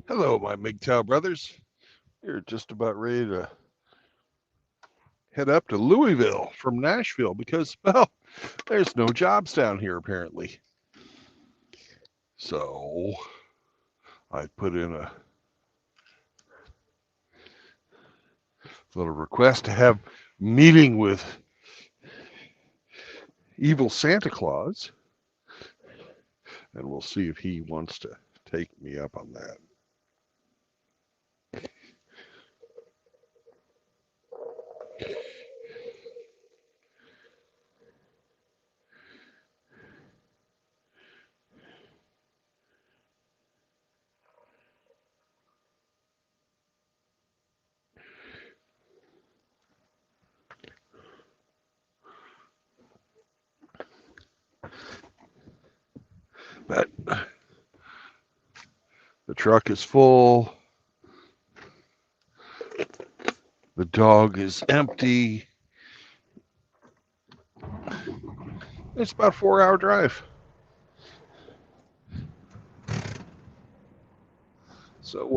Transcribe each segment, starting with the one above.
Hello, my MGTOW brothers. We're just about ready to head up to Louisville from Nashville because, well, there's no jobs down here apparently. So I put in a little request to have meeting with evil Santa Claus, and we'll see if he wants to take me up on that. But the truck is full, the dog is empty. It's about a 4 hour drive. So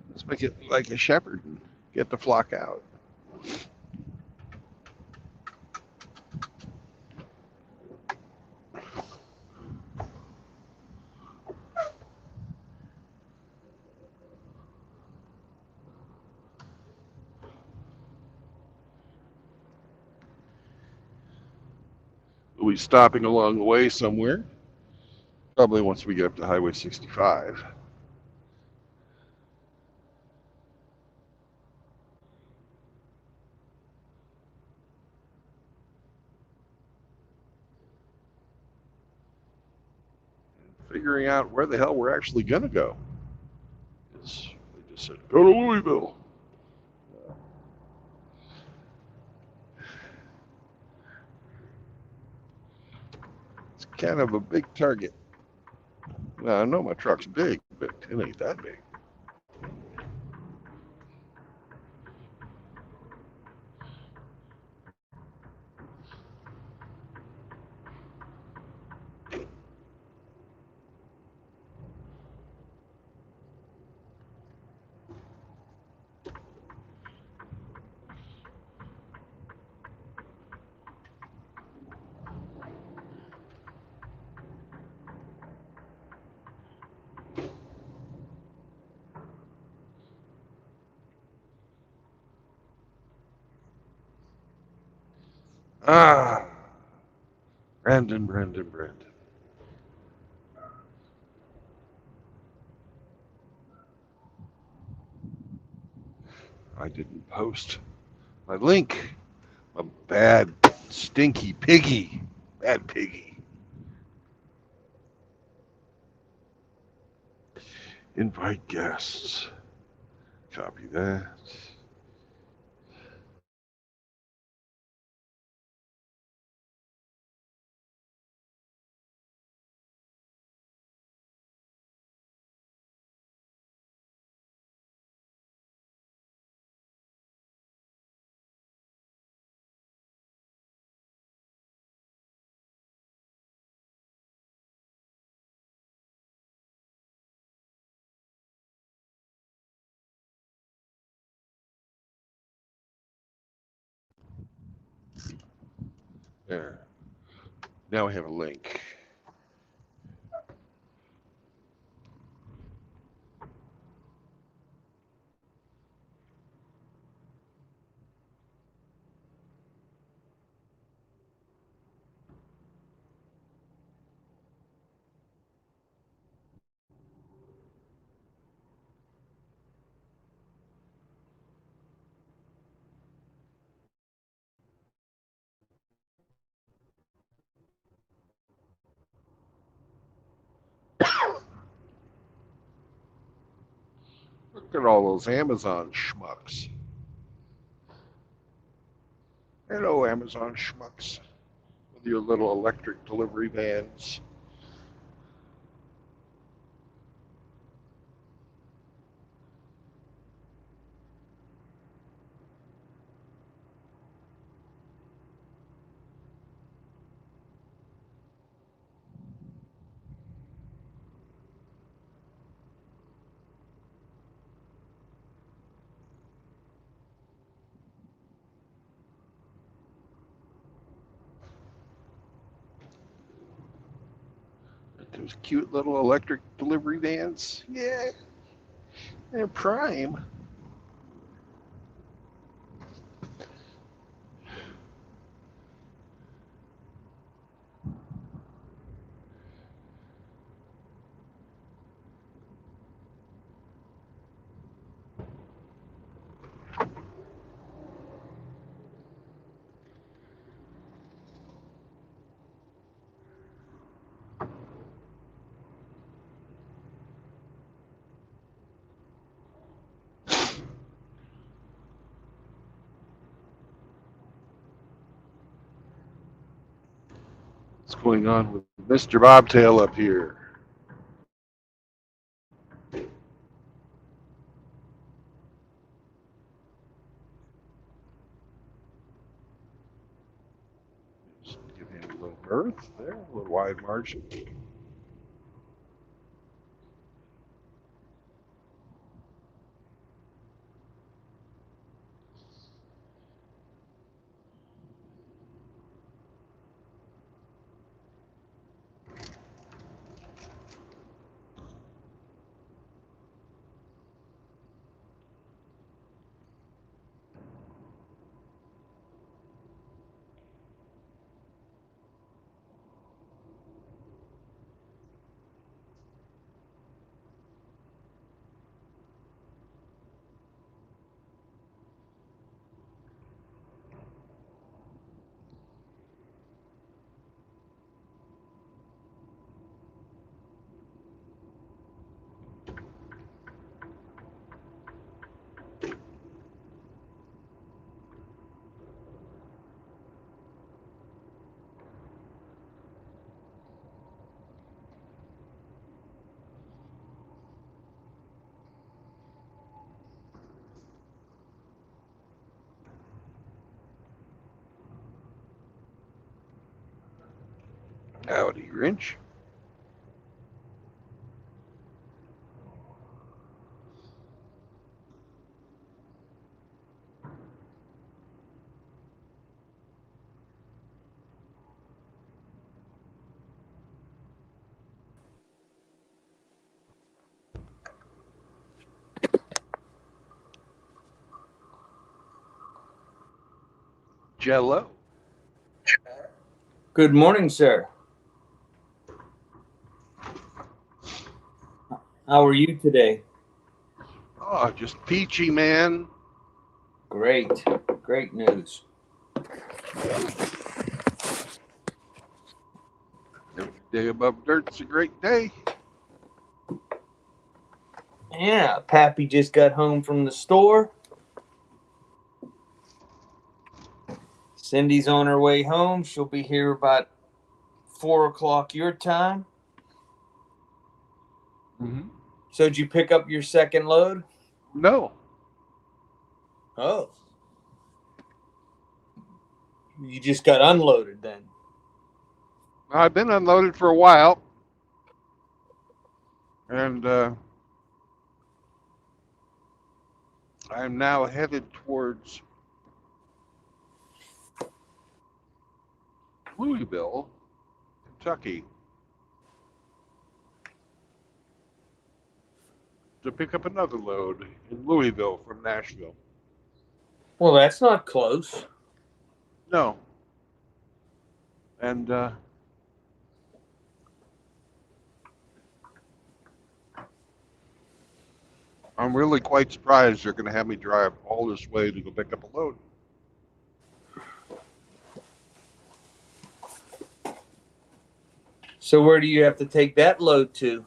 let's make it like a shepherd and get the flock out. We'll be stopping along the way somewhere, probably once we get up to Highway 65. Figuring out where the hell we're actually going to go. Because they just said, go to Louisville. It's kind of a big target. Now, I know my truck's big, but it ain't that big. Ah, Brandon. I didn't post my link. A bad, stinky piggy. Bad piggy. Invite guests. Copy that. There. Now we have a link. Look at all those Amazon schmucks. Hello, Amazon schmucks. With your little electric delivery vans. Those cute little electric delivery vans. Yeah, they're prime. What's going on with Mr. Bobtail up here? Just give him a little berth there, a little wide margin. Howdy, Grinch. Jello. Good morning, sir. How are you today? Oh, just peachy, man. Great. Great news. Every day above dirt's a great day. Yeah, Pappy just got home from the store. Cindy's on her way home. She'll be here about 4 o'clock your time. Mm-hmm. So did you pick up your second load? No. Oh. You just got unloaded then. I've been unloaded for a while. And I'm now headed towards Louisville, Kentucky, to pick up another load in Louisville from Nashville. Well, that's not close. No. And I'm really quite surprised they're going to have me drive all this way to go pick up a load. So where do you have to take that load to?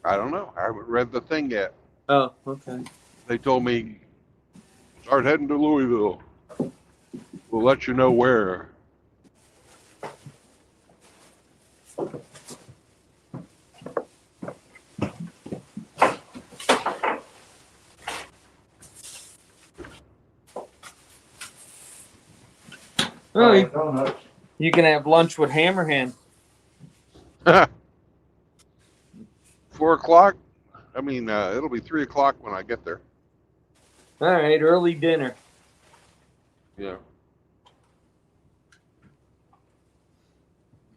I don't know. I haven't read the thing yet. Oh, okay. They told me, start heading to Louisville. We'll let you know where. Oh, you can have lunch with Hammerhand. 4 o'clock? I mean, it'll be 3 o'clock when I get there. All right, early dinner. Yeah.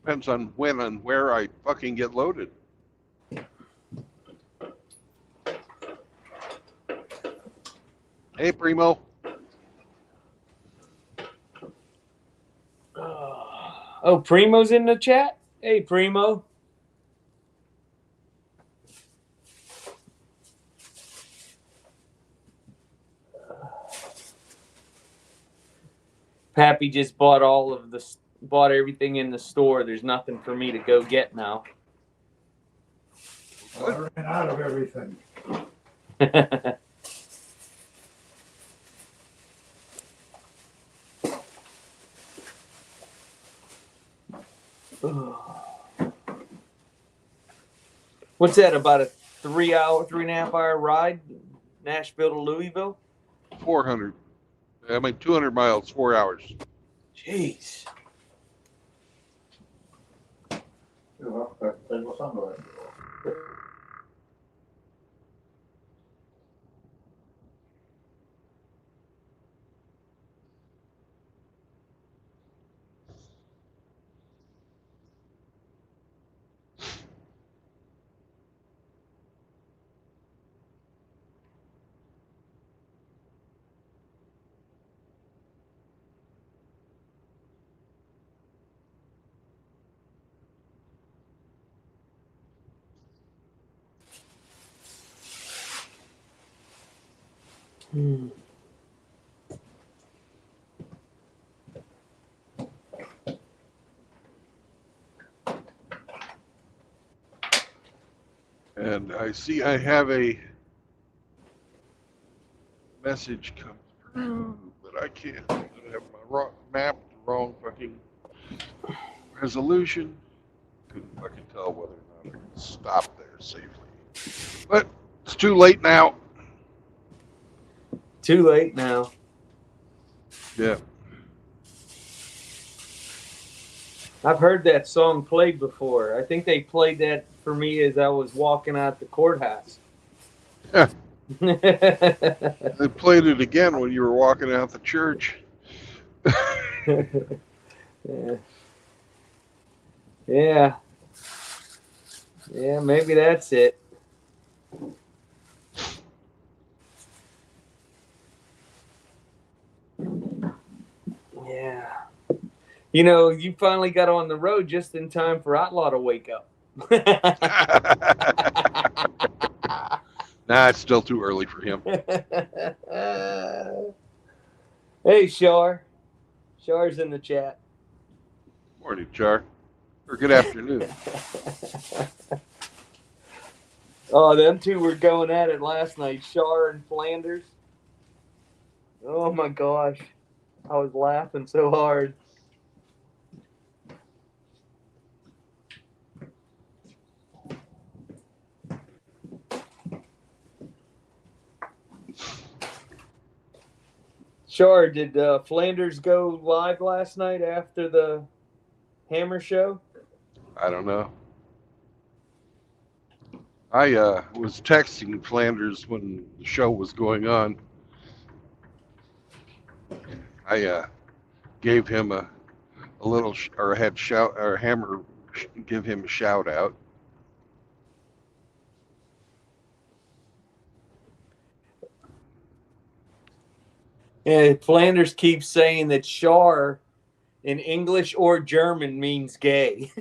Depends on when and where I fucking get loaded. Hey, Primo. Oh, Primo's in the chat? Hey, Primo. Pappy just bought bought everything in the store. There's nothing for me to go get now. I ran out of everything. What's that, about a 3.5 hour ride? Nashville to Louisville? 400. 200 miles, 4 hours. Jeez. And I see I have a message come through, but I can't. I have my wrong map, the wrong fucking resolution. Couldn't fucking tell whether or not I could stop there safely. But it's too late now. Too late now. Yeah. I've heard that song played before. I think they played that for me as I was walking out the courthouse. Yeah. They played it again when you were walking out the church. Yeah. Yeah. Yeah, maybe that's it. Yeah. You know, you finally got on the road just in time for Outlaw to wake up. Nah, it's still too early for him. Hey, Shar. Shar's in the chat. Morning, Char. Or good afternoon. Oh, them two were going at it last night, Shar and Flanders. Oh my gosh. I was laughing so hard. Shar, did Flanders go live last night after the Hammer show? I don't know. I was texting Flanders when the show was going on. I gave him a little, or had Hammer give him a shout out. Yeah, Flanders keeps saying that Shar in English or German means gay.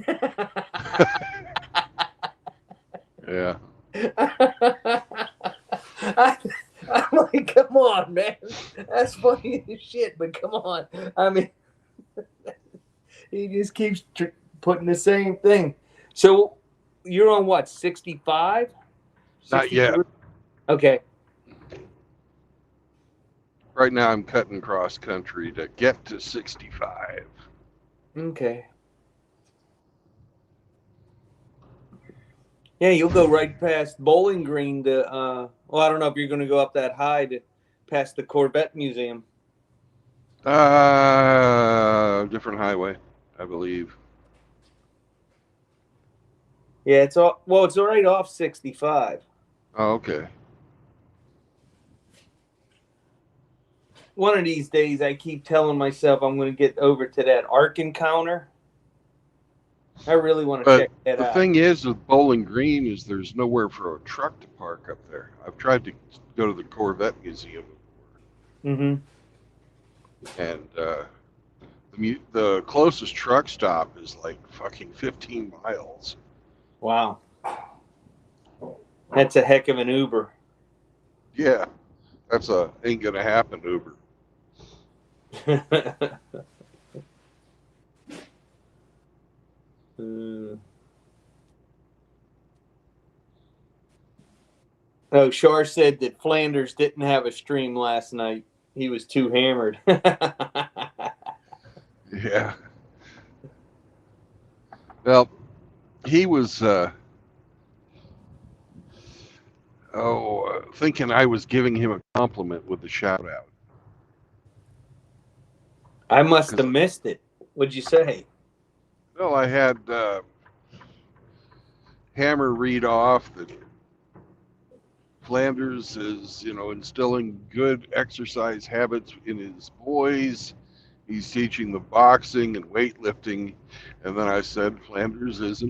Yeah. I'm like, come on, man. That's funny as shit, but come on. I mean, he just keeps putting the same thing. So you're on what, 65? Not yet. Okay. Right now I'm cutting cross country to get to 65. Okay. Yeah, you'll go right past Bowling Green to, well, I don't know if you're going to go up that high to past the Corvette Museum. Different highway, I believe. Yeah, it's right off 65. Oh, okay. One of these days, I keep telling myself I'm going to get over to that Ark Encounter. I really want to But check that the out. thing is with Bowling Green is there's nowhere for a truck to park up there. I've tried to go to the Corvette Museum, Mm-hmm. and the closest truck stop is like fucking 15 miles. Wow. That's a heck of an Uber. Yeah, that's a ain't gonna happen Uber. Oh, Shar said that Flanders didn't have a stream last night. He was too hammered. Yeah. Well, he was thinking I was giving him a compliment with the shout out. I must have Because missed it. What'd you say? well, I had Hammer read off that Flanders is, instilling good exercise habits in his boys. He's teaching the boxing and weightlifting, and then I said Flanders is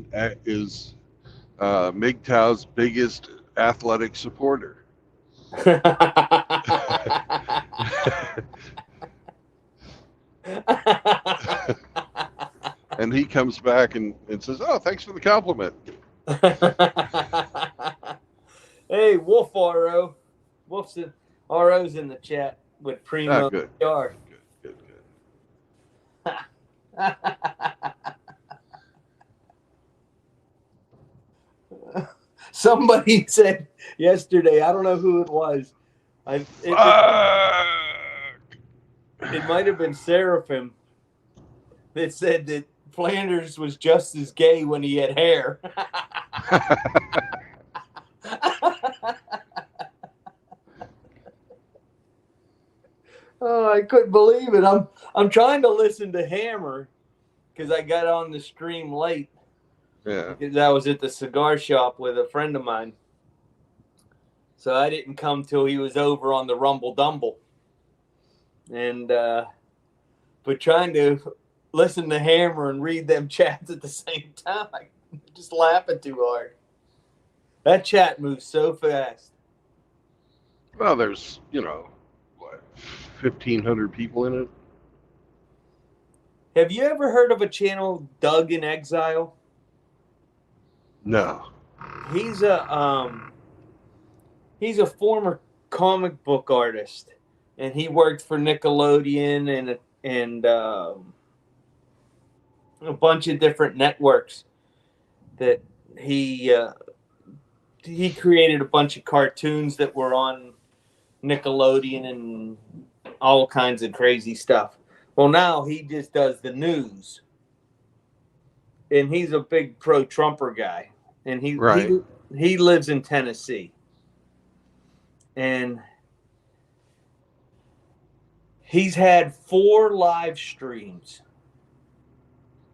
MGTOW's biggest athletic supporter. And he comes back and says, "Oh, thanks for the compliment." Hey, Wolf RO. RO's in the chat with Primo Good. Shar. Good. Somebody said yesterday, I don't know who it was. It might have been Seraphim that said that Flanders was just as gay when he had hair. Oh, I couldn't believe it. I'm trying to listen to Hammer because I got on the stream late. Yeah. Because I was at the cigar shop with a friend of mine. So I didn't come till he was over on the Rumble Dumble. And but trying to listen to Hammer and read them chats at the same time, I'm just laughing too hard. That chat moves so fast. Well, there's, 1,500 people in it. Have you ever heard of a channel, Doug in Exile? No. He's a former comic book artist, and he worked for Nickelodeon and a bunch of different networks. That he created a bunch of cartoons that were on Nickelodeon and all kinds of crazy stuff. Well, now he just does the news, and he's a big pro-Trumper guy, and Right. he lives in Tennessee, and he's had 4 live streams,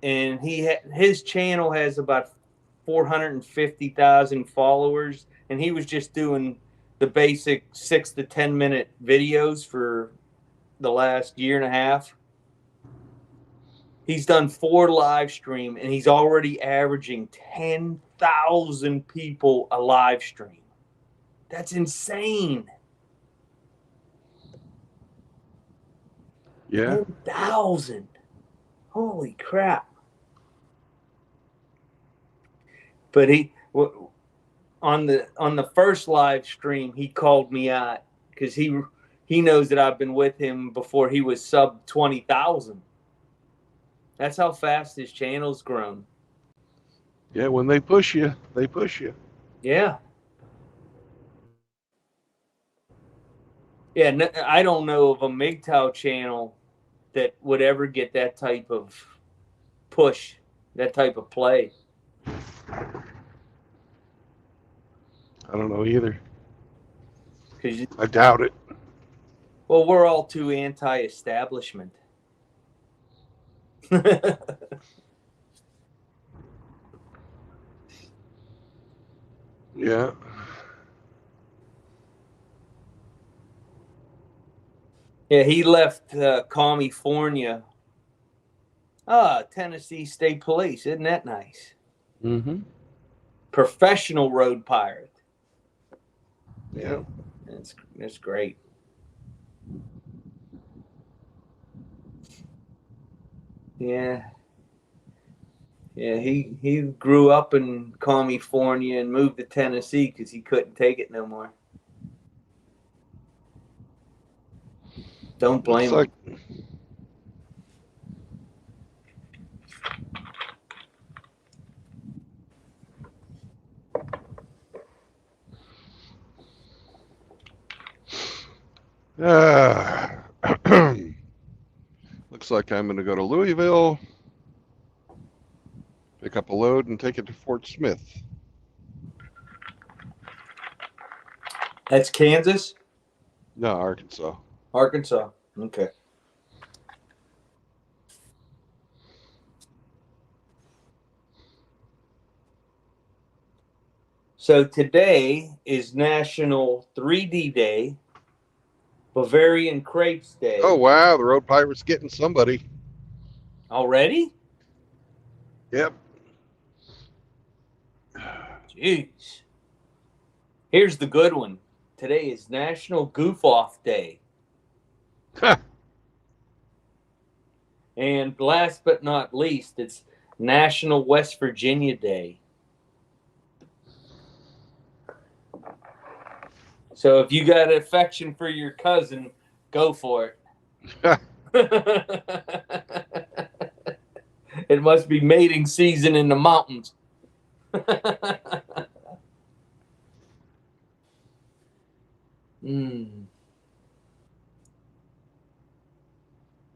and his channel has about 450,000 followers, and he was just doing the basic 6 to 10 minute videos for the last year and a half. He's done 4 live stream, and he's already averaging 10,000 people a live stream. That's insane. Yeah. 10,000. Holy crap. But on the first live stream, he called me out because he knows that I've been with him before he was sub 20,000. That's how fast his channel's grown. Yeah, when they push you, they push you. Yeah. Yeah, I don't know of a MGTOW channel that would ever get that type of push, that type of play. I don't know either. Because I doubt it. well, we're all too anti-establishment. Yeah. Yeah, he left California. Tennessee State Police. Isn't that nice? Mm-hmm. Professional road pirate. Yeah. That's great. Yeah. Yeah, he grew up in California and moved to Tennessee because he couldn't take it no more. Don't blame him. Looks like I'm going to go to Louisville, pick up a load, and take it to Fort Smith. That's Kansas? No, Arkansas. Arkansas. Okay. So today is National 3D Day, Bavarian Crepes Day. Oh, wow. The Road Pirate's getting somebody. Already? Yep. Jeez. Here's the good one. Today is National Goof Off Day. And last but not least, it's National West Virginia Day. So if you got an affection for your cousin, go for it. It must be mating season in the mountains.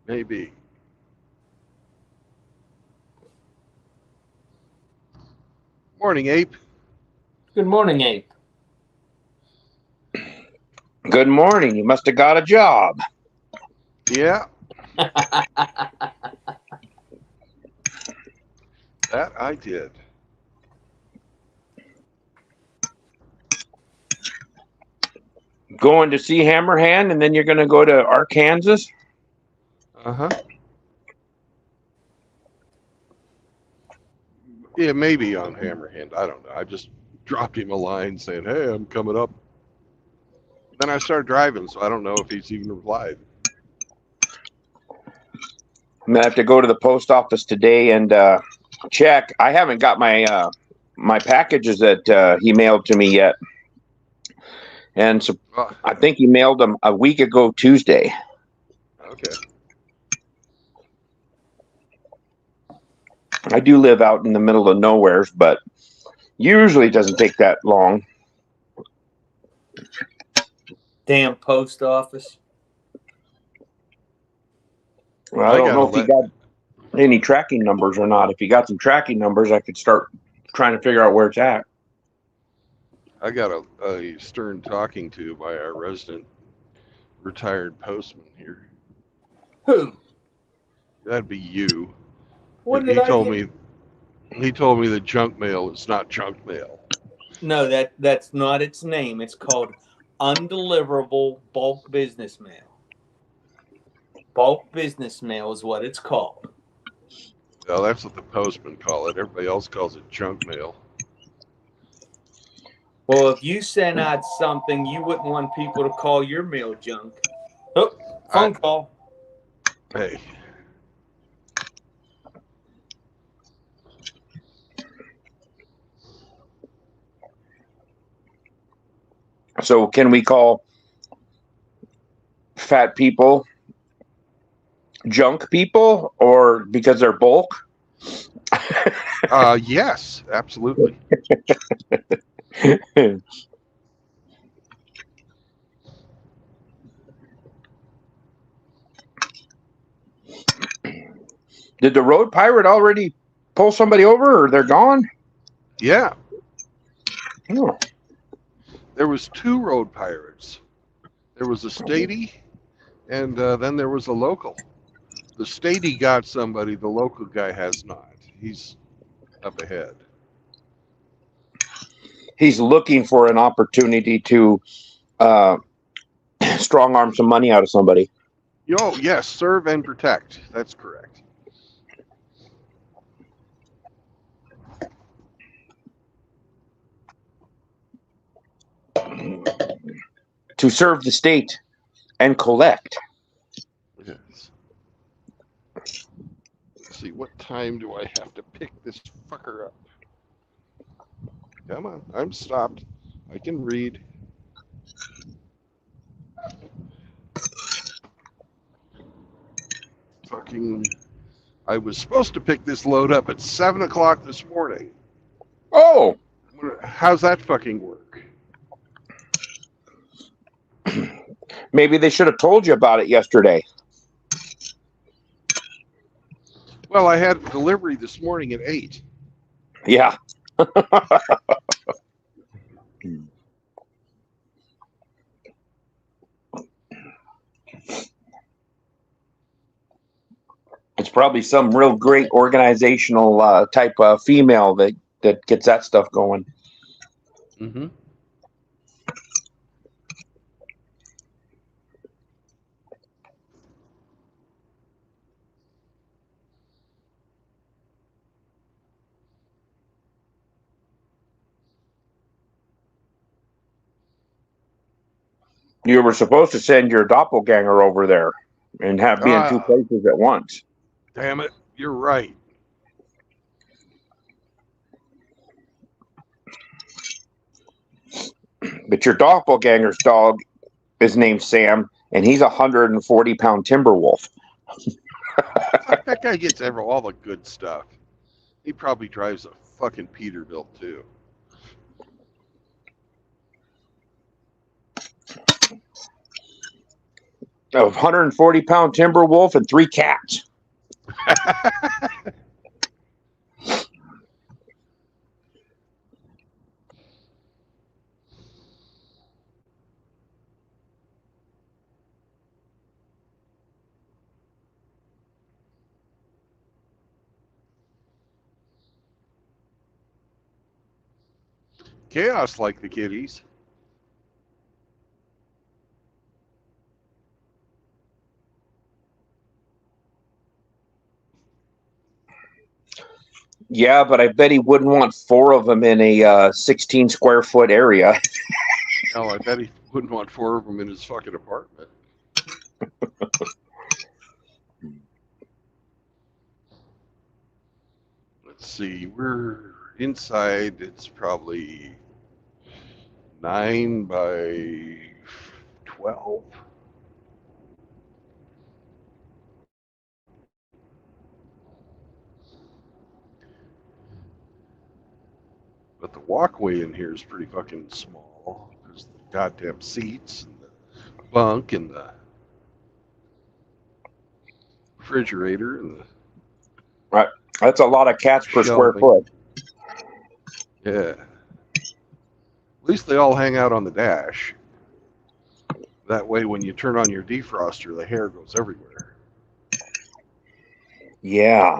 Maybe. Morning, Ape. Good morning, Ape. Good morning. You must have got a job. Yeah. That I did. Going to see Hammerhand, and then you're going to go to Arkansas? Uh-huh. Yeah, maybe on Hammerhand. I don't know. I just dropped him a line saying, hey, I'm coming up. Then I started driving, so I don't know if he's even replied. I'm going to have to go to the post office today and check. I haven't got my my packages that he mailed to me yet. And so I think he mailed them a week ago Tuesday. Okay. I do live out in the middle of nowhere, but usually it doesn't take that long. Damn post office. Well, I don't know if he got any tracking numbers or not. If he got some tracking numbers, I could start trying to figure out where it's at. I got a stern talking to by our resident retired postman here. Who? That'd be you. What he did told me that junk mail is not junk mail. No, that's not its name. It's called undeliverable bulk business mail. Bulk business mail is what it's called. Well, that's what the postman call it. Everybody else calls it junk mail. Well, if you send out something, you wouldn't want people to call your mail junk. Oh, phone call. Hey. So can we call fat people junk people, or because they're bulk? Yes, absolutely. Did the road pirate already pull somebody over, or they're gone? Yeah. Oh. There was 2 road pirates. There was a statey, and then there was a local. The statey got somebody. The local guy has not. He's up ahead. He's looking for an opportunity to strong arm some money out of somebody. Oh, yes, serve and protect. That's correct. to serve the state and collect. Yes. Let's see, what time do I have to pick this fucker up? Come on, I'm stopped. I can read. Fucking, I was supposed to pick this load up at 7 o'clock this morning. Oh, How's that fucking work? maybe they should have told you about it yesterday. Well, I had delivery this morning at 8. Yeah. It's probably some real great organizational type of female that gets that stuff going. Mm-hmm. You were supposed to send your doppelganger over there and be in two places at once. Damn it, you're right. But your doppelganger's dog is named Sam, and he's a 140-pound timber wolf. That guy gets all the good stuff. He probably drives a fucking Peterbilt too. A 140-pound timber wolf and 3 cats. Chaos like the kitties. Yeah, but I bet he wouldn't want 4 of them in a 16 square foot area. No, I bet he wouldn't want 4 of them in his fucking apartment. Let's see, we're inside. It's probably 9 by 12. But the walkway in here is pretty fucking small. There's the goddamn seats and the bunk and the refrigerator and the Right. That's a lot of cats per square shelving. foot. Yeah. At least they all hang out on the dash. That way, when you turn on your defroster, the hair goes everywhere. Yeah.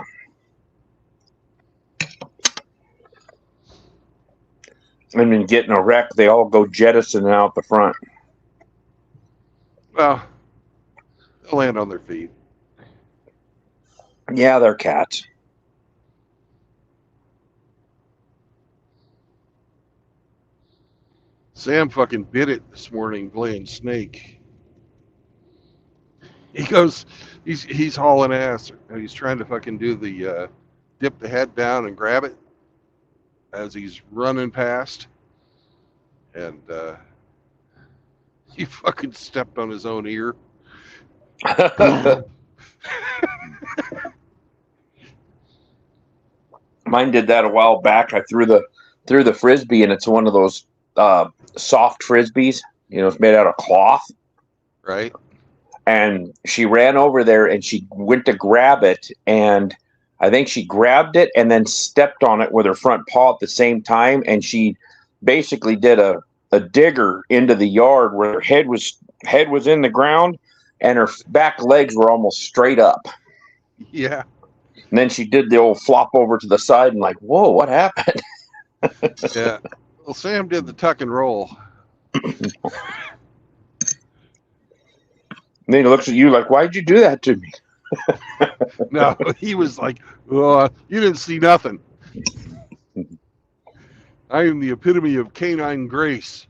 And then getting a wreck, they all go jettisoning out the front. Well, they'll land on their feet. Yeah, they're cats. Sam fucking bit it this morning playing Snake. He goes, he's hauling ass, and he's trying to fucking do the dip the head down and grab it as he's running past, and he fucking stepped on his own ear. Mine did that a while back. I threw the frisbee, and it's one of those soft frisbees. You know, it's made out of cloth. Right. And she ran over there, and she went to grab it, and I think she grabbed it and then stepped on it with her front paw at the same time, and she basically did a digger into the yard where her head was in the ground, and her back legs were almost straight up. Yeah. And then she did the old flop over to the side and like, whoa, what happened? Yeah. Well, Sam did the tuck and roll. And then he looks at you like, why'd you do that to me? No, he was like, oh, you didn't see nothing. I am the epitome of canine grace.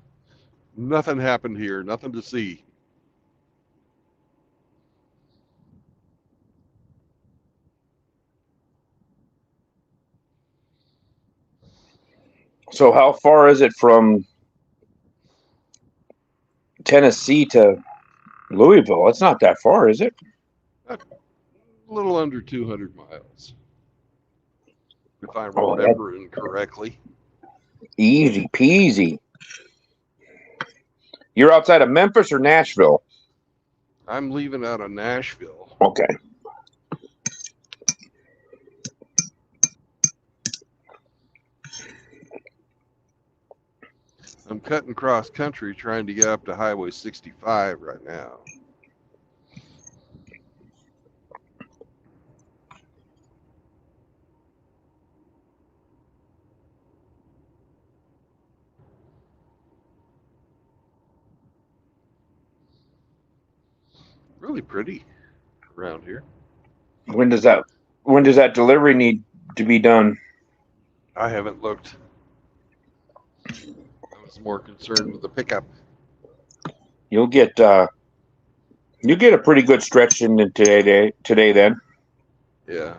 Nothing happened here. Nothing to see. So how far is it from Tennessee to Louisville? It's not that far, is it? A little under 200 miles, if I'm Oh, that's remembering correctly. easy peasy. You're outside of Memphis or Nashville? I'm leaving out of Nashville. Okay. I'm cutting cross country trying to get up to Highway 65 right now. Really pretty around here. When does that delivery need to be done? I haven't looked. I was more concerned with the pickup. You'll get a pretty good stretch in today then. Yeah.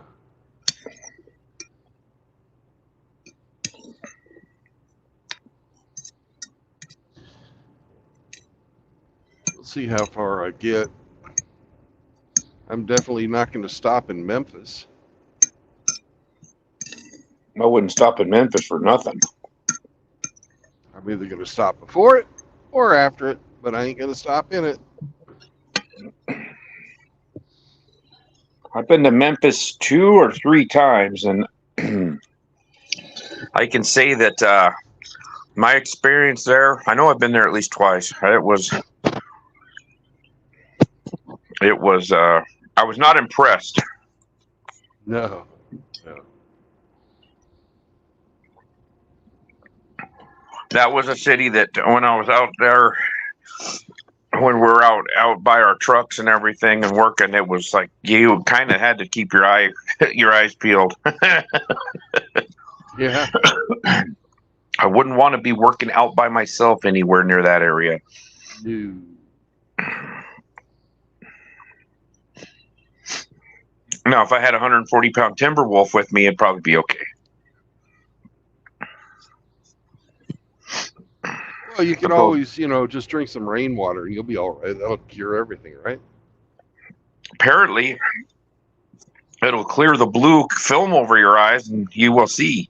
We'll see how far I get. I'm definitely not going to stop in Memphis. I wouldn't stop in Memphis for nothing. I'm either going to stop before it or after it, but I ain't going to stop in it. I've been to Memphis 2 or 3 times, and I can say that my experience there, I know I've been there at least twice. I was I was not impressed. No. That was a city that when I was out there, when we're out by our trucks and everything and working, it was like you kind of had to keep your eyes peeled. Yeah. I wouldn't want to be working out by myself anywhere near that area. No. Now, if I had a 140-pound timber wolf with me, it'd probably be okay. Well, you can always, just drink some rainwater and you'll be all right. That'll cure everything, right? Apparently, it'll clear the blue film over your eyes and you will see.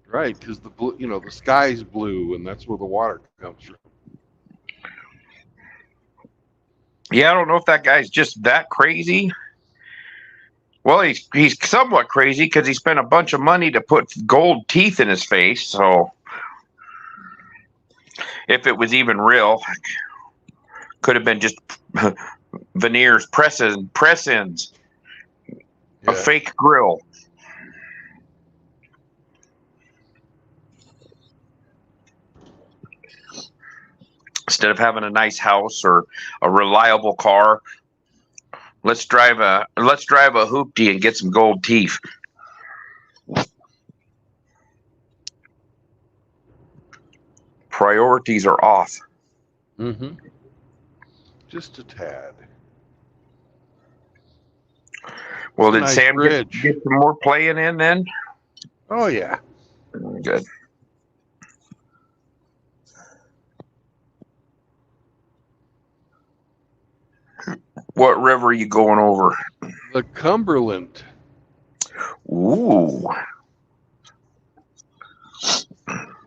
Right, because the blue, the sky's blue and that's where the water comes from. Yeah, I don't know if that guy's just that crazy. Well, he's somewhat crazy because he spent a bunch of money to put gold teeth in his face. So, if it was even real, could have been just veneers, press-ins, a fake grill. Instead of having a nice house or a reliable car, let's drive a hoopty and get some gold teeth. Priorities are off. Mm-hmm. Just a tad. Well, did nice Sam bridge. get some more playing in then? Oh, yeah. Good. What river are you going over? The Cumberland. Ooh.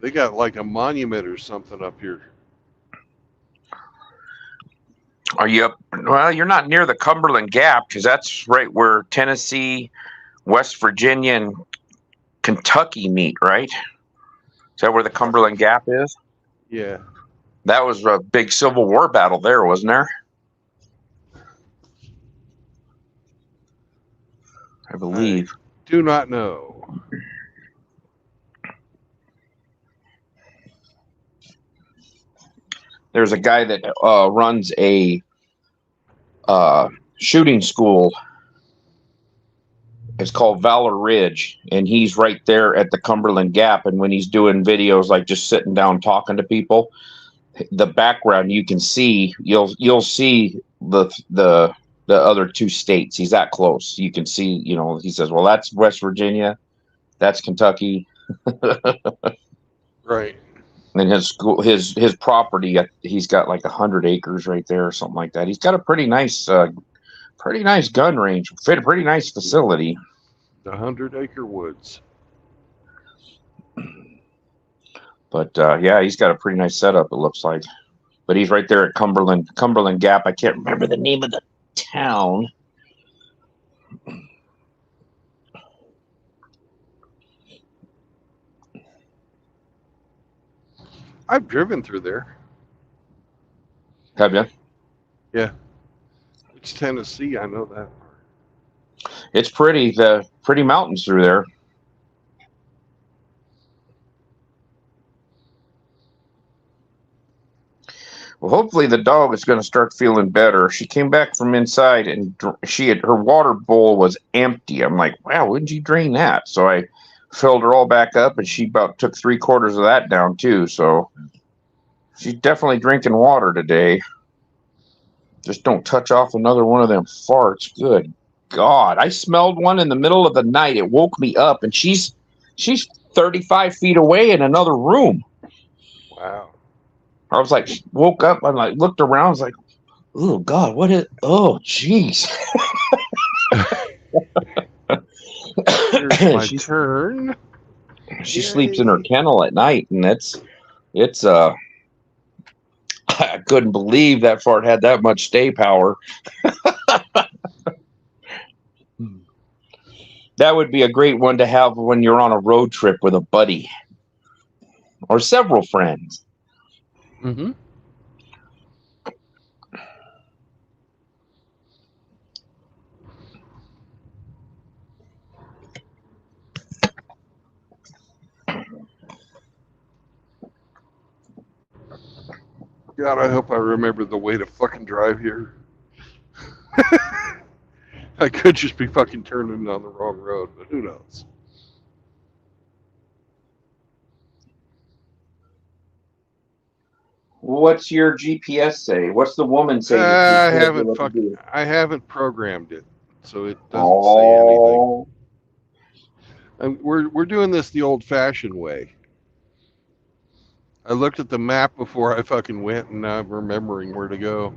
They got like a monument or something up here. Are you up? Well, you're not near the Cumberland Gap because that's right where Tennessee, West Virginia, and Kentucky meet, right? Is that where the Cumberland Gap is? Yeah. That was a big Civil War battle there, wasn't there? I believe. I do not know. There's a guy that runs a shooting school. It's called Valor Ridge, and he's right there at the Cumberland Gap. And when he's doing videos like just sitting down talking to people, the background, you can see you'll see the other two states. He's that close. You can see, he says, well, that's West Virginia, that's Kentucky. Right. And his property, he's got like 100 acres right there or something like that. He's got a pretty nice gun range, a pretty nice facility. The 100-acre woods. But yeah, he's got a pretty nice setup, it looks like. But he's right there at Cumberland Gap. I can't remember the name of the town. I've driven through there. Have you? Yeah. It's Tennessee, I know that. It's pretty. The pretty mountains through there. Well, hopefully the dog is going to start feeling better. She came back from inside and her water bowl was empty. I'm like, wow, wouldn't you drain that? So I filled her all back up, and she about took 3/4 of that down too. So she's definitely drinking water today. Just don't touch off another one of them farts. Good God, I smelled one in the middle of the night. It woke me up, and she's 35 feet away in another room. Wow. I was like, woke up, and like looked around, I was like, oh God, what is, oh jeez. Here's my turn. She sleeps in her kennel at night, and it's I couldn't believe that fart had that much stay power. That would be a great one to have when you're on a road trip with a buddy or several friends. Mm-hmm. God, I hope I remember the way to fucking drive here. I could just be fucking turning on the wrong road, but who knows? What's your GPS say? What's the woman say? I haven't programmed it, so it doesn't say anything. And we're doing this the old-fashioned way. I looked at the map before I fucking went, and now I'm remembering where to go.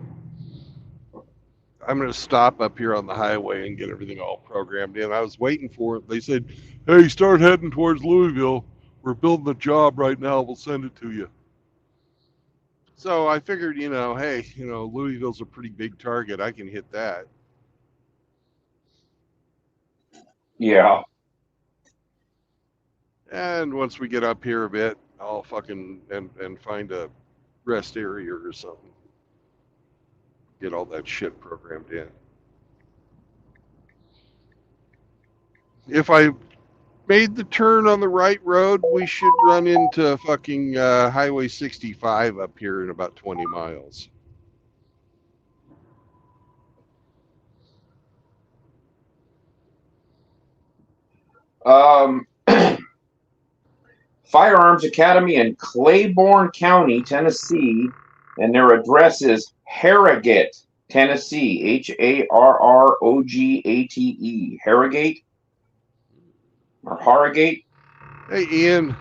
I'm going to stop up here on the highway and get everything all programmed in. I was waiting for it. They said, hey, start heading towards Louisville. We're building a job right now. We'll send it to you. So I figured, hey, Louisville's a pretty big target. I can hit that. Yeah. And once we get up here a bit, I'll fucking and find a rest area or something. Get all that shit programmed in. If I made the turn on the right road, we should run into fucking Highway 65 up here in about 20 miles. Firearms Academy in Claiborne County, Tennessee, and their address is Harrogate, Tennessee, Harrogate, Harrogate or Harrogate. Hey, Ian.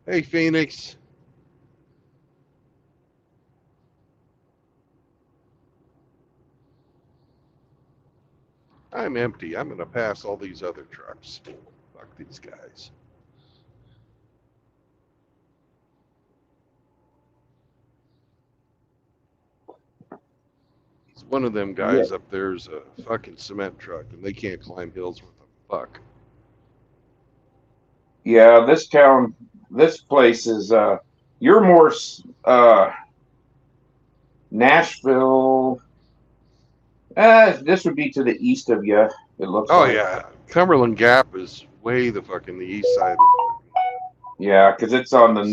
Hey, Phoenix. I'm empty. I'm going to pass all these other trucks. Fuck these guys. One of them guys up there is a fucking cement truck, and they can't climb hills with a fuck. Yeah, this place is, you're more, Nashville. This would be to the east of you, it looks like. Oh, yeah. Cumberland Gap is way the fucking the east side of Yeah, because it's on the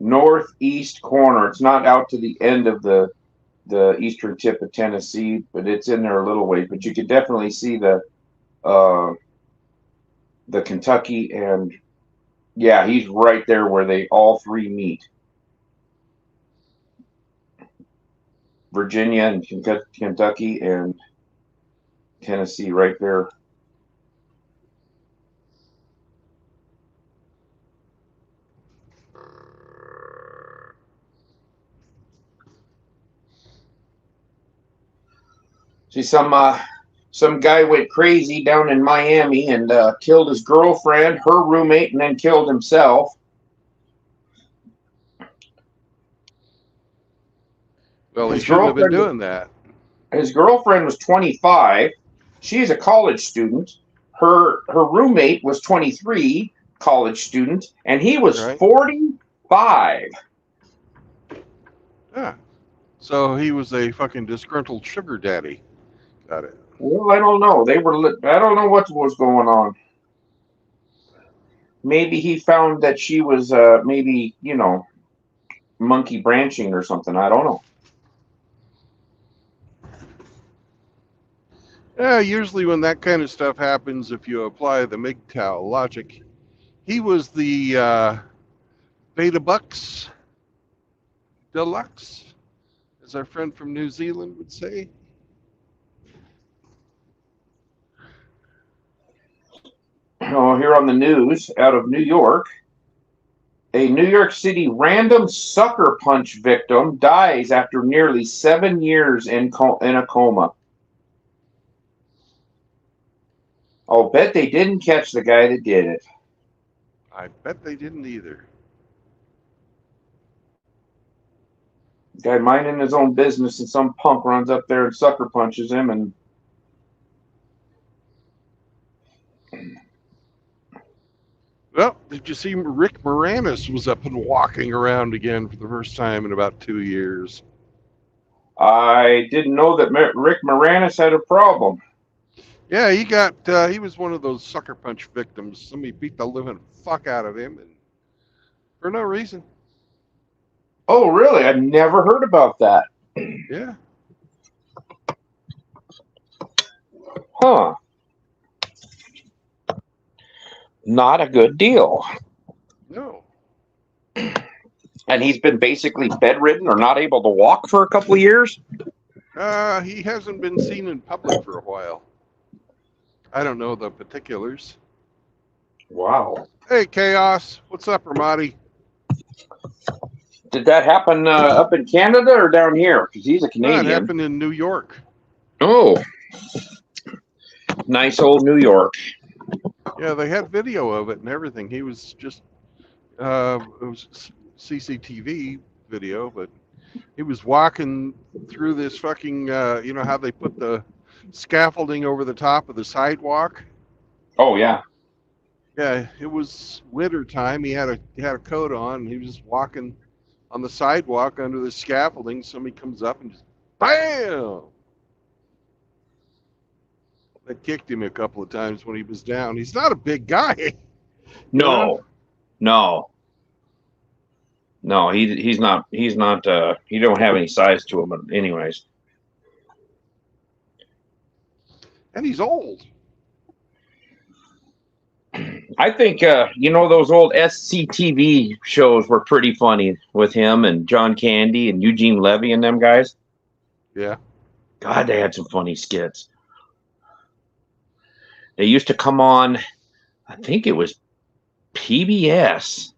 northeast corner. It's not out to the end of the eastern tip of Tennessee, but it's in there a little ways. But you could definitely see the Kentucky, and yeah, he's right there where they all three meet. Virginia and Kentucky and Tennessee right there. See, some guy went crazy down in Miami and killed his girlfriend, her roommate, and then killed himself. Well, he His shouldn't have been girlfriend, doing that. his girlfriend was 25. She's a college student. Her roommate was 23, college student, and he was Right. 45. Yeah. So he was a fucking disgruntled sugar daddy. Got it. Well, I don't know. I don't know what was going on. Maybe he found that she was maybe, monkey branching or something. I don't know. Yeah, usually when that kind of stuff happens, if you apply the MGTOW logic, he was the Beta Bucks Deluxe, as our friend from New Zealand would say. Oh, here on the news out of New York, a New York City random sucker punch victim dies after nearly 7 years in a coma. I'll bet they didn't catch the guy that did it. I bet they didn't either. Guy minding his own business, and some punk runs up there and sucker punches him. And Well, did you see Rick Moranis was up and walking around again for the first time in about 2 years? I didn't know that Rick Moranis had a problem. Yeah, he was one of those sucker punch victims. Somebody beat the living fuck out of him, and for no reason. Oh, really? I've never heard about that. Yeah. Huh. Not a good deal. No. And he's been basically bedridden or not able to walk for a couple of years? He hasn't been seen in public for a while. I don't know the particulars. Wow. Hey, Chaos. What's up, Ramadi? Did that happen up in Canada or down here? Because he's a It Canadian. happened in New York. Oh. Nice old New York. Yeah, they had video of it and everything. He was just, it was CCTV video, but he was walking through this fucking, you know how they put the scaffolding over the top of the sidewalk? Oh, yeah. Yeah, it was winter time. He had a coat on. And he was just walking on the sidewalk under the scaffolding. Somebody comes up and just bam. They kicked him a couple of times when he was down. He's not a big guy. No. He's not he don't have any size to him, but anyways. And he's old. I think those old SCTV shows were pretty funny with him and John Candy and Eugene Levy and them guys. Yeah. God, they had some funny skits. They used to come on, I think it was PBS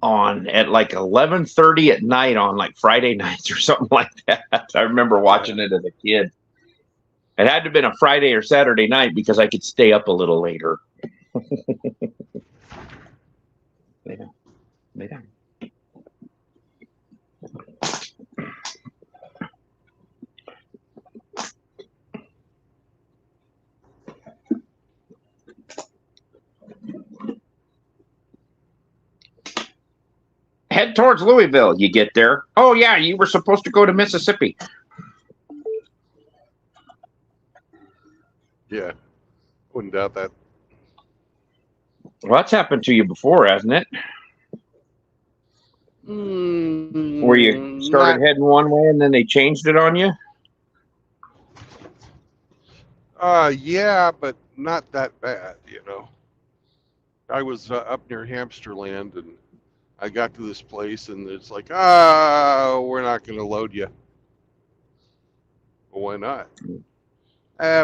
on at like 11:30 at night on like Friday nights or something like that. I remember watching it as a kid. It had to have been a Friday or Saturday night because I could stay up a little later. Lay down. Head towards Louisville. You get there. Oh, yeah, you were supposed to go to Mississippi. Yeah. Wouldn't doubt that. Well, that's happened to you before, hasn't it? Where you started heading one way and then they changed it on you? Yeah, but not that bad, you know. I was up near Hamsterland, and I got to this place and it's like, we're not going to load you. Well, why not?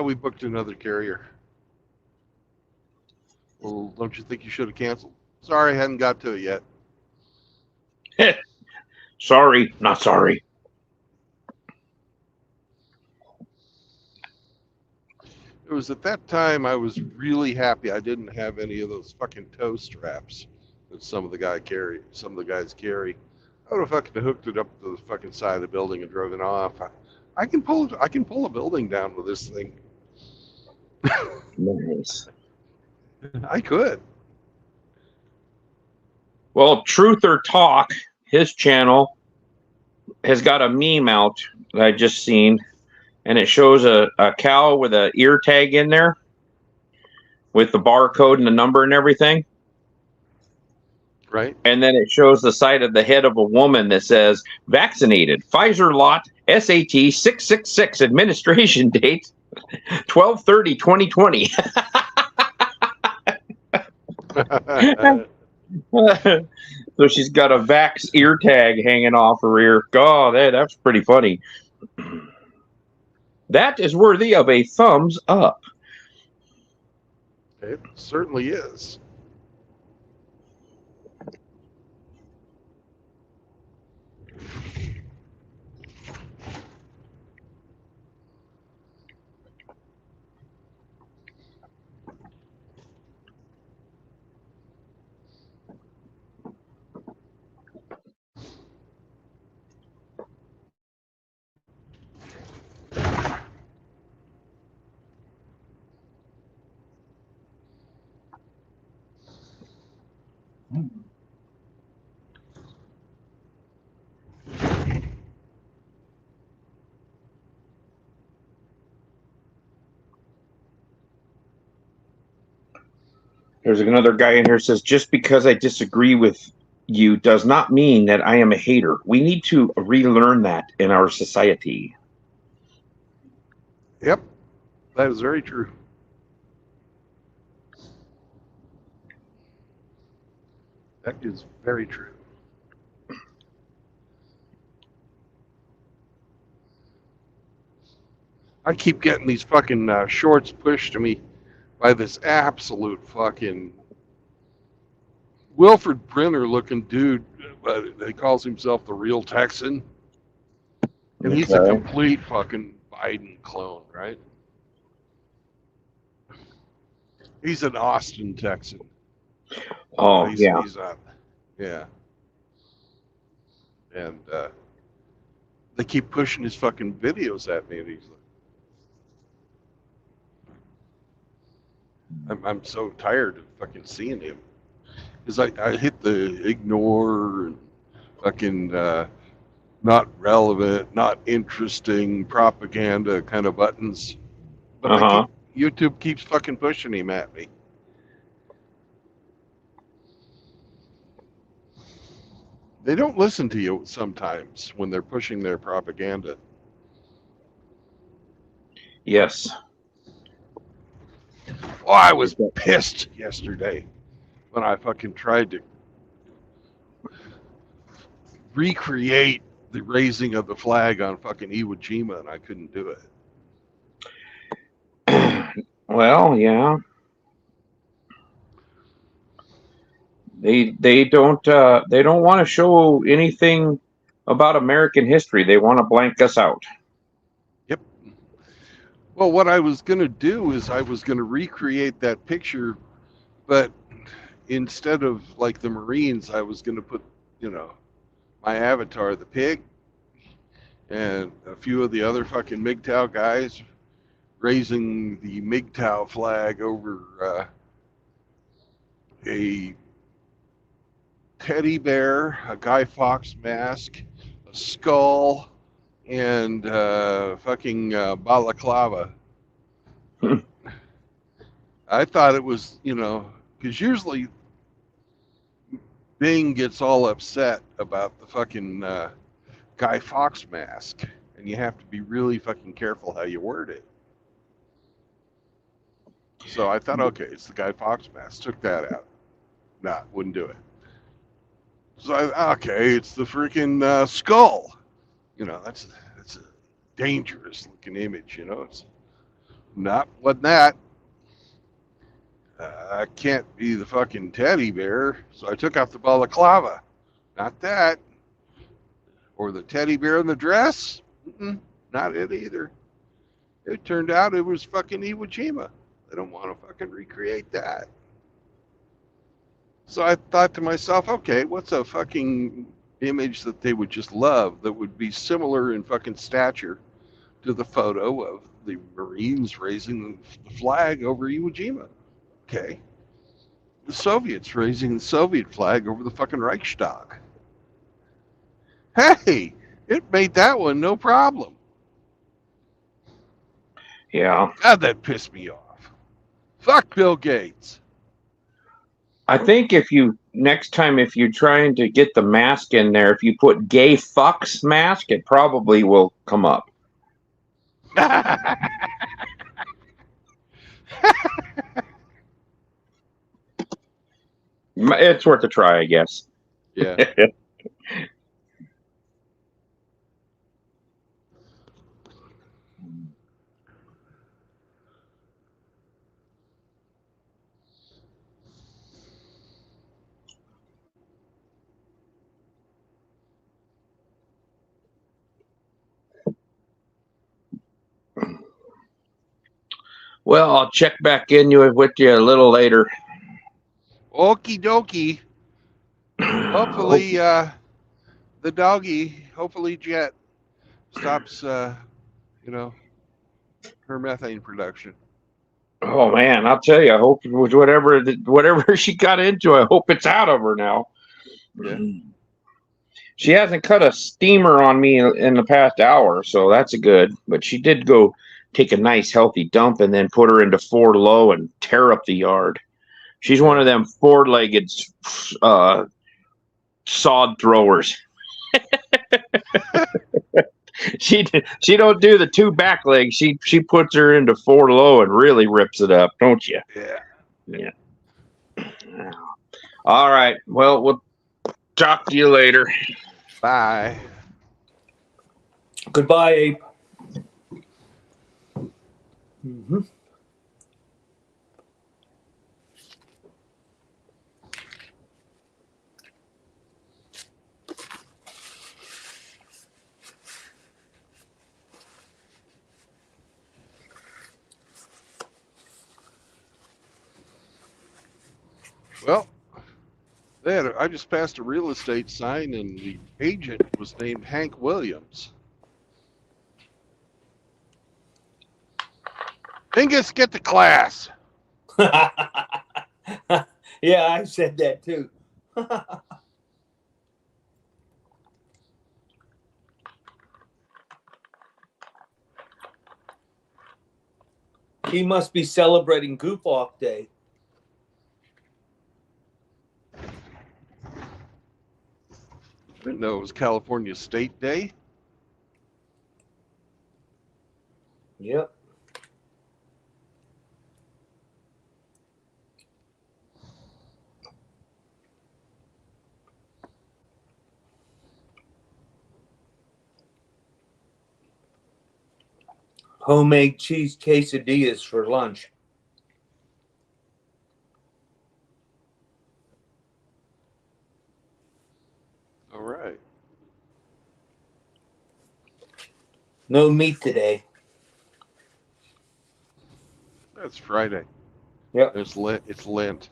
We booked another carrier. Well, don't you think you should have canceled? Sorry, I hadn't got to it yet. Sorry, not sorry. It was at that time I was really happy I didn't have any of those fucking toe straps that some of the guys carry. I would have fucking hooked it up to the fucking side of the building and drove it off. I can pull a building down with this thing. Nice. I could. Well, Truth or Talk, his channel has got a meme out that I just seen, and it shows a cow with a ear tag in there with the barcode and the number and everything. Right? And then it shows the side of the head of a woman that says, vaccinated, Pfizer lot, SAT 666, administration date 12/30/2020. So she's got a Vax ear tag hanging off her ear. God, that's pretty funny. That is worthy of a thumbs up. It certainly is. There's another guy in here who says, just because I disagree with you does not mean that I am a hater. We need to relearn that in our society. Yep. That is very true. That is very true. I keep getting these fucking shorts pushed to me by this absolute fucking Wilford Brenner looking dude. He calls himself the real Texan. And he's a Okay. complete fucking Biden clone, right? He's an Austin Texan. Oh, he's, yeah. He's yeah. And they keep pushing his fucking videos at me. And he's like, I'm so tired of fucking seeing him. Because I hit the ignore and fucking not relevant, not interesting propaganda kind of buttons. But YouTube keeps fucking pushing him at me. They don't listen to you sometimes when they're pushing their propaganda. Yes. Oh, I was pissed yesterday when I fucking tried to recreate the raising of the flag on fucking Iwo Jima, and I couldn't do it. Well, yeah. They don't want to show anything about American history. They want to blank us out. Yep. Well, what I was going to do is I was going to recreate that picture, but instead of like the Marines, I was going to put, my avatar, the pig, and a few of the other fucking MGTOW guys raising the MGTOW flag over a teddy bear, a Guy Fawkes mask, a skull, and fucking balaclava. I thought it was, because usually Bing gets all upset about the fucking Guy Fawkes mask, and you have to be really fucking careful how you word it. So I thought, okay, it's the Guy Fawkes mask. Took that out. Nah, wouldn't do it. So okay, it's the freaking skull. That's a dangerous looking image. It's not what that. I can't be the fucking teddy bear. So I took off the balaclava. Not that. Or the teddy bear in the dress. Not it either. It turned out it was fucking Iwo Jima. They don't want to fucking recreate that. So I thought to myself, okay, what's a fucking image that they would just love that would be similar in fucking stature to the photo of the Marines raising the flag over Iwo Jima? Okay. The Soviets raising the Soviet flag over the fucking Reichstag. Hey, it made that one no problem. Yeah. God, that pissed me off. Fuck Bill Gates. I think next time if you're trying to get the mask in there, if you put gay fucks mask, it probably will come up. It's worth a try, I guess. Yeah. Well, I'll check back in with you a little later. Okie dokie. Hopefully, the doggy, hopefully Jet stops, her methane production. Oh man, I'll tell you. I hope it was whatever she got into. I hope it's out of her now. Yeah. She hasn't cut a steamer on me in the past hour, so that's a good. But she did go take a nice healthy dump and then put her into 4 low and tear up the yard. She's one of them 4-legged sod throwers. she don't do the 2 back legs. She puts her into 4 low and really rips it up, don't you? Yeah. All right. Well, we'll talk to you later. Bye. Goodbye, Ape. Mm-hmm. Well, I just passed a real estate sign, and the agent was named Hank Williams. Dingus, get to class. Yeah, I said that too. He must be celebrating Goof Off Day. I didn't know it was California State Day. Yep. Homemade cheese quesadillas for lunch. All right. No meat today. That's Friday. Yep. It's Lent.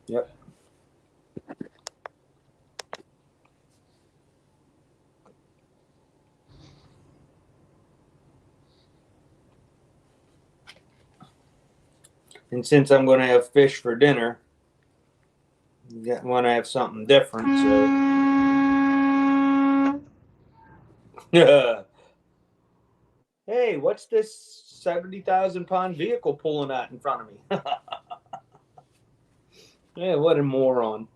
Yep. And since I'm going to have fish for dinner, I want to have something different. So, hey, what's this 70,000-pound vehicle pulling out in front of me? Yeah, what a moron.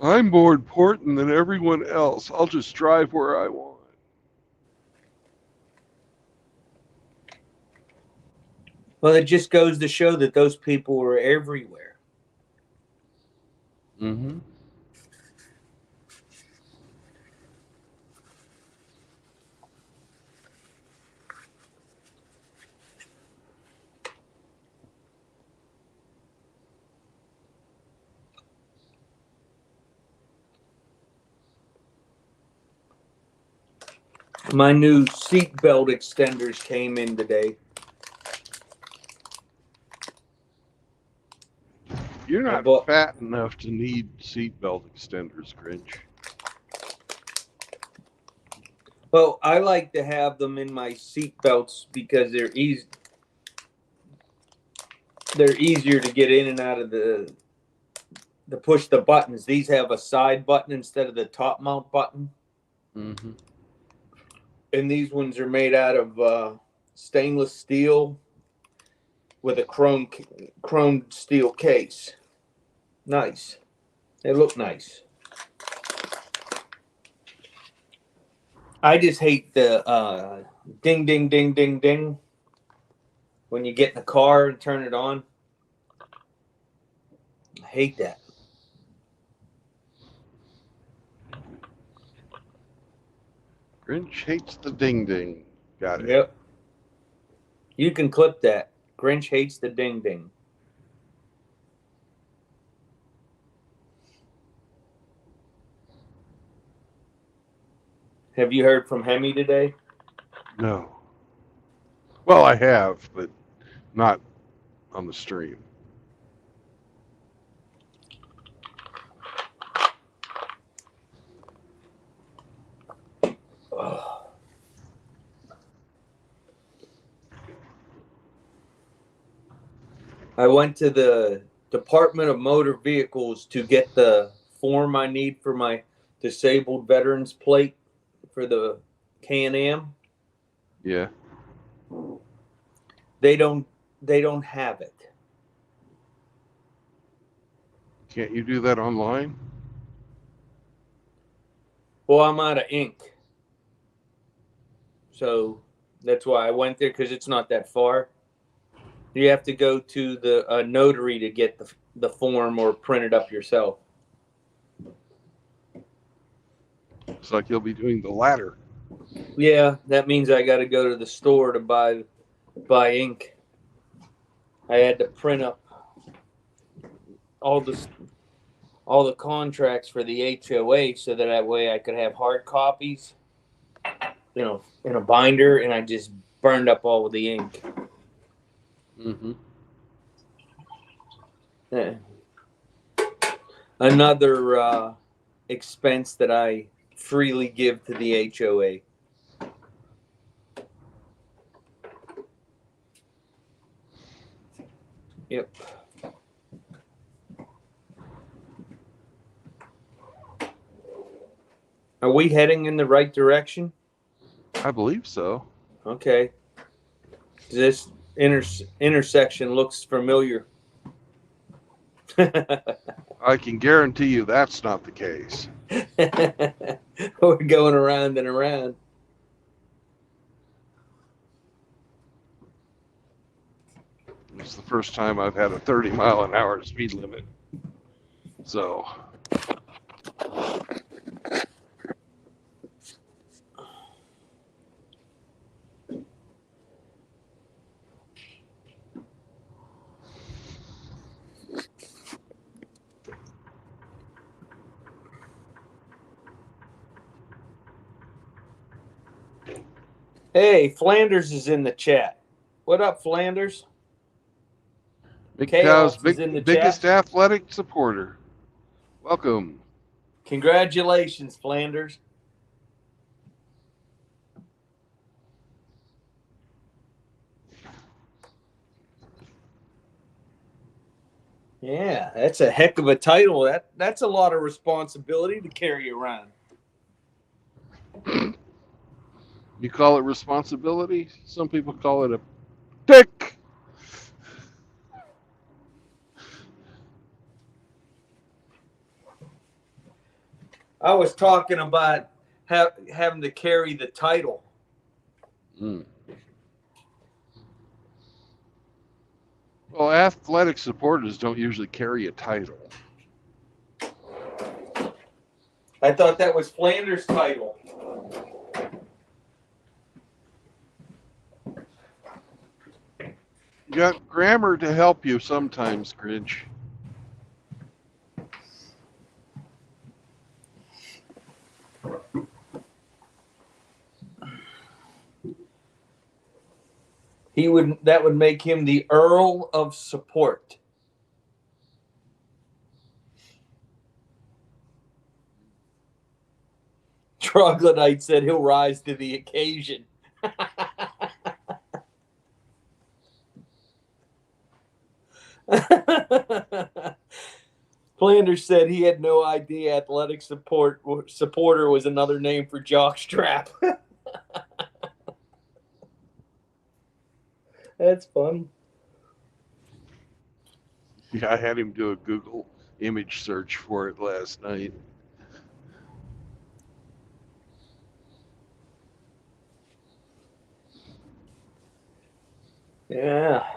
I'm more important than everyone else. I'll just drive where I want. Well, it just goes to show that those people are everywhere. Mm-hmm. My new seatbelt extenders came in today. You're I not bought. fat enough to need seatbelt extenders, Grinch. Well, I like to have them in my seatbelts because they're easy. They're easier to get in and out of the push the buttons. These have a side button instead of the top mount button. Mm-hmm. And these ones are made out of stainless steel with a chrome steel case. Nice. They look nice. I just hate the ding, ding, ding, ding, ding when you get in the car and turn it on. I hate that. Grinch hates the ding ding. Got it. Yep. You can clip that. Grinch hates the ding ding. Have you heard from Hemi today? No. Well, I have, but not on the stream. Ugh. I went to the Department of Motor Vehicles to get the form I need for my disabled veterans plate for the Can-Am. Yeah. They don't have it. Can't you do that online? Well, I'm out of ink. So that's why I went there, because it's not that far. You have to go to the notary to get the form or print it up yourself. Looks like you'll be doing the latter. Yeah, that means I got to go to the store to buy ink. I had to print up all the contracts for the HOA so that way I could have hard copies, in a binder, and I just burned up all of the ink. Mm-hmm. Yeah. Another expense that I freely give to the HOA. Yep. Are we heading in the right direction? I believe so. Okay. This intersection looks familiar. I can guarantee you that's not the case. We're going around and around. It's the first time I've had a 30-mile-an-hour speed limit. So, Hey, Flanders is in the chat. What up, Flanders? MGTOW's Chaos is in the biggest chat. athletic supporter. Welcome. Congratulations, Flanders. Yeah, that's a heck of a title. That's a lot of responsibility to carry around. You call it responsibility? Some people call it a dick. I was talking about having to carry the title. Mm. Well, athletic supporters don't usually carry a title. I thought that was Flanders' title. You got grammar to help you sometimes, Grinch. That would make him the Earl of Support. Troglodyte said he'll rise to the occasion. Flanders said he had no idea athletic supporter was another name for jockstrap. That's funny. Yeah, I had him do a Google image search for it last night. Yeah.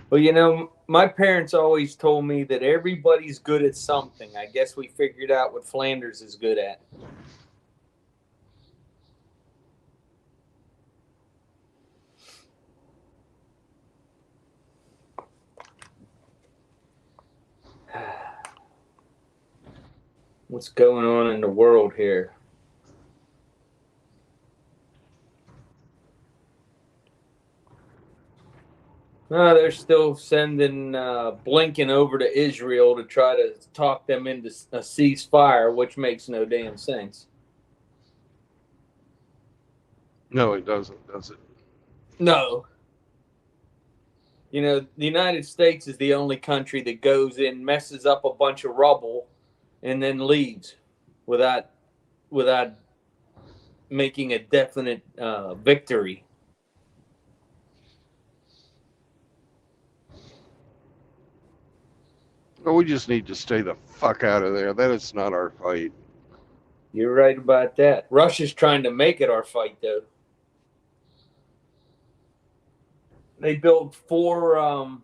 Well, you know, my parents always told me that everybody's good at something. I guess we figured out what Flanders is good at. What's going on in the world here? They're still sending Blinken over to Israel to try to talk them into a ceasefire, which makes no damn sense. No, it doesn't, does it? No. You know, the United States is the only country that goes in, messes up a bunch of rubble, and then leaves without making a definite victory. Well, we just need to stay the fuck out of there. That is not our fight. You're right about that. Russia's trying to make it our fight, though. They built 4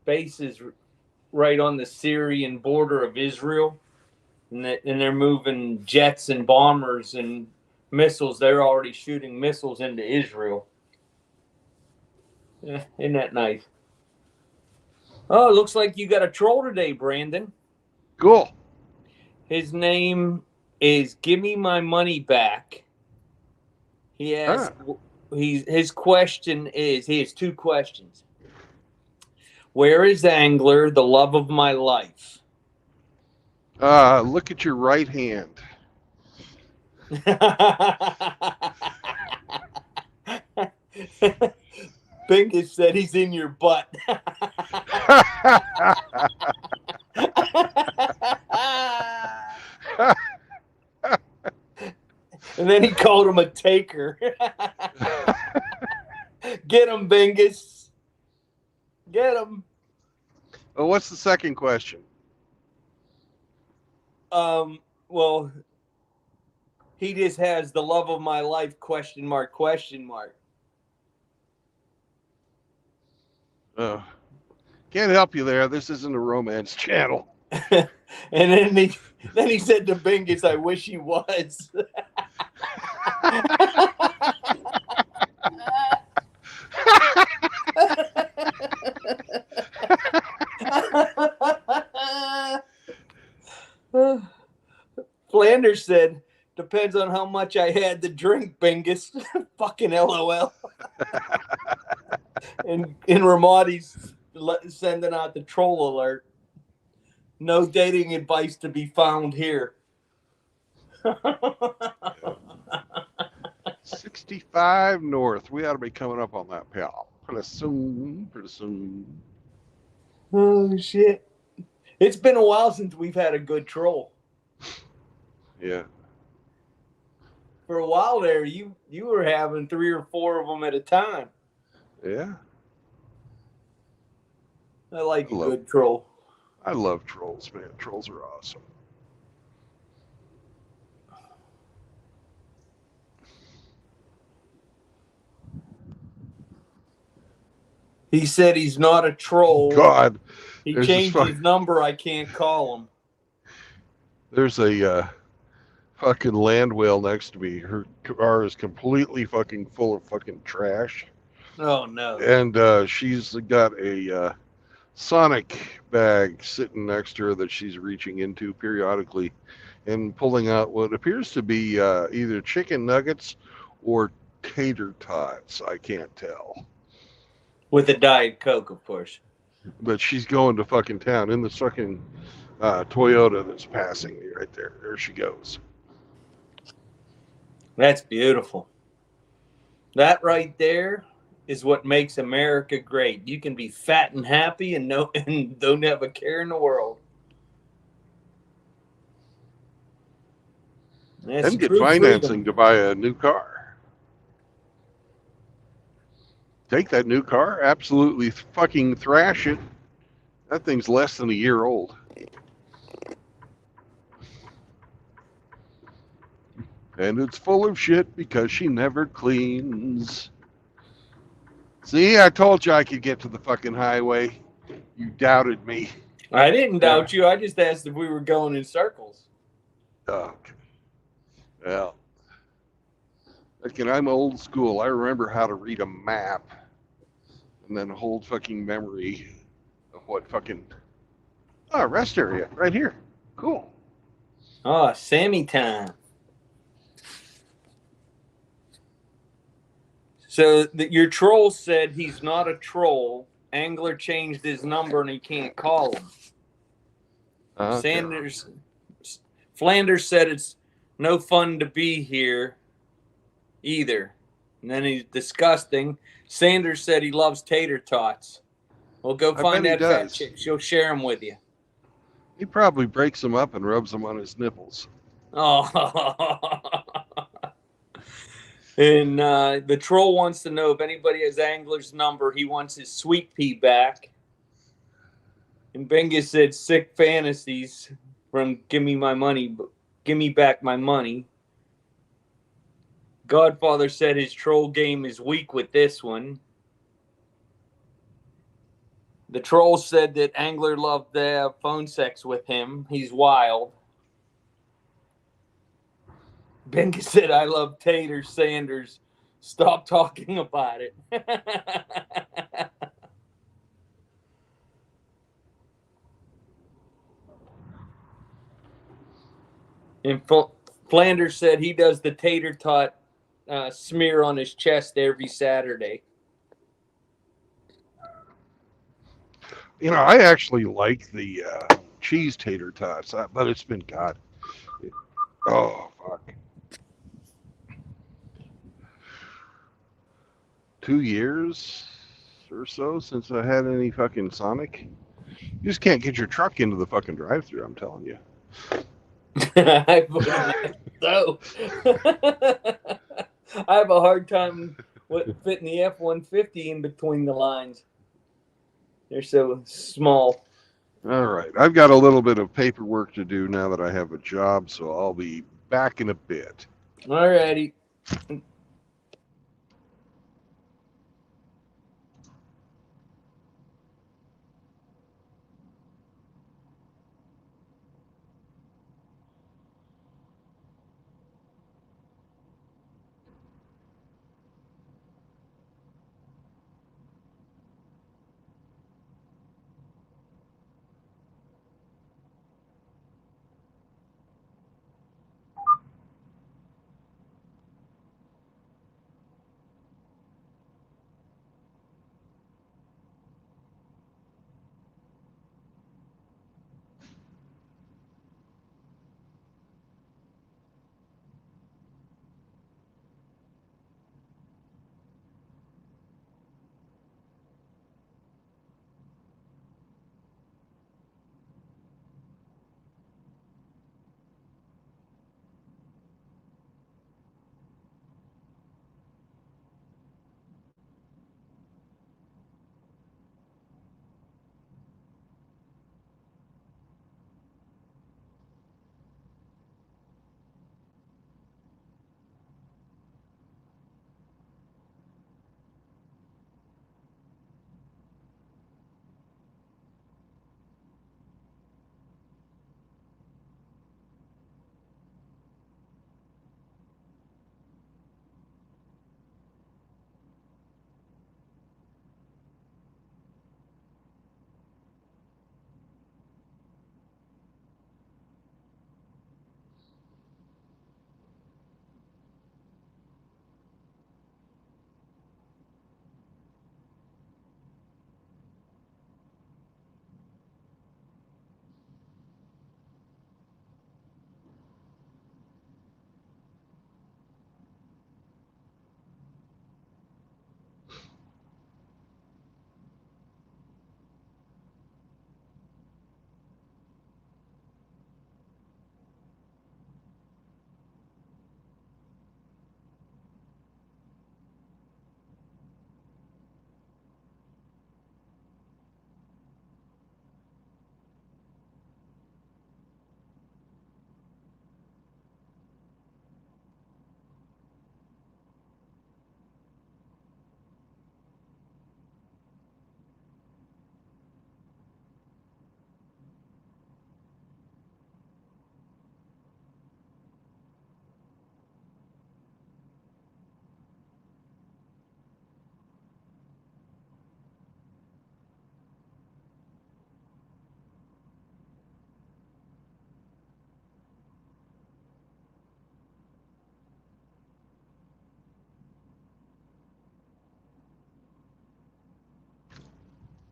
bases right on the Syrian border of Israel, and they're moving jets and bombers and missiles. They're already shooting missiles into Israel. Yeah, isn't that nice? Oh, it looks like you got a troll today, Brandon. Cool. His name is Give Me My Money Back. He has his question is he has 2 questions. Where is Angler, the love of my life? Look at your right hand. Bingus said he's in your butt. And then he called him a taker. Get him, Bingus. Get him. Well, what's the second question? Well, he just has the love of my life, question mark, question mark. Can't help you there. This isn't a romance channel. And then he said to Bingus, I wish he was. Flanders said, depends on how much I had to drink, Bingus. Fucking LOL. And Ramadi's sending out the troll alert. No dating advice to be found here. 65 north. We ought to be coming up on that, pal. Pretty soon. Pretty soon. Oh, shit. It's been a while since we've had a good troll. Yeah. For a while there, you were having 3 or 4 of them at a time. Yeah. I like a good troll. I love trolls, man. Trolls are awesome. He said he's not a troll. God, He there's changed this his number. I can't call him. there's a fucking land whale next to me. Her car is completely fucking full of fucking trash, Oh no. and she's got a Sonic bag sitting next to her that she's reaching into periodically and pulling out what appears to be either chicken nuggets or tater tots. I can't tell. With a Diet Coke, of course. But she's going to fucking town in the fucking Toyota that's passing me right there. There she goes. That's beautiful. That right there is what makes America great. You can be fat and happy and don't have a care in the world. That's And get true financing freedom. to buy a new car. Take that new car, absolutely fucking thrash it. That thing's less than a year old. And it's full of shit because she never cleans. See, I told you I could get to the fucking highway. You doubted me. I didn't doubt you. I just asked if we were going in circles. Okay. Well, again, I'm old school. I remember how to read a map and then hold fucking memory of what fucking. Oh, rest area right here. Cool. Oh, Sammy time. So your troll said he's not a troll. Angler changed his number and he can't call him. Okay. Flanders said it's no fun to be here either. And then he's disgusting. Sanders said he loves tater tots. Well, go I find bet he that fat does. chick. She'll share them with you. He probably breaks them up and rubs them on his nipples. Oh. And the troll wants to know if anybody has Angler's number. He wants his sweet pea back. And Benga said sick fantasies from give me my money, give me back my money. Godfather said his troll game is weak with this one. The troll said that Angler loved to have phone sex with him. He's wild. Benga said, I love Tater Sanders. Stop talking about it. And Flanders said he does the tater tot smear on his chest every Saturday. You know, I actually like the cheese tater tots, but it's been God. Oh fuck. 2 years or so since I had any fucking Sonic. You just can't get your truck into the fucking drive-through. I'm telling you. I would imagine so. I have a hard time fitting the F-150 in between the lines. They're so small. All right, I've got a little bit of paperwork to do now that I have a job, so I'll be back in a bit. Alrighty.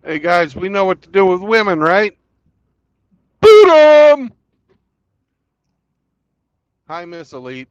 Hey guys, we know what to do with women, right? Boot 'em! Hi, Miss Elite.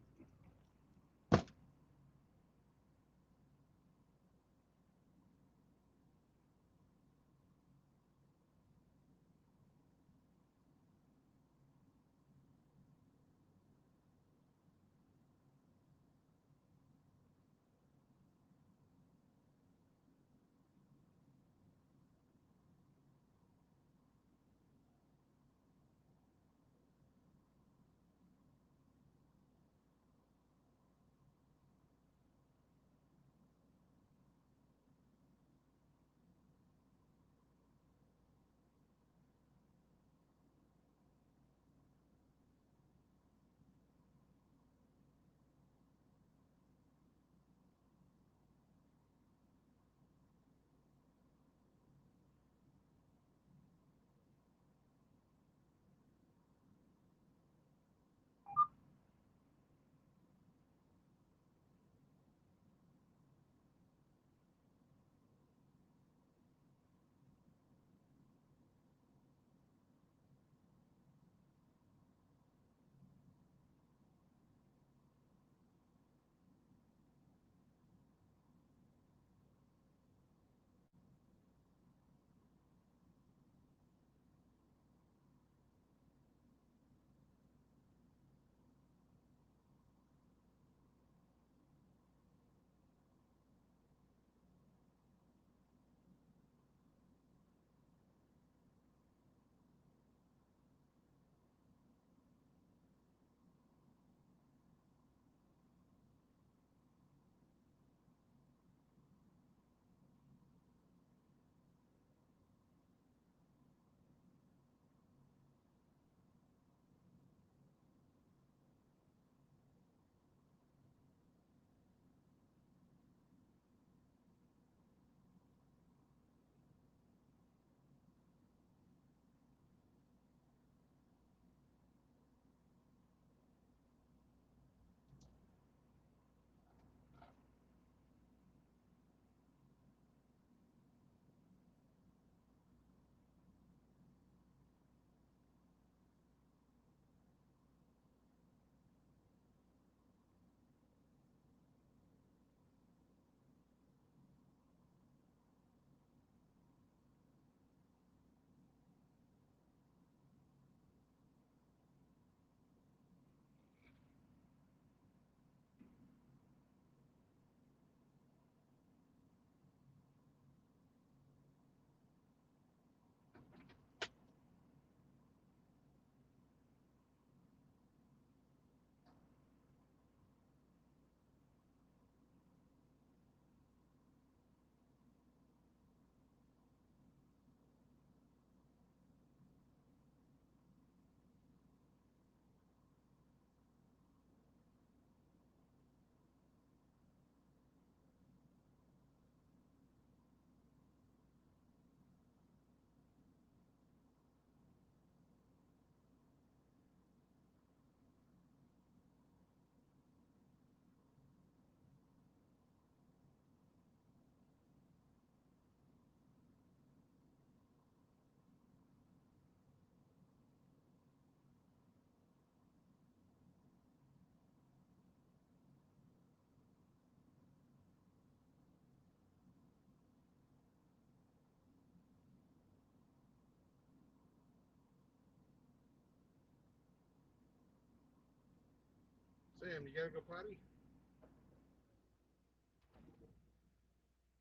Sam, you gotta go potty?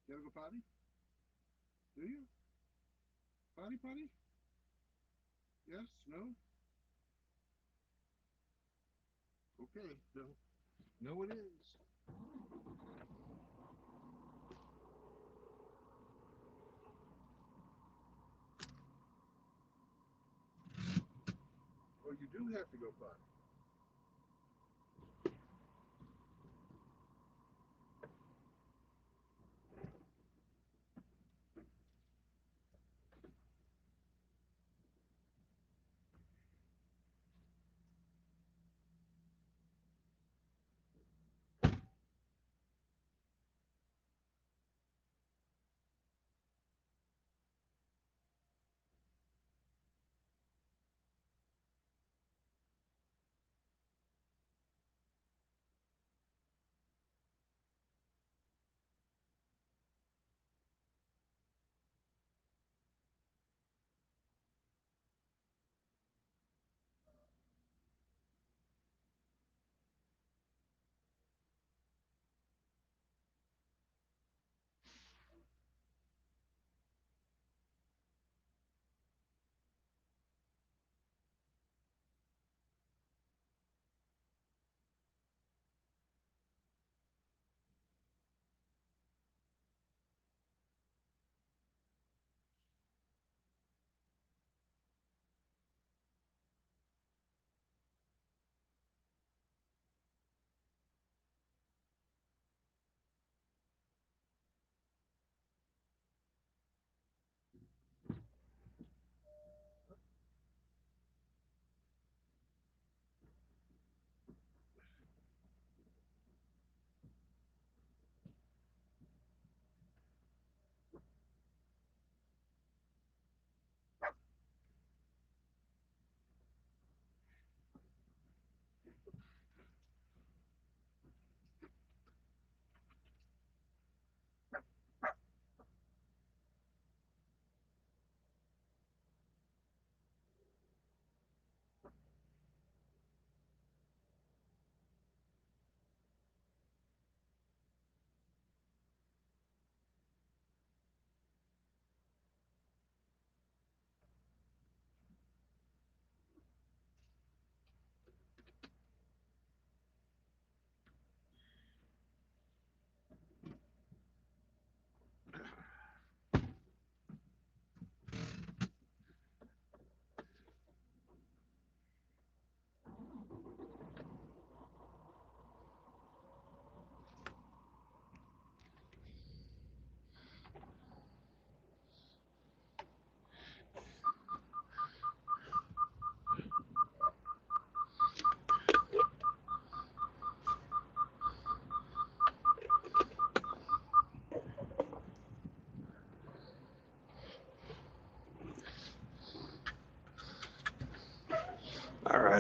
You gotta go potty? Do you? Potty, potty? Yes? No? Okay. No. No, it is. Well, you do have to go potty.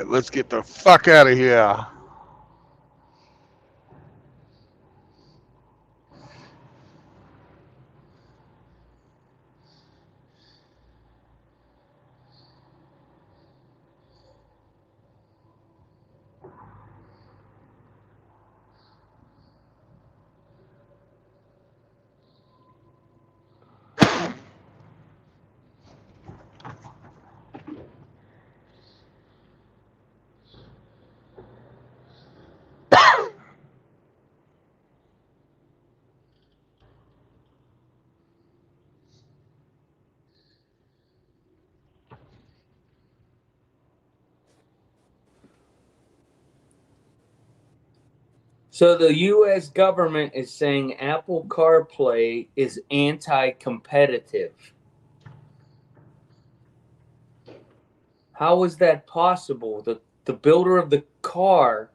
let's get the fuck out of here. So the U.S. government is saying Apple CarPlay is anti-competitive. How is that possible? The builder of the car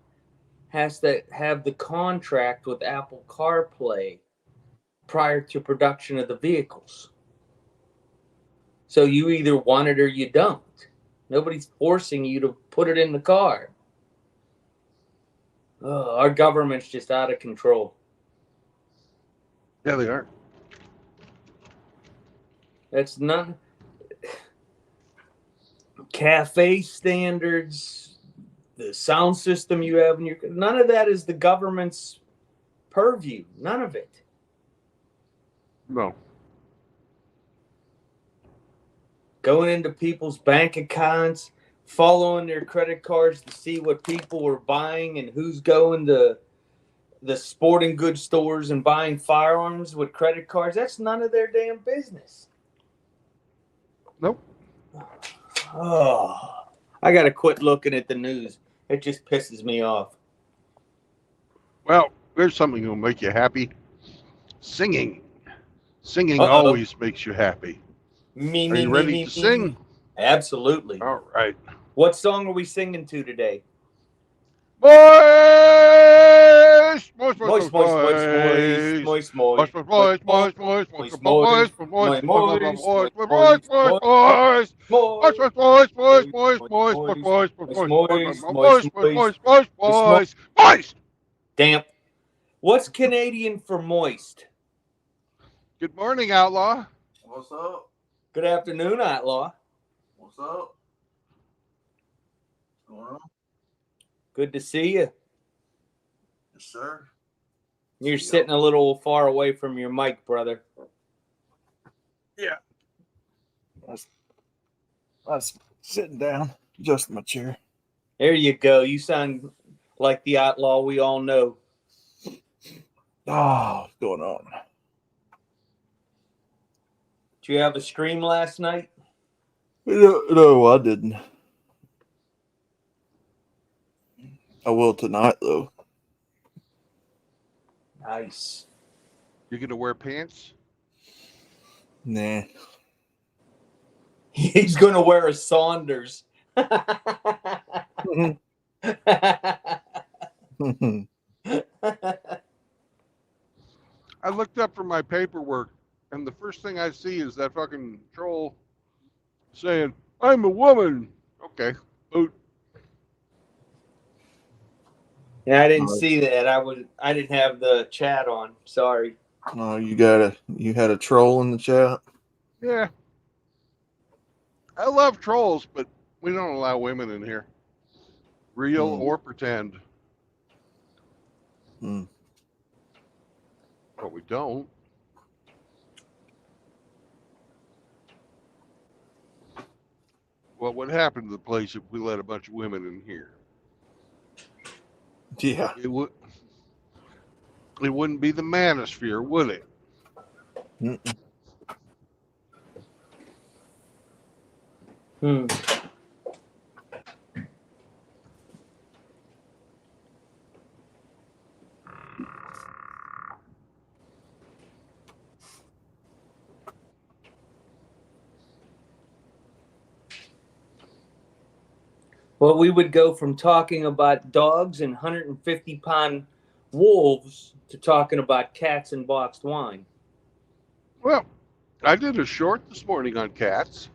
has to have the contract with Apple CarPlay prior to production of the vehicles. So you either want it or you don't. Nobody's forcing you to put it in the car. Oh, our government's just out of control. Yeah, they are. That's none. Cafe standards, the sound system you have in your, none of that is the government's purview. None of it. No. Going into people's bank accounts, following their credit cards to see what people were buying and who's going to the sporting goods stores and buying firearms with credit cards. That's none of their damn business. Nope. Oh, I got to quit looking at the news. It just pisses me off. Well, there's something that'll make you happy. Singing. Singing Uh-oh. always makes you happy. Me, Are me, you me, ready me, to me. sing? Absolutely. All right. What song are we singing to today? Boys! Boys, Moist, moist, moist, moist, moist, moist, boys, boys, boys, boys, boys, moist, boys, moist, boys, moist, boys, moist, boys, moist, boys, boys, boys, boys, moist, boys, boys, boys, boys, moist, boys, moist, boys, moist, boys, boys, boys, boys, boys. damp. What's Canadian for moist? Good morning, outlaw. What's up? Good afternoon, outlaw. What's up? What's going on? Good to see you. Yes, sir. You're sitting a little far away from your mic, brother. Yeah. I was sitting down, adjusting my chair. There you go. You sound like the outlaw we all know. Oh, what's going on? Did you have a stream last night? No, I didn't. I will tonight, though. Nice. You gonna wear pants? Nah. He's going to wear a Saunders. I looked up for my paperwork, and the first thing I see is that fucking troll saying, "I'm a woman." Okay. Boot. Yeah, I didn't see that. I didn't have the chat on. Sorry. Oh, you had a troll in the chat? Yeah. I love trolls, but we don't allow women in here. Real or pretend. Hmm. But we don't. What would happen to the place if we let a bunch of women in here? Yeah. It wouldn't be the manosphere, would it? Mm-mm. Hmm. Well, we would go from talking about dogs and 150-pound wolves to talking about cats and boxed wine. Well, I did a short this morning on cats.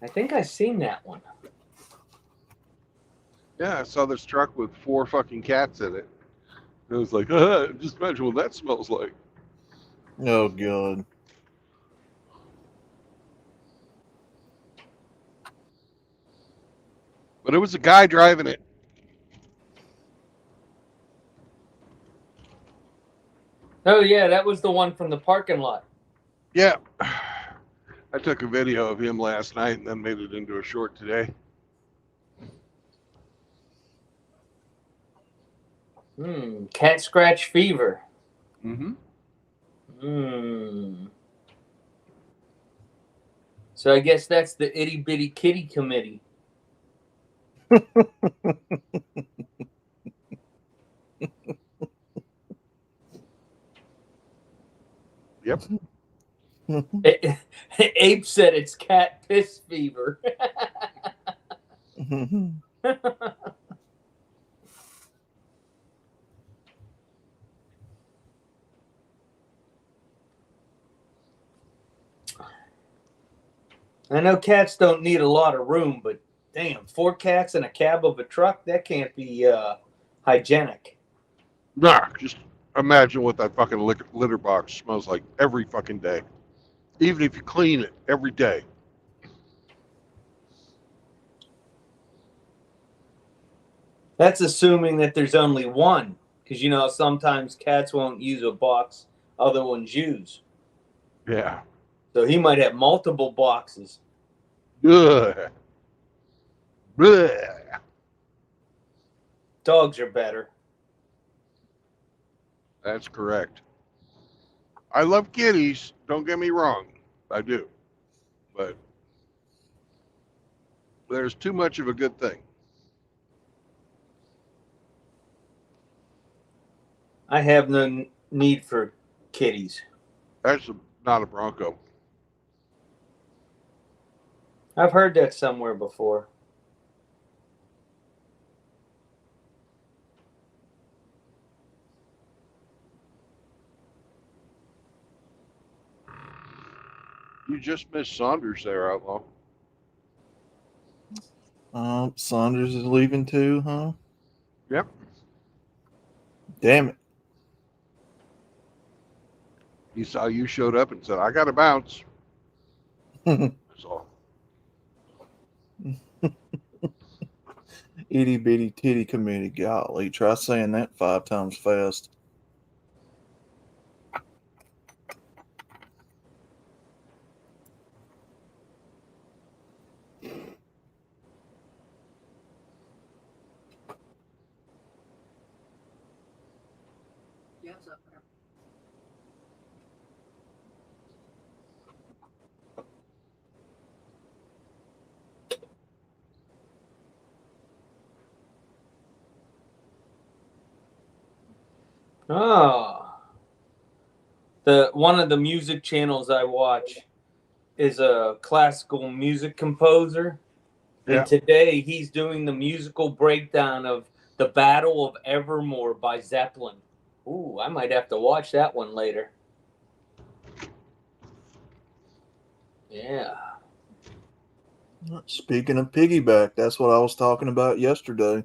I think I've seen that one. Yeah, I saw this truck with 4 fucking cats in it. It was like, just imagine what that smells like. Oh god. But it was a guy driving it. Oh yeah, that was the one from the parking lot. Yeah. I took a video of him last night and then made it into a short today. Cat scratch fever. Mm-hmm. So I guess that's the itty bitty kitty committee. Yep. Abe said it's cat piss fever. I know cats don't need a lot of room, but damn, 4 cats in a cab of a truck, that can't be hygienic. Nah, just imagine what that fucking litter box smells like every fucking day. Even if you clean it every day. That's assuming that there's only one, because you know sometimes cats won't use a box other ones use. Yeah. So he might have multiple boxes. Ugh. Blech. Dogs are better. That's correct. I love kitties. Don't get me wrong. I do. But there's too much of a good thing. I have no need for kitties. That's not a Bronco. I've heard that somewhere before. You just missed Saunders there, Outlaw. Saunders is leaving too, huh? Yep. Damn it. He saw you showed up and said, I got to bounce. So, Itty bitty titty committee. Golly, try saying that 5 times fast. Oh. One of the music channels I watch is a classical music composer. And yeah. today he's doing the musical breakdown of The Battle of Evermore by Zeppelin. Ooh, I might have to watch that one later. Yeah. Speaking of piggyback, that's what I was talking about yesterday.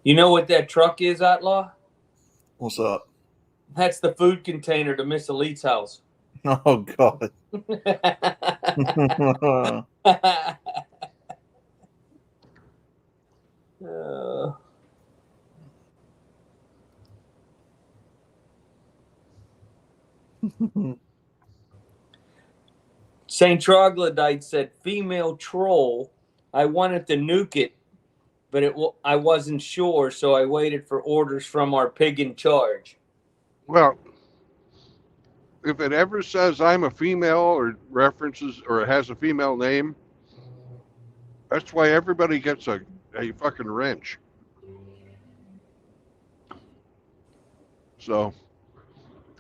You know what that truck is, Outlaw? What's up? That's the food container to Miss Elite's house. Oh God. St. Troglodyte said, female troll. I wanted to nuke it, but I wasn't sure, so I waited for orders from our pig in charge. Well, if it ever says I'm a female or references or it has a female name, that's why everybody gets a fucking wrench. So,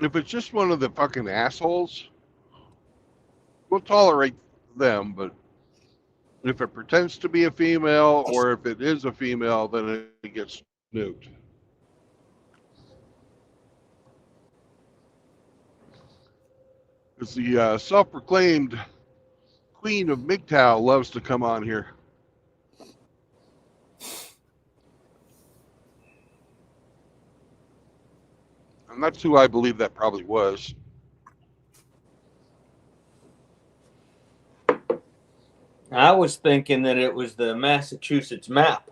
if it's just one of the fucking assholes, we'll tolerate them, but if it pretends to be a female or if it is a female, then it gets nuked. Because the self-proclaimed queen of MGTOW loves to come on here. And that's who I believe that probably was. I was thinking that it was the Massachusetts map.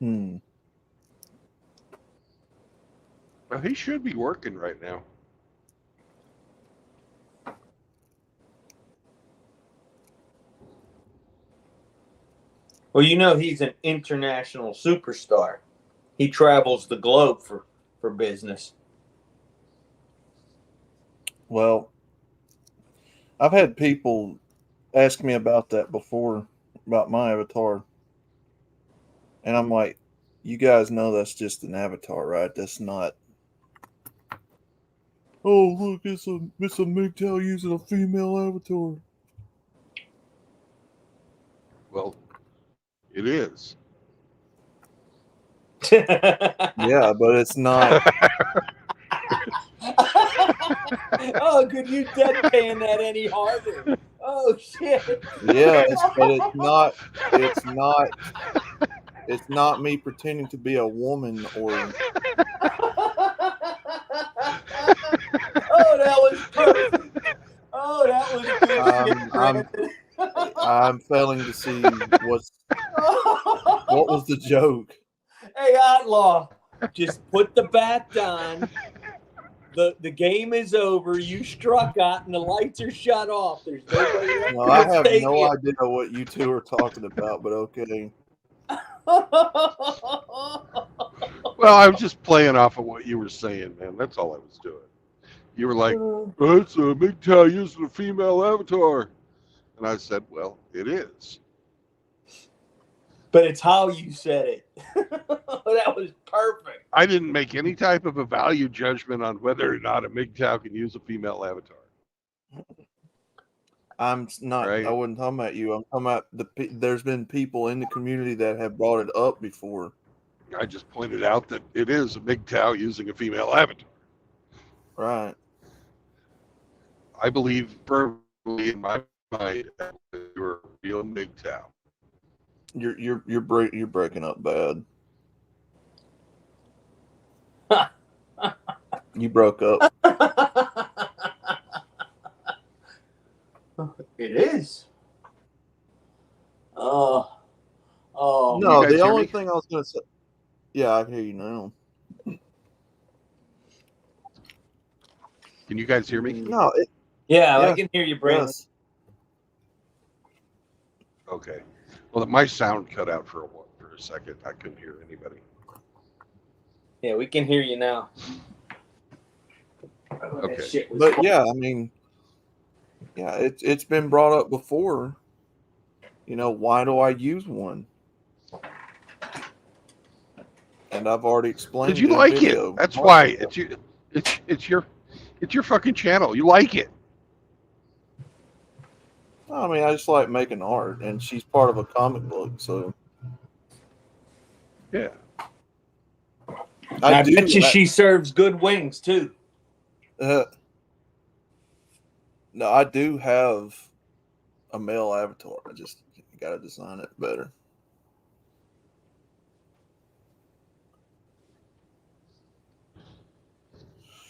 Hmm. Well, he should be working right now. Well, you know he's an international superstar. He travels the globe for business. Well, I've had people ask me about that before, about my avatar. And I'm like, you guys know that's just an avatar, right? That's not. Oh, look, it's a MGTOW using a female avatar. Well, it is. Yeah, but it's not. Oh, could you deadpan that any harder? Oh shit! Yes, but it's not. It's not. It's not me pretending to be a woman or. Oh, that was perfect. Oh, that was good shit, Brandon. I'm failing to see what was the joke. Hey, Outlaw, just put the bat down. The game is over. You struck out, and the lights are shut off. There's nobody left No, in I the have stadium. no idea what you two are talking about, but okay. Well, I was just playing off of what you were saying, man. That's all I was doing. You were like, oh, it's a MGTOW using a female avatar. And I said, well, it is. But it's how you said it. That was perfect. I didn't make any type of a value judgment on whether or not a MGTOW can use a female avatar. I'm not. Right. I wasn't talking about you. I'm talking about there's been people in the community that have brought it up before. I just pointed out that it is a MGTOW using a female avatar. Right. I believe firmly in my mind that you're a real MGTOW. You're breaking up bad. You broke up. It is. Oh. No, guys the hear only me? thing I was gonna say. Yeah, I can hear you now. Can you guys hear me? No. Yeah, I Yes. can hear you, Brandon. Yes. Okay. Well, my sound cut out for a second. I couldn't hear anybody. Yeah, we can hear you now. Okay. That shit was But yeah, I mean, yeah, it's been brought up before. You know, why do I use one? And I've already explained. Because you in a like video. it. That's why it's your fucking channel. You like it. I mean, I just like making art, and she's part of a comic book, so Yeah. I bet you she serves good wings too. No, I do have a male avatar. I just got to design it better.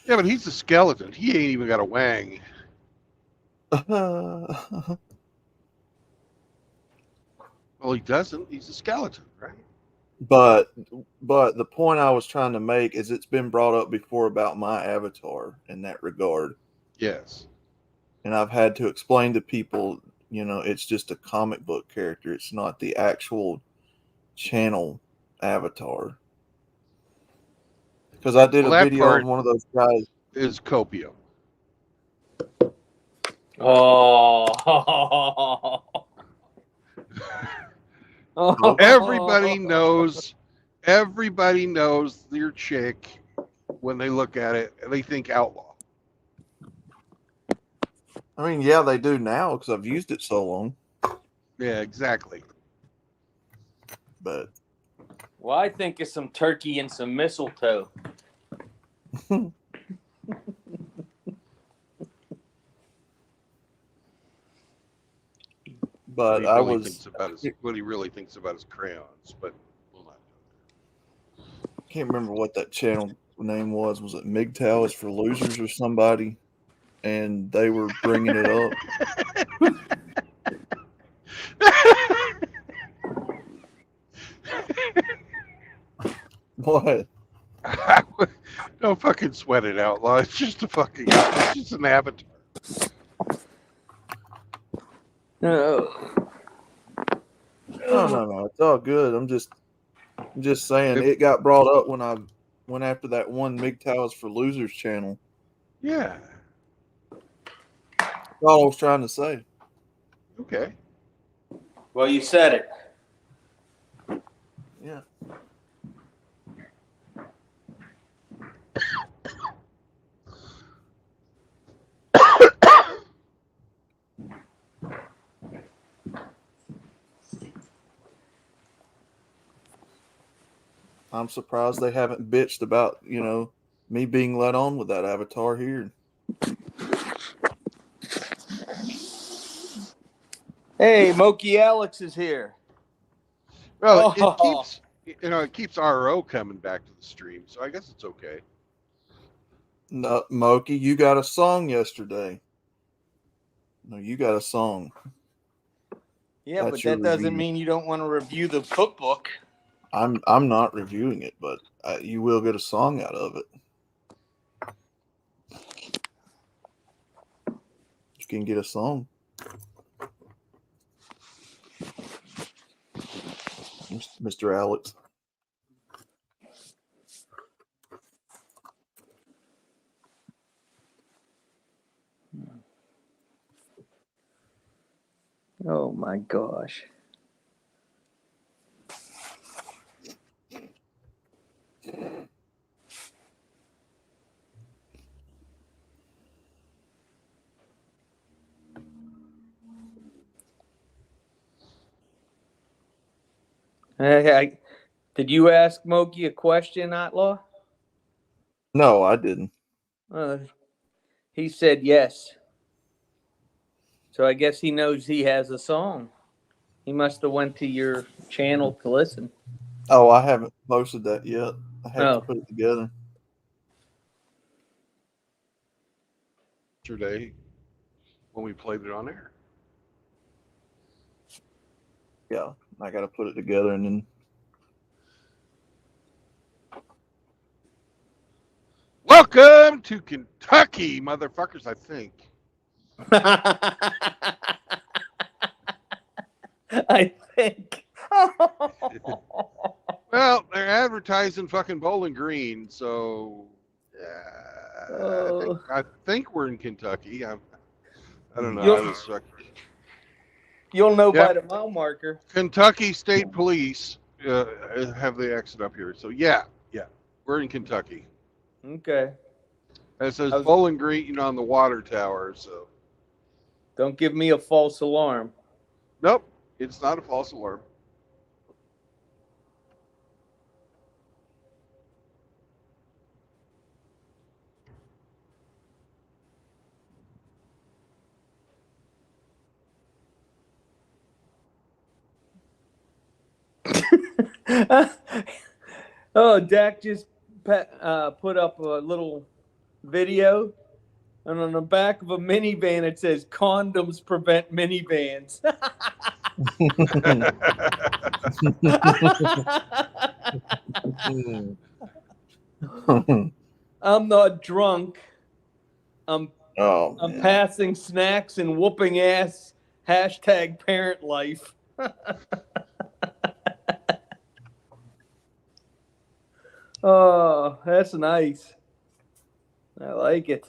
Yeah, but he's a skeleton. He ain't even got a wang. Well, Well, he doesn't. He's a skeleton, right? but the point I was trying to make is it's been brought up before about my avatar in that regard. Yes. And I've had to explain to people, you know, it's just a comic book character. It's not the actual channel avatar. Because I did a video on one of those guys. Is Copio. Oh. Everybody knows your chick when they look at it and they think outlaw. I mean, yeah, they do now because I've used it so long. Yeah, exactly. But Well, I think it's some turkey and some mistletoe. But he I really was thinks about what he really thinks about his crayons, but we'll not do can't remember what that channel name was. Was it MGTOW is for losers or somebody? And they were bringing it up. What? that. Don't fucking sweat it, outlaw. It's just it's just an avatar. Oh. No. It's all good. I'm just saying it got brought up when I went after that one MGTOW is for losers channel. Yeah. That's all I was trying to say. Okay. Well, you said it. Yeah. I'm surprised they haven't bitched about, me being let on with that avatar here. Hey, Moki Alex is here. Well, Oh. it keeps RO coming back to the stream, so I guess it's okay. No, Moki, you got a song yesterday. No, you got a song. Yeah, That's but your that doesn't review. mean you don't want to review the cookbook. I'm not reviewing it, but you will get a song out of it. You can get a song. Mr. Alex. Oh my gosh. Did you ask Moki a question, Outlaw? No, I didn't. He said yes. So I guess he knows he has a song. He must have went to your channel to listen. Oh, I haven't posted that yet. I have to Oh. put it together. Yesterday, when we played it on air. Yeah, I got to put it together and then. Welcome to Kentucky, motherfuckers, I think. I think. Well, they're advertising fucking Bowling Green, so I think we're in Kentucky. I don't know. I was You'll know by the mile marker. Kentucky State Police have the exit up here, so yeah, we're in Kentucky. Okay. And it says Bowling Green on the water tower, so don't give me a false alarm. Nope, it's not a false alarm. Oh, Dak just put up a little video, and on the back of a minivan it says "Condoms prevent minivans." I'm not drunk. I'm passing snacks and whooping ass. Hashtag parent life. Oh, that's nice. I like it.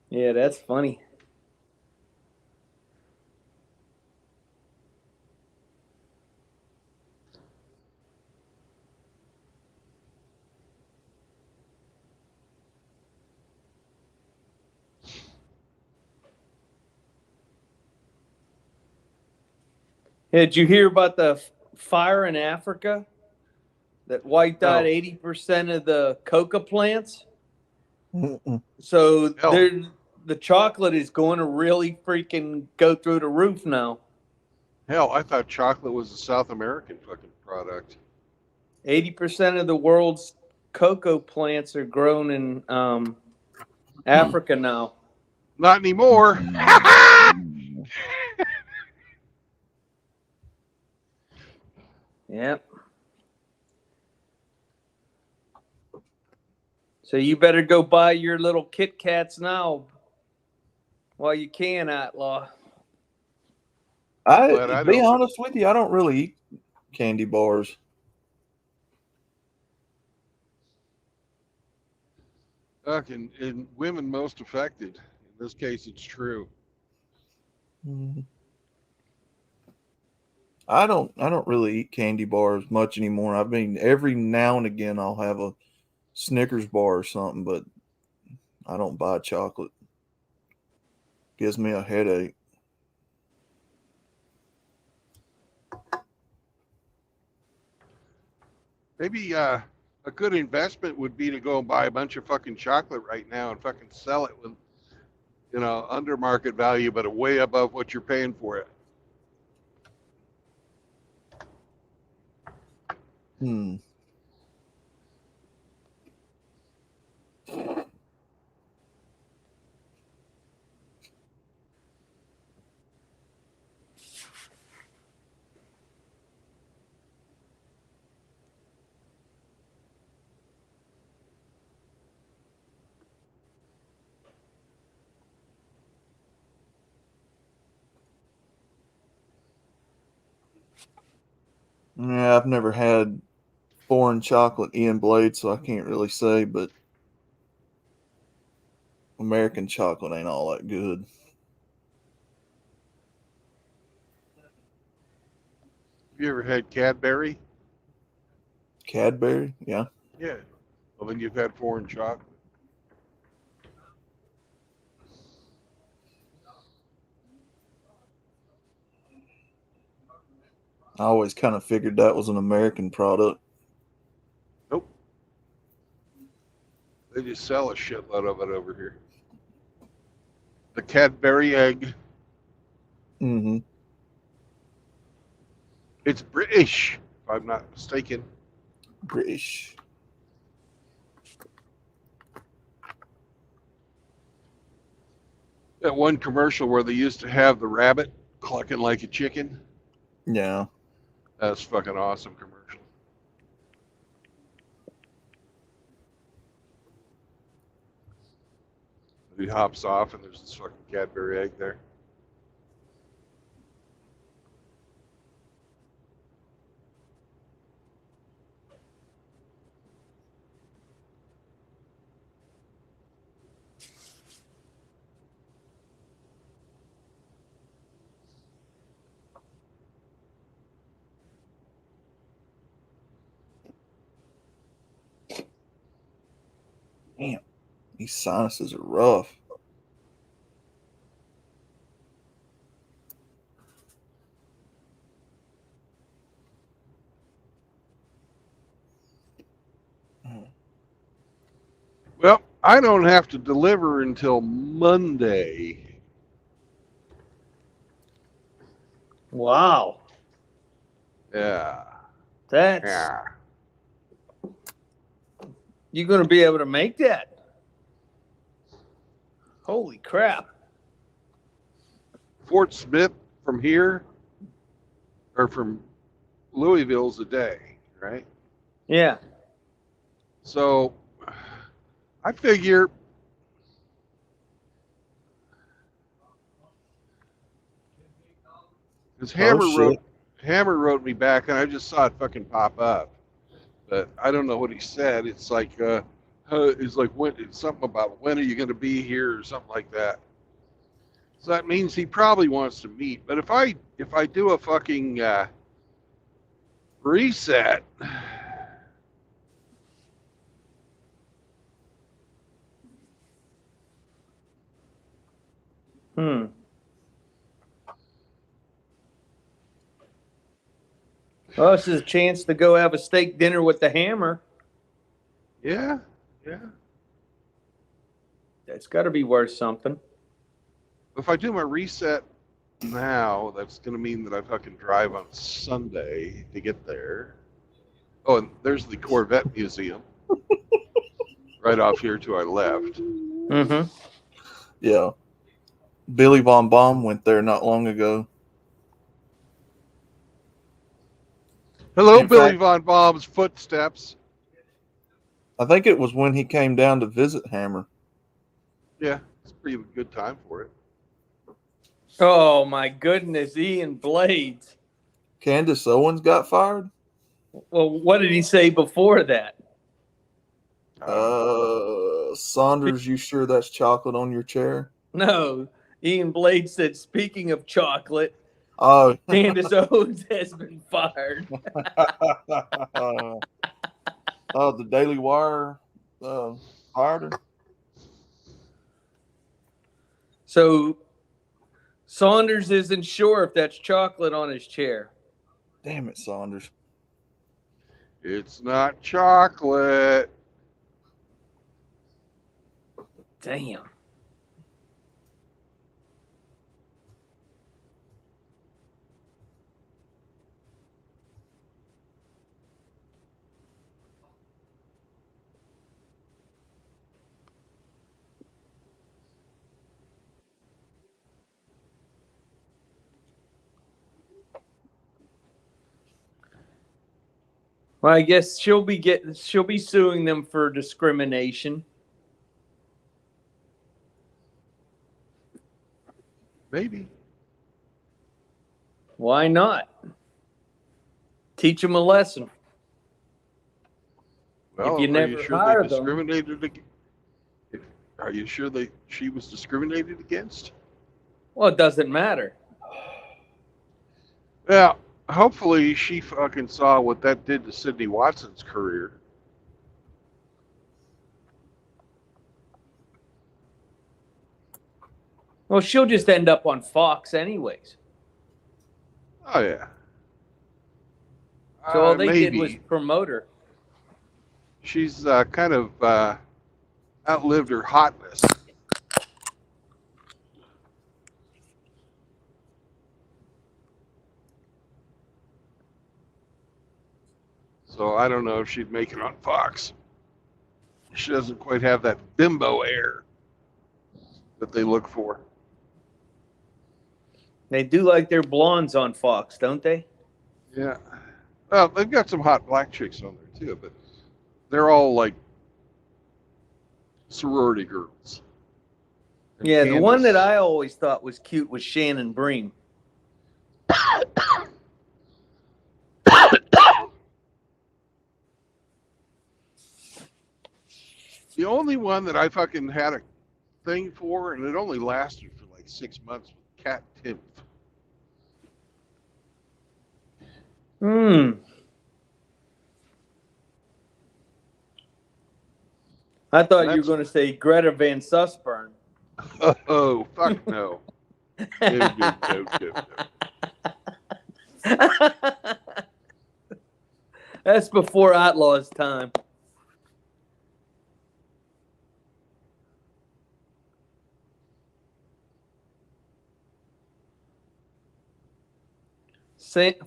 Yeah, that's funny. Yeah, did you hear about the fire in Africa? that wiped out No. 80% of the coca plants. Mm-mm. So Hell. the chocolate is going to really freaking go through the roof now. Hell, I thought chocolate was a South American fucking product. 80% of the world's cocoa plants are grown in Africa now. Not anymore. Yep. So you better go buy your little Kit Kats now while you can, Outlaw. Glad I Be don't. honest with you, I don't really eat candy bars. And women most affected. In this case, it's true. Mhm. I don't really eat candy bars much anymore. I mean, every now and again I'll have a Snickers bar or something, but I don't buy chocolate. Gives me a headache. Maybe a good investment would be to go and buy a bunch of fucking chocolate right now and fucking sell it with, under market value, but way above what you're paying for it. Hmm. Yeah, I've never had foreign chocolate Ian Blade, so I can't really say, but American chocolate ain't all that good. Have you ever had Cadbury? Cadbury, yeah. Yeah. Well, then you've had foreign chocolate. I always kind of figured that was an American product. Nope. They just sell a shitload of it over here. The Cadbury egg. Mm-hmm. It's British, if I'm not mistaken. British. That one commercial where they used to have the rabbit clucking like a chicken. Yeah. That's fucking awesome commercial. He hops off and there's this fucking Cadbury egg there. Damn, these sinuses are rough. Well, I don't have to deliver until Monday. Wow. Yeah. That's Yeah. you going to be able to make that? Holy crap. Fort Smith from here or from Louisville's a day, right? Yeah. So I figure because Oh shit. Hammer wrote me back and I just saw it fucking pop up. But I don't know what he said. It's like it's like when it's something about when are you going to be here or something like that. So that means he probably wants to meet. But if I do a fucking reset, Hmm. Well, this is a chance to go have a steak dinner with the Hammer. Yeah. That's got to be worth something. If I do my reset now, that's going to mean that I fucking drive on Sunday to get there. Oh, and there's the Corvette Museum right off here to our left. Mm-hmm. Yeah. Billy Von Baum went there not long ago. Hello, In Billy fact, Von Baum's footsteps. I think it was when he came down to visit Hammer. Yeah, it's a pretty good time for it. Oh, my goodness. Ian Blades. Candace Owens got fired? Well, what did he say before that? Saunders, you sure that's chocolate on your chair? No. Ian Blades said, speaking of chocolate, Oh, Candace Owens has been fired. the Daily Wire fired her. So Saunders isn't sure if that's chocolate on his chair. Damn it, Saunders. It's not chocolate. Damn. Well, I guess she'll be suing them for discrimination. Maybe. Why not? Teach them a lesson. Well, If you are never you sure hire they them. discriminated? Are you sure she was discriminated against? Well, it doesn't matter. Yeah. Hopefully, she fucking saw what that did to Sydney Watson's career. Well, she'll just end up on Fox anyways. Oh yeah. So all they did maybe. was promote her. She's kind of outlived her hotness. So I don't know if she'd make it on Fox. She doesn't quite have that bimbo air that they look for. They do like their blondes on Fox, don't they? Yeah. Well, they've got some hot black chicks on there too, but they're all like sorority girls. And Yeah, the one Candace- that I always thought was cute was Shannon Bream. The only one that I fucking had a thing for, and it only lasted for like 6 months, was Kat Timpf. I thought you were going to say Greta Van Susteren. Oh, fuck no. No. That's before Outlaw's time.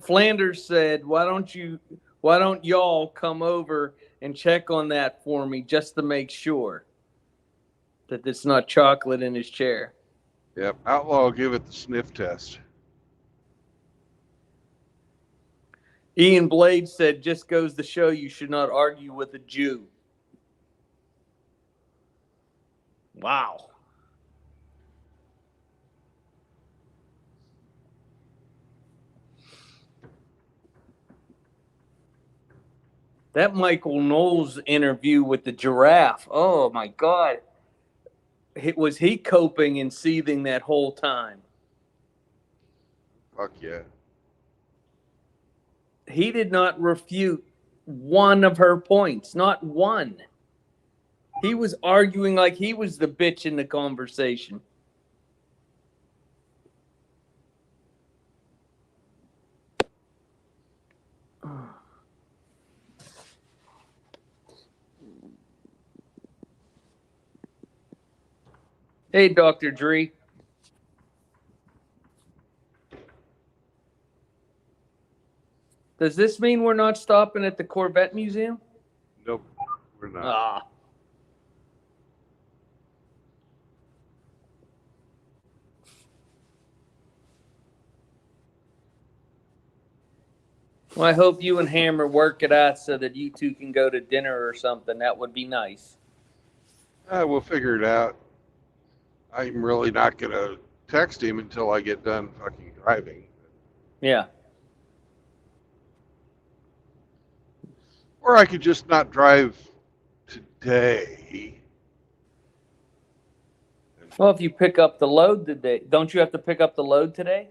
Flanders said, why don't y'all come over and check on that for me just to make sure that it's not chocolate in his chair. Yep, Outlaw will give it the sniff test. Ian Blade said, just goes to show you should not argue with a Jew. Wow. That Michael Knowles interview with the giraffe. Oh, my God. Was he coping and seething that whole time? Fuck yeah. He did not refute one of her points. Not one. He was arguing like he was the bitch in the conversation. Hey, Dr. Dree. Does this mean we're not stopping at the Corvette Museum? Nope, we're not. Ah. Well, I hope you and Hammer work it out so that you two can go to dinner or something. That would be nice. We'll figure it out. I'm really not going to text him until I get done fucking driving. Yeah. Or I could just not drive today. Well, if you pick up the load today, don't you have to pick up the load today?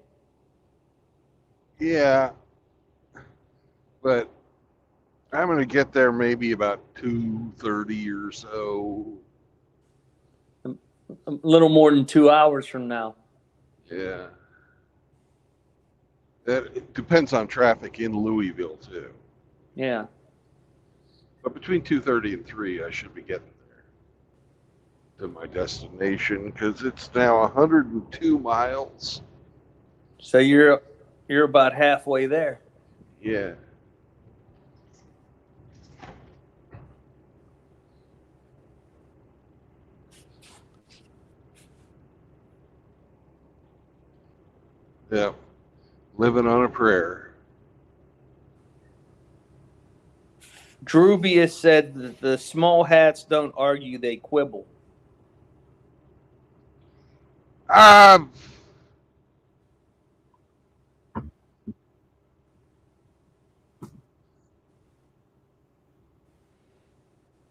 Yeah, but I'm going to get there maybe about 2:30 or so. A little more than 2 hours from now. Yeah. It depends on traffic in Louisville, too. Yeah. But between 2:30 and 3, I should be getting there to my destination because it's now 102 miles. So you're about halfway there. Yeah. Yeah. Living on a prayer. Drubius said that the small hats don't argue, they quibble. Um,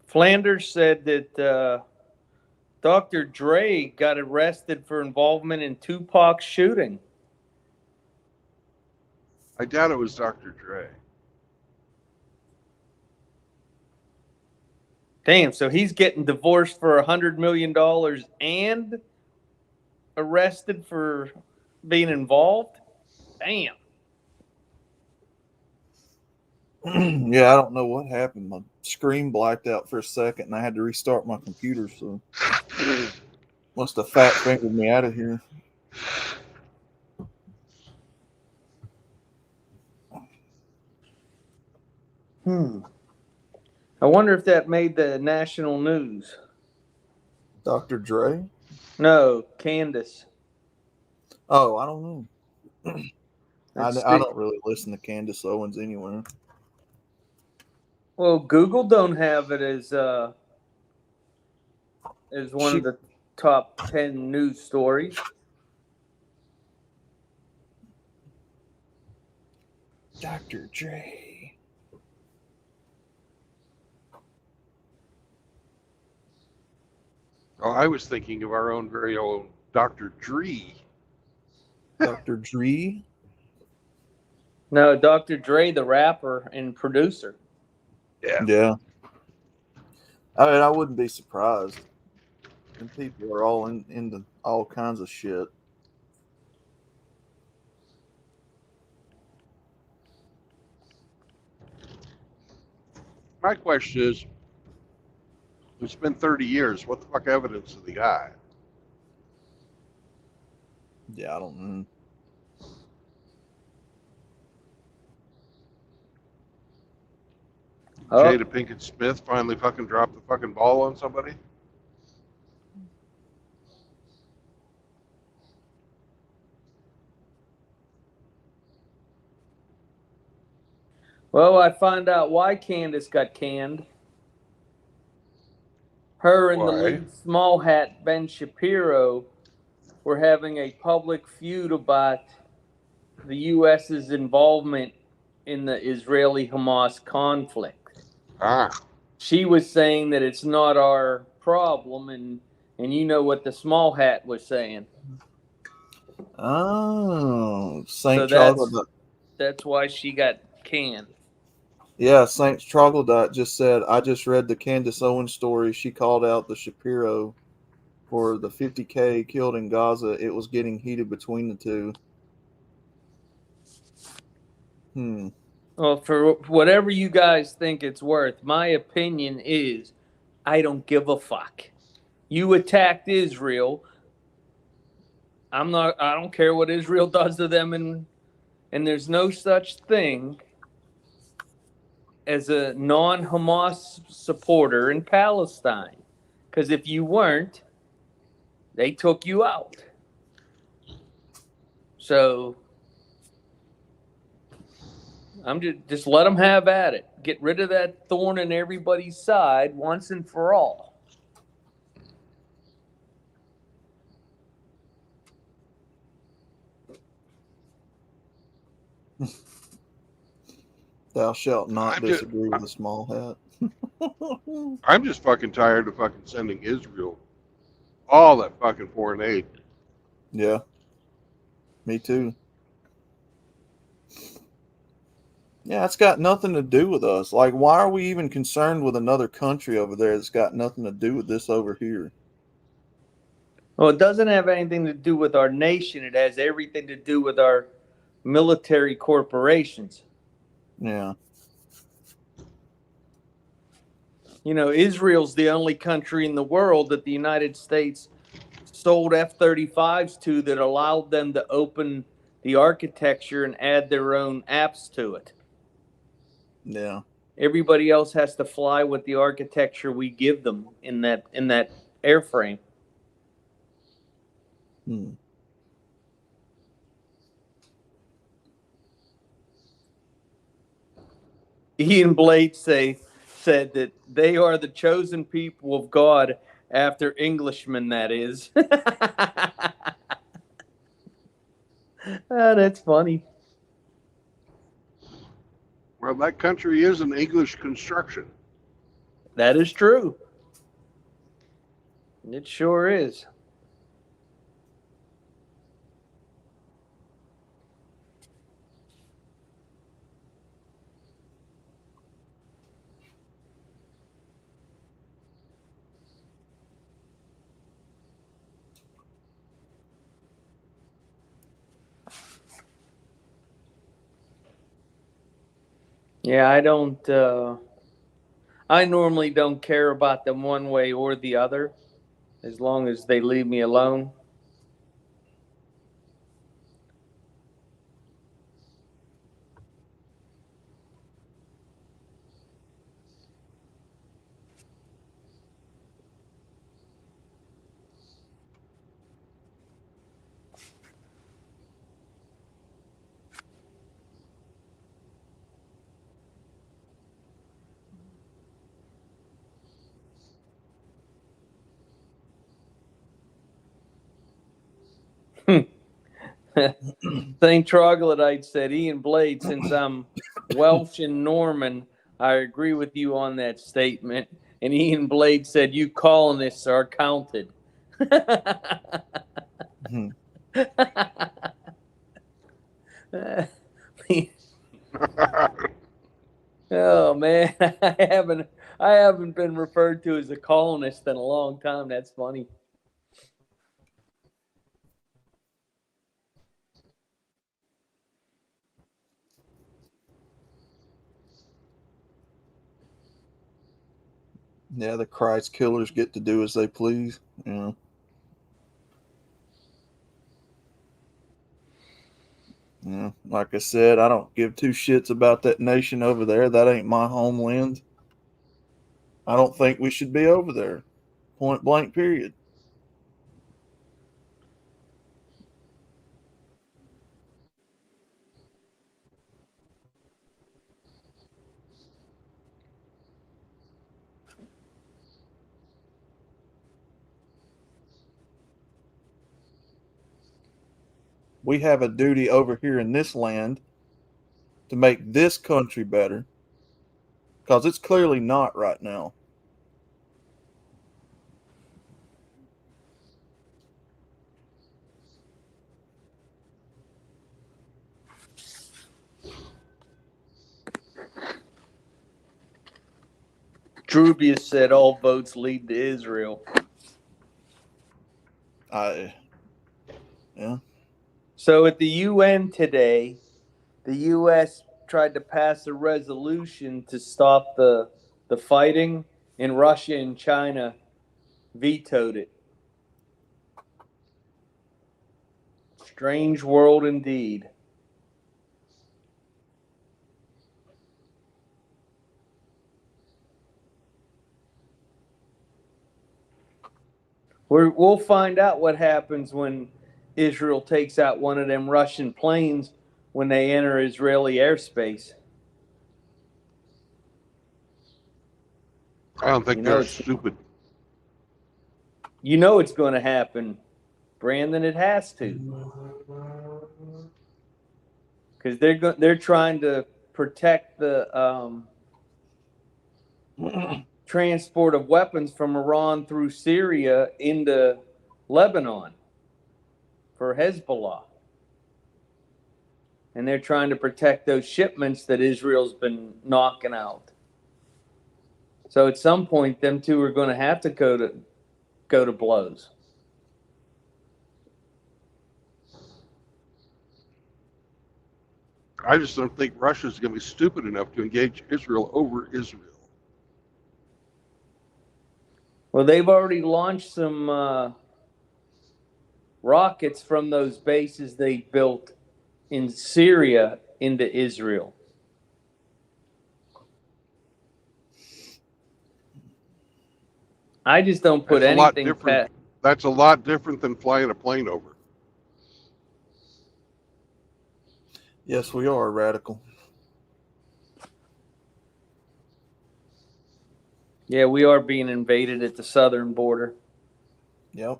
Flanders said that Dr. Dre got arrested for involvement in Tupac's shooting. I doubt it was Dr. Dre. Damn, so he's getting divorced for $100 million and arrested for being involved? Damn. Yeah, I don't know what happened. My screen blacked out for a second, and I had to restart my computer. So must have fat fingered me out of here. I wonder if that made the national news. Dr. Dre? No, Candace. Oh, I don't know. I don't really listen to Candace Owens anywhere. Well, Google don't have it as one of the top 10 news stories. Dr. Dre. Oh, I was thinking of our own very own Dr. Dre. Dr. Dre? No, Dr. Dre, the rapper and producer. Yeah. I mean, I wouldn't be surprised. And people are all into all kinds of shit. My question is, it's been 30 years. What the fuck evidence do they got? Yeah, I don't know. Oh. Jada Pinkett Smith finally fucking dropped the fucking ball on somebody? Well, I find out why Candace got canned. Her and the Why? lead small hat Ben Shapiro were having a public feud about the U.S.'s involvement in the Israeli-Hamas conflict. She was saying that it's not our problem, and you know what the small hat was saying. Oh, Saint So Troglodyte. that's why she got canned. Yeah, Saint Troglodyte just said, I just read the Candace Owens story. She called out the Shapiro for the 50K killed in Gaza. It was getting heated between the two. Well, for whatever you guys think it's worth, my opinion is I don't give a fuck. You attacked Israel. I don't care what Israel does to them, and there's no such thing as a non-Hamas supporter in Palestine. Because if you weren't, they took you out. So I'm just let them have at it. Get rid of that thorn in everybody's side once and for all. Thou shalt not I'm just, disagree with a small hat. I'm just fucking tired of fucking sending Israel all that fucking foreign aid. Yeah, me too. Yeah, it's got nothing to do with us. Like, why are we even concerned with another country over there that's got nothing to do with this over here? Well, it doesn't have anything to do with our nation. It has everything to do with our military corporations. Yeah. You know, Israel's the only country in the world that the United States sold F-35s to that allowed them to open the architecture and add their own apps to it. Yeah. Everybody else has to fly with the architecture we give them in that airframe. Hmm. Ian Blade said that they are the chosen people of God after Englishmen, that is. That's funny. Well, that country is an English construction. That is true. It sure is. Yeah, I normally don't care about them one way or the other, as long as they leave me alone. St. Troglodyte said, Ian Blade, since I'm Welsh and Norman, I agree with you on that statement. And Ian Blade said, you colonists are counted. Hmm. Oh man, I haven't been referred to as a colonist in a long time. That's funny. Yeah, the Christ killers get to do as they please. Yeah. Yeah. Like I said, I don't give two shits about that nation over there. That ain't my homeland. I don't think we should be over there. Point blank, period. We have a duty over here in this land to make this country better because it's clearly not right now. Trubius said all votes lead to Israel. Yeah. So at the UN today, the U.S. tried to pass a resolution to stop the fighting, and Russia and China vetoed it. Strange world indeed. We'll find out what happens when Israel takes out one of them Russian planes when they enter Israeli airspace. I don't think You know they're it's stupid. you know it's going to happen, Brandon. It has to, because they're trying to protect the transport of weapons from Iran through Syria into Lebanon for Hezbollah. And they're trying to protect those shipments that Israel's been knocking out. So at some point, them two are going to have to go to blows. I just don't think Russia's going to be stupid enough to engage Israel over Israel. Well, they've already launched some rockets from those bases they built in Syria into Israel. I just don't put That's a lot anything different. past. That's a lot different than flying a plane over. Yes, we are radical. Yeah, we are being invaded at the southern border. Yep.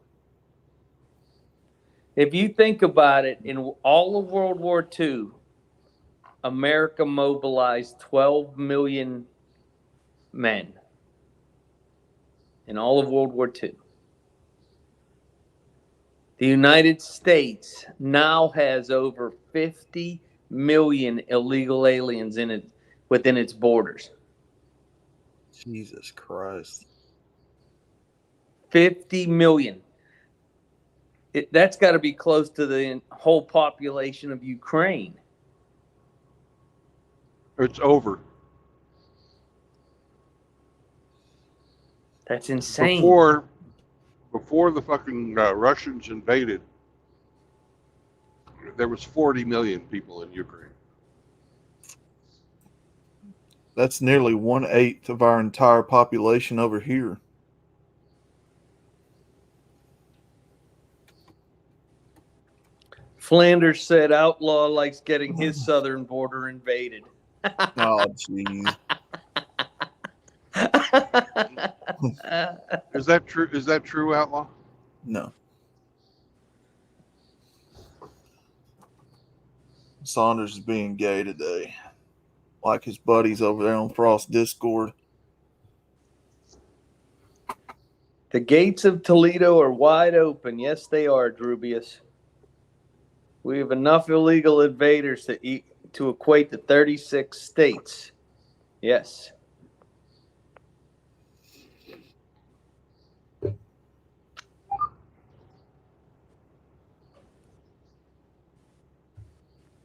If you think about it, in all of World War II, America mobilized 12 million men in all of World War II. The United States now has over 50 million illegal aliens within its borders. Jesus Christ. 50 million. That's got to be close to the whole population of Ukraine. It's over. That's insane. Before the fucking Russians invaded, there was 40 million people in Ukraine. That's nearly 1/8 of our entire population over here. Flanders said outlaw likes getting his southern border invaded. Oh, jeez. Is that true? Is that true, Outlaw? No. Saunders is being gay today. Like his buddies over there on Frost Discord. The gates of Toledo are wide open. Yes, they are, Drubius. We have enough illegal invaders to equate to 36 states. Yes.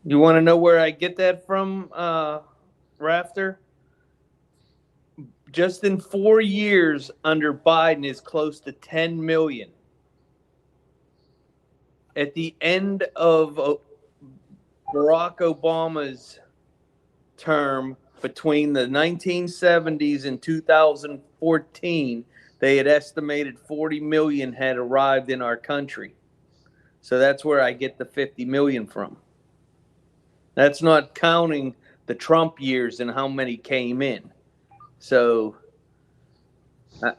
You want to know where I get that from, Rafter? Just in 4 years under Biden is close to 10 million. At the end of Barack Obama's term, between the 1970s and 2014, they had estimated 40 million had arrived in our country. So that's where I get the 50 million from. That's not counting the Trump years and how many came in. So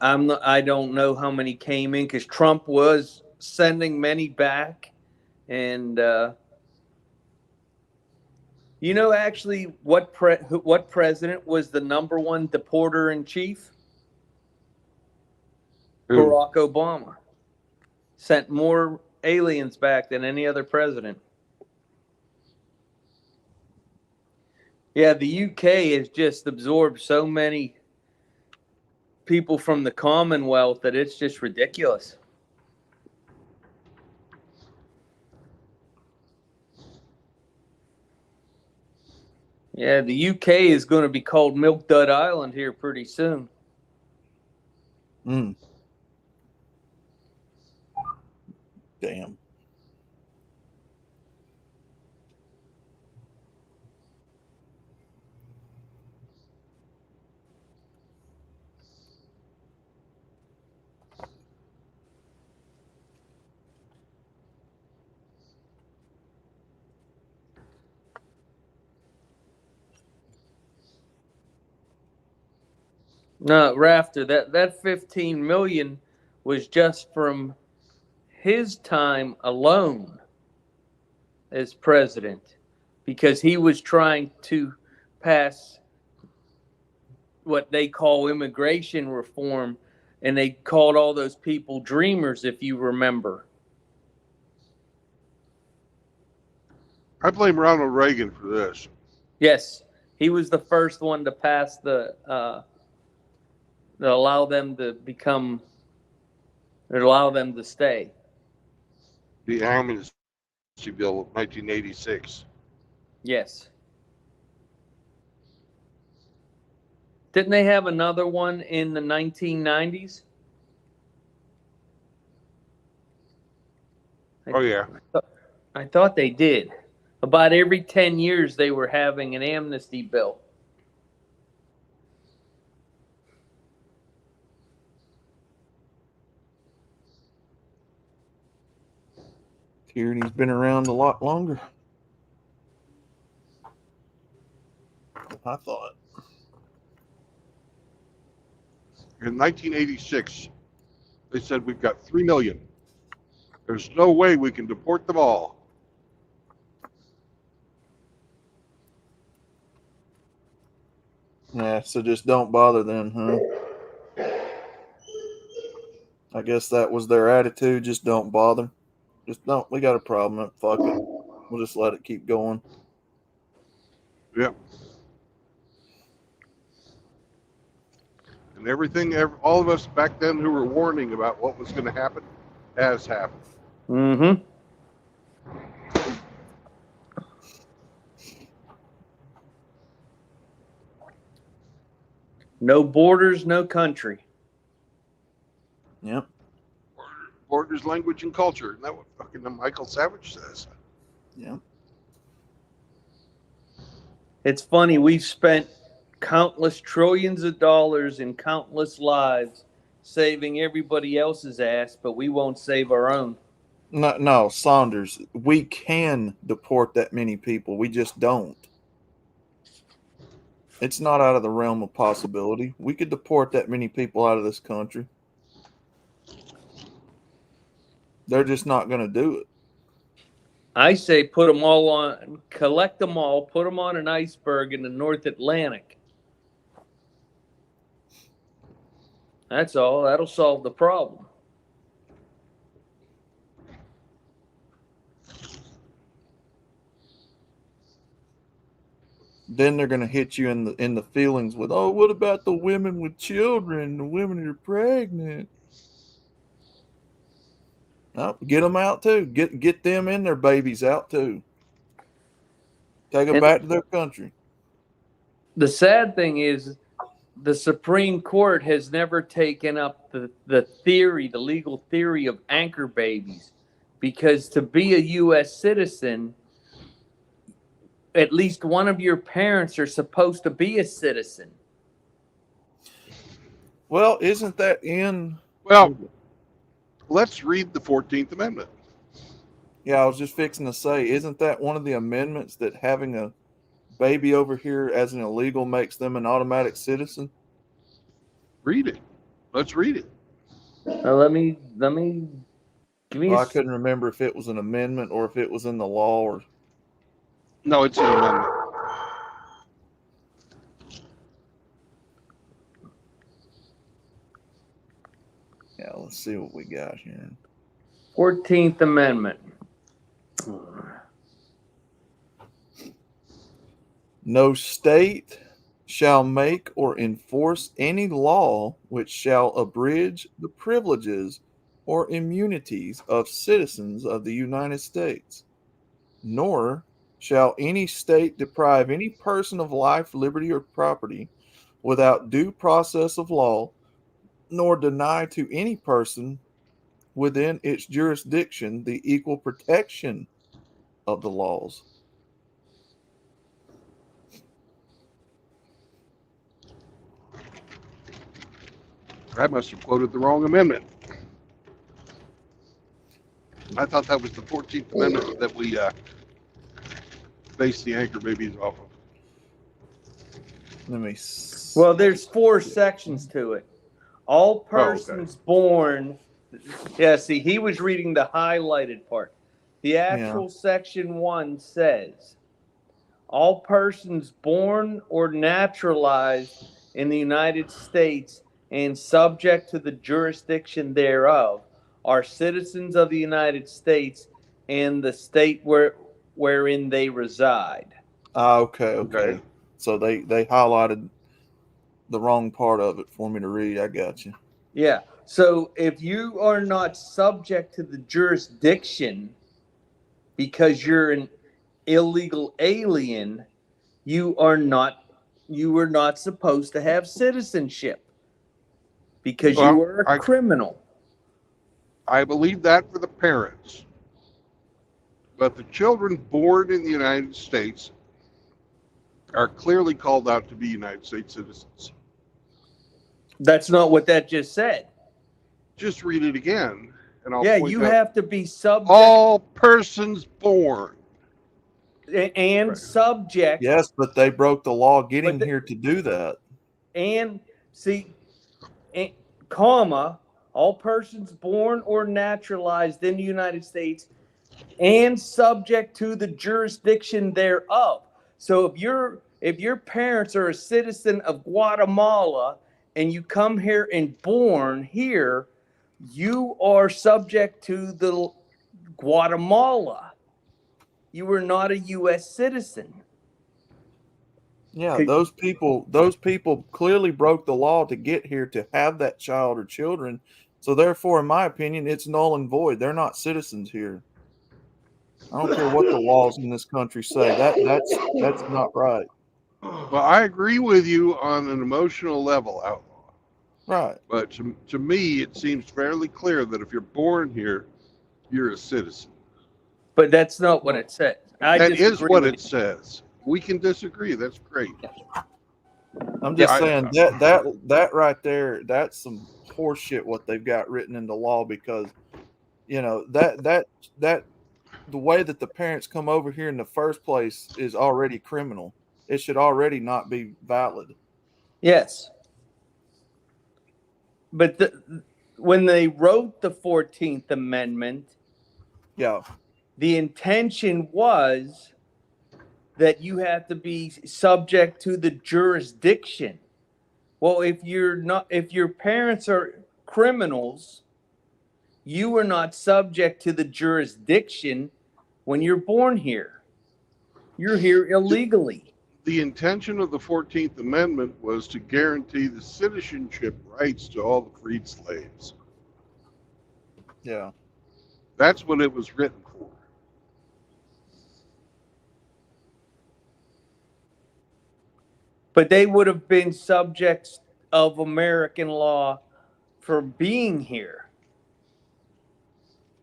I don't know how many came in because Trump was sending many back. And you know, actually, what president was the number one deporter in chief? Who? Barack Obama. Sent more aliens back than any other president. Yeah, the UK has just absorbed so many people from the Commonwealth that it's just ridiculous. Yeah, the UK is going to be called Milk Dud Island here pretty soon. Damn. No, Rafter, that 15 million was just from his time alone as president, because he was trying to pass what they call immigration reform, and they called all those people dreamers, if you remember. I blame Ronald Reagan for this. Yes, he was the first one to pass that allow them to become, that allow them to stay. The Amnesty Bill of 1986. Yes. Didn't they have another one in the 1990s? Oh, yeah. I thought they did. About every 10 years, they were having an amnesty bill. Tyranny's been around a lot longer, I thought. In 1986, they said we've got 3 million. There's no way we can deport them all. Yeah, so just don't bother then, huh? I guess that was their attitude. Just don't bother. Just don't. We got a problem. Fuck it. We'll just let it keep going. Yep. And everything, all of us back then who were warning about what was going to happen, has happened. Mm-hmm. No borders, no country. Yep. Borders, language, and culture. Isn't that what fucking Michael Savage says? Yep. It's funny, we've spent countless trillions of dollars and countless lives saving everybody else's ass, but we won't save our own. No, Saunders. We can deport that many people. We just don't. It's not out of the realm of possibility. We could deport that many people out of this country. They're just not going to do it. I say put them all on, collect them all, put them on an iceberg in the North Atlantic. That's all. That'll solve the problem. Then they're going to hit you in the feelings with, oh, what about the women with children, the women that are pregnant? No, get them out too. Get them and their babies out too. Take them back to their country. The sad thing is, the Supreme Court has never taken up the theory, the legal theory of anchor babies, because to be a U.S. citizen, at least one of your parents are supposed to be a citizen. Well, isn't that in? Well, let's read the 14th Amendment. Yeah, I was just fixing to say, isn't that one of the amendments that having a baby over here as an illegal makes them an automatic citizen? Read it. Let's read it. Let me give me. Well, I couldn't remember if it was an amendment or if it was in the law or. No, it's an amendment. Yeah, let's see what we got here. 14th Amendment. No state shall make or enforce any law which shall abridge the privileges or immunities of citizens of the United States, nor shall any state deprive any person of life, liberty, or property without due process of law, nor deny to any person within its jurisdiction the equal protection of the laws. I must have quoted the wrong amendment. I thought that was the 14th Amendment that we based the anchor babies off of. Let me. Well, there's 4 sections to it. All persons born. Yeah, see, he was reading the highlighted part. The actual section 1 says, all persons born or naturalized in the United States and subject to the jurisdiction thereof are citizens of the United States and the state wherein they reside. Okay. So they highlighted the wrong part of it for me to read. I got you. Yeah. So if you are not subject to the jurisdiction because you're an illegal alien, you are not supposed to have citizenship because you are a criminal. I believe that for the parents. But the children born in the United States are clearly called out to be United States citizens. That's not what that just said. Just read it again, and I'll Yeah, point you out have to be subject. all persons born. And subject. Yes, but they broke the law getting here to do that. And see, comma, all persons born or naturalized in the United States and subject to the jurisdiction thereof. So if your parents are a citizen of Guatemala and you come here and born here, you are subject to the Guatemala. You are not a U.S. citizen. Yeah, those people clearly broke the law to get here to have that child or children. So therefore, in my opinion, it's null and void. They're not citizens here. I don't care what the laws in this country say. That's not right. Well, I agree with you on an emotional level, Outlaw. Right. But to me, it seems fairly clear that if you're born here, you're a citizen. But that's not what it says. That is what it says. We can disagree. That's great. I'm just saying that right there, that's some horseshit what they've got written into law, because that the way that the parents come over here in the first place is already criminal. It should already not be valid. Yes. But when they wrote the 14th Amendment, the intention was that you have to be subject to the jurisdiction. Well, if your parents are criminals, you are not subject to the jurisdiction when you're born here. You're here illegally. The intention of the 14th Amendment was to guarantee the citizenship rights to all the freed slaves. Yeah. That's what it was written for. But they would have been subjects of American law for being here.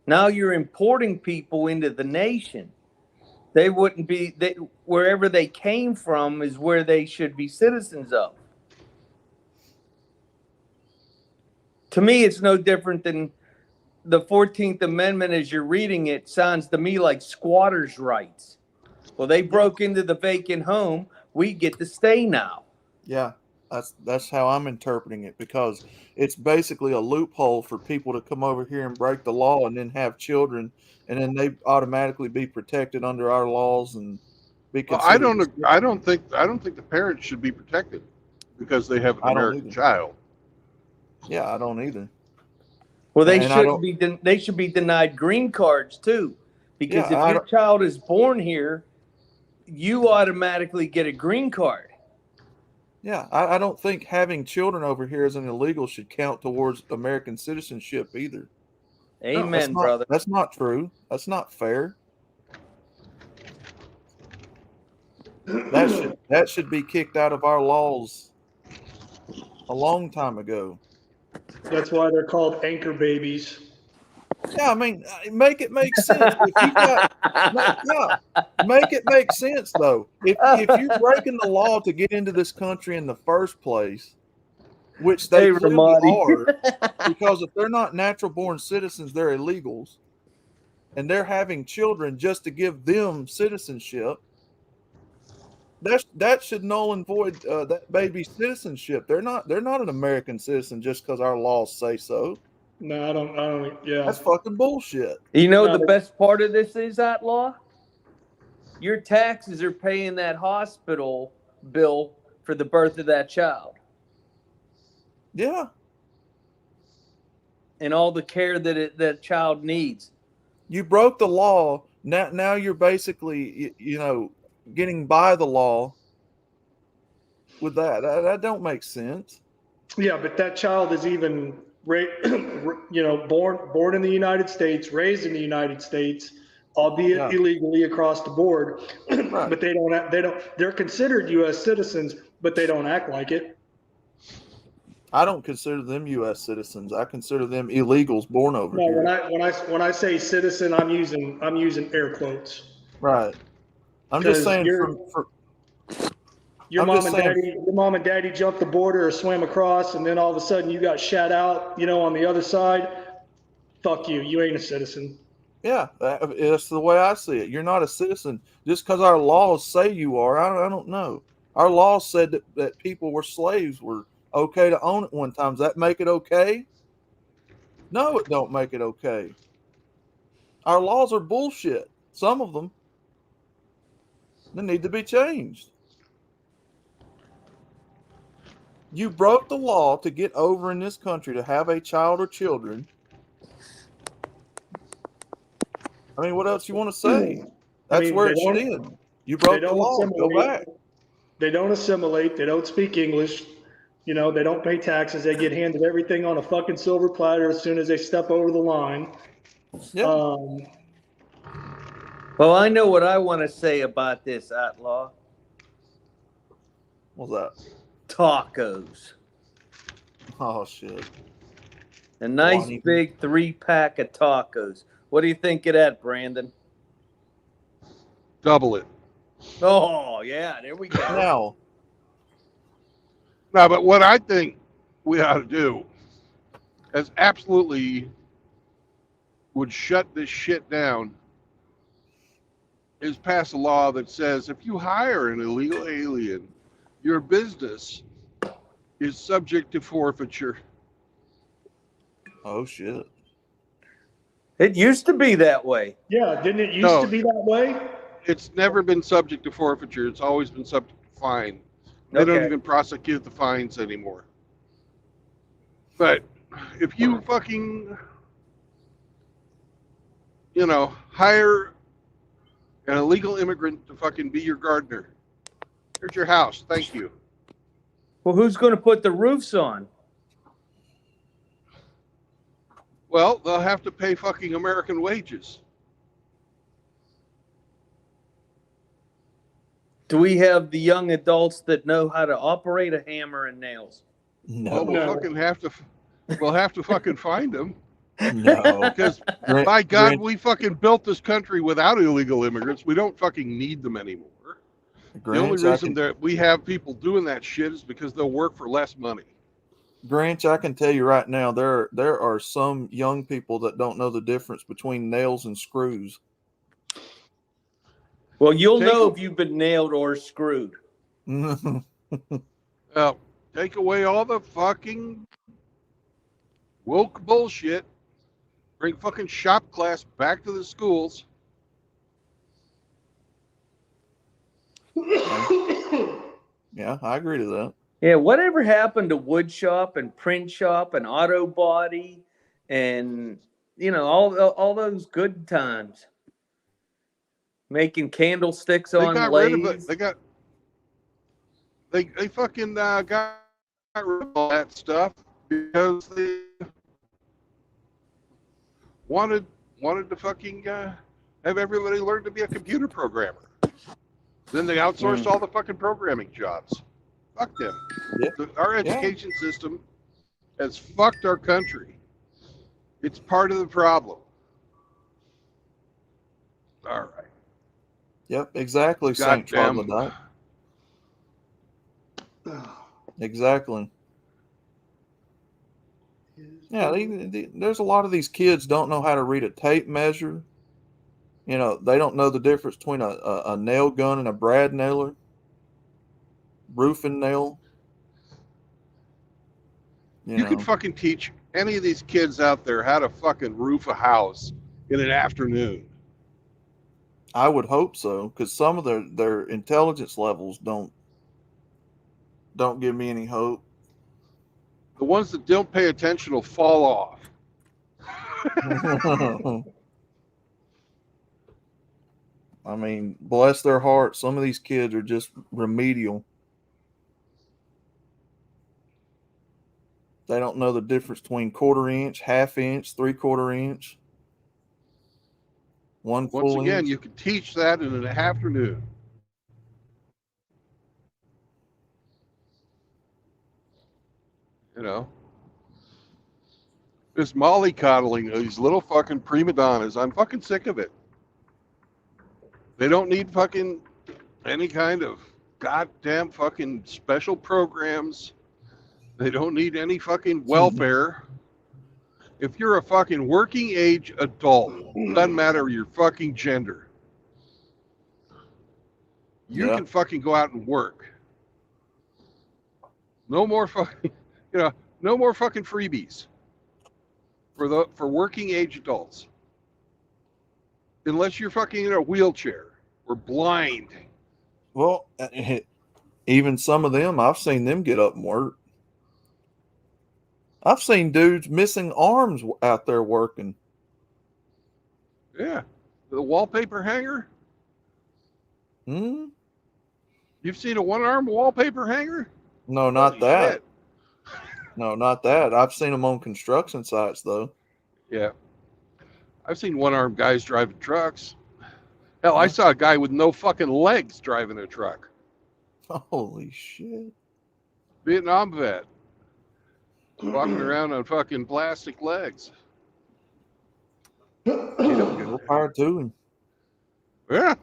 Now you're importing people into the nation. They wouldn't be, wherever they came from is where they should be citizens of. To me, it's no different than the 14th Amendment as you're reading it. Sounds to me like squatters' rights. Well, they broke into the vacant home. We get to stay now. Yeah, that's how I'm interpreting it, because it's basically a loophole for people to come over here and break the law and then have children, and then they automatically be protected under our laws and be considered. Well, I don't think the parents should be protected because they have an American child. Yeah, I don't either. Well, they should be denied green cards too, because if your child is born here, you automatically get a green card. Yeah, I don't think having children over here as an illegal should count towards American citizenship either. Amen, brother. That's not true. That's not fair. That should be kicked out of our laws a long time ago. That's why they're called anchor babies. Yeah, I mean, make it make sense. If you got, make it make sense though. If you're breaking the law to get into this country in the first place, which they clearly are, because if they're not natural born citizens, they're illegals, and they're having children just to give them citizenship, that should null and void that baby's citizenship. They're not an American citizen just because our laws say so. No, I don't. Yeah. That's fucking bullshit. You know No. the best part of this is, Outlaw? Your taxes are paying that hospital bill for the birth of that child Yeah, and all the care that child needs. you broke the law. Now you're basically getting by the law with that. That don't make sense. Yeah, but that child is even, born in the United States, raised in the United States, albeit Yeah. illegally across the board. Right. But they're considered U.S. citizens, but they don't act like it. I don't consider them U.S. citizens. I consider them illegals born over No, here. when I say citizen, I'm using air quotes. Right. I'm just saying Your I'm mom just and saying- daddy, your mom and daddy jumped the border or swam across, and then all of a sudden you got shot out, on the other side. Fuck you. You ain't a citizen. Yeah, that's the way I see it. You're not a citizen just because our laws say you are. I don't know. Our laws said that people were slaves were okay to own it one time. Does that make it okay? No, it don't make it okay. Our laws are bullshit. Some of them. They need to be changed. You broke the law to get over in this country to have a child or children. I mean, what else you want to say? That's where it should end. You broke the law. Go back. They don't assimilate. They don't speak English. They don't pay taxes. They get handed everything on a fucking silver platter as soon as they step over the line. Yeah. Well, I know what I want to say about this, Outlaw. What's that? Tacos. Oh, shit. A nice big 3-pack of tacos. What do you think of that, Brandon? Double it. Oh, yeah, there we go. Now, No, but what I think we ought to do is absolutely would shut this shit down is pass a law that says if you hire an illegal alien, your business is subject to forfeiture. oh, shit. It used to be that way. Yeah, didn't it used to be that way? It's never been subject to forfeiture. It's always been subject to fine. They don't even prosecute the fines anymore. But if you fucking, hire an illegal immigrant to fucking be your gardener, here's your house. Thank you. Well, who's going to put the roofs on? Well, they'll have to pay fucking American wages. Do we have the young adults that know how to operate a hammer and nails? No. Well, we'll have to fucking find them. No. Because, by God, we fucking built this country without illegal immigrants. We don't fucking need them anymore. The only reason that we have people doing that shit is because they'll work for less money. Grinch, I can tell you right now, there are some young people that don't know the difference between nails and screws. Well, you'll know if you've been nailed or screwed. Take away all the fucking woke bullshit. Bring fucking shop class back to the schools. Yeah, I agree to that. Yeah, whatever happened to wood shop and print shop and auto body and, all those good times? Making candlesticks on lathes. They fucking got rid of all that stuff because they wanted to fucking have everybody learn to be a computer programmer. Then they outsourced all the fucking programming jobs. Fuck them. Yeah. Our education system has fucked our country. It's part of the problem. All right. Yep, exactly, St. Troglodyte. Exactly. Yeah, there's a lot of these kids don't know how to read a tape measure. They don't know the difference between a nail gun and a brad nailer. roofing nail. You know, can fucking teach any of these kids out there how to fucking roof a house in an afternoon. I would hope so, because some of their intelligence levels don't give me any hope. The ones that don't pay attention will fall off. I mean, bless their hearts. Some of these kids are just remedial. They don't know the difference between 1/4 inch, 1/2 inch, 3/4 inch, one Once full again, inch. you can teach that in an afternoon. You know, this mollycoddling of these little fucking prima donnas, I'm fucking sick of it. They don't need fucking any kind of goddamn fucking special programs. They don't need any fucking welfare. If you're a fucking working age adult, doesn't matter your fucking gender, you Yeah. can fucking go out and work. No more fucking, no more fucking freebies for working age adults. Unless you're fucking in a wheelchair or blind. Well, even some of them, I've seen them get up and work. I've seen dudes missing arms out there working. Yeah. The wallpaper hanger? Hmm? You've seen a one-armed wallpaper hanger? No, not Holy that. shit. No, not that. I've seen them on construction sites, though. Yeah. I've seen one-armed guys driving trucks. Hell, I saw a guy with no fucking legs driving a truck. Holy shit. Vietnam vet. Walking around on fucking plastic legs. More power to him. Yeah.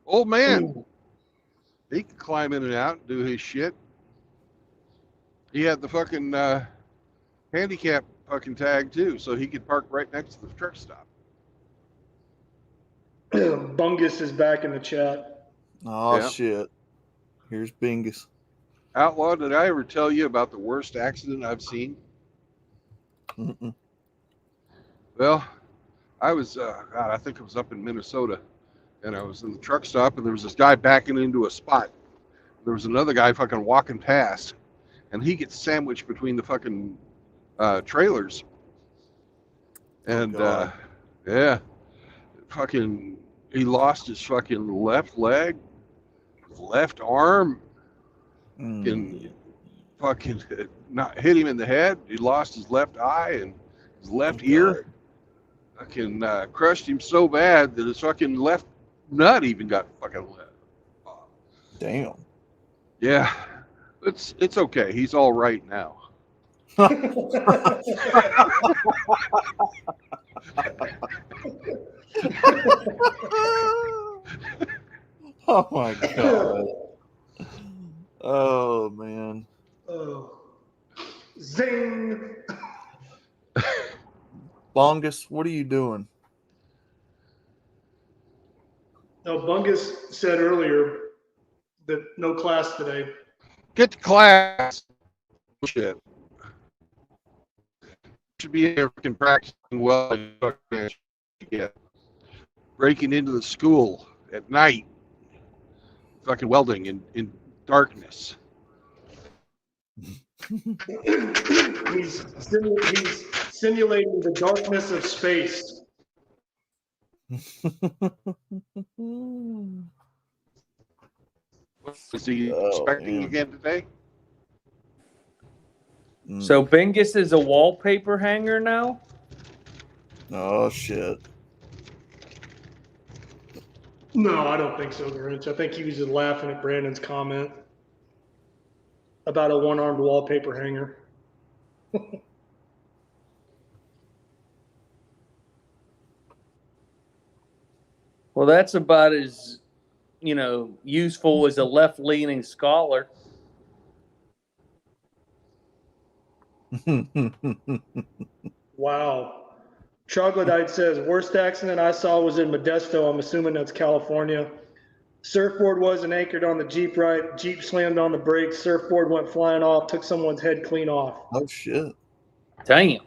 Old man. He can climb in and out and do his shit. He had the fucking handicap fucking tag too, so he could park right next to the truck stop. Bungus is back in the chat. Oh, Yeah. shit. Here's Bingus. Outlaw, did I ever tell you about the worst accident I've seen? Mm-mm. Well, I was, God, I think it was up in Minnesota, and I was in the truck stop, and there was this guy backing into a spot. There was another guy fucking walking past, and he gets sandwiched between the fucking trailers. And yeah, fucking, he lost his fucking left leg, left arm, and fucking not hit him in the head. He lost his left eye and his left ear. Fucking crushed him so bad that his fucking left nut even got fucking lit. Damn. Yeah, it's okay. He's all right now. Oh my god. Oh man. Oh. Zing. Bungus, what are you doing? Now, Bungus said earlier that no class today. Get to class. Shit. Should be here fucking practicing well. Get breaking into the school at night. Fucking welding in darkness. He's simulating the darkness of space. Is he expecting again today? So Bingus is a wallpaper hanger now? Oh shit. No, I don't think so, Grinch. I think he was just laughing at Brandon's comment about a one-armed wallpaper hanger. Well, that's about as, useful as a left-leaning scholar. Wow. Troglodyte says, worst accident I saw was in Modesto. I'm assuming that's California. Surfboard wasn't anchored on the Jeep right. Jeep slammed on the brakes. Surfboard went flying off, took someone's head clean off. Oh shit! Damn.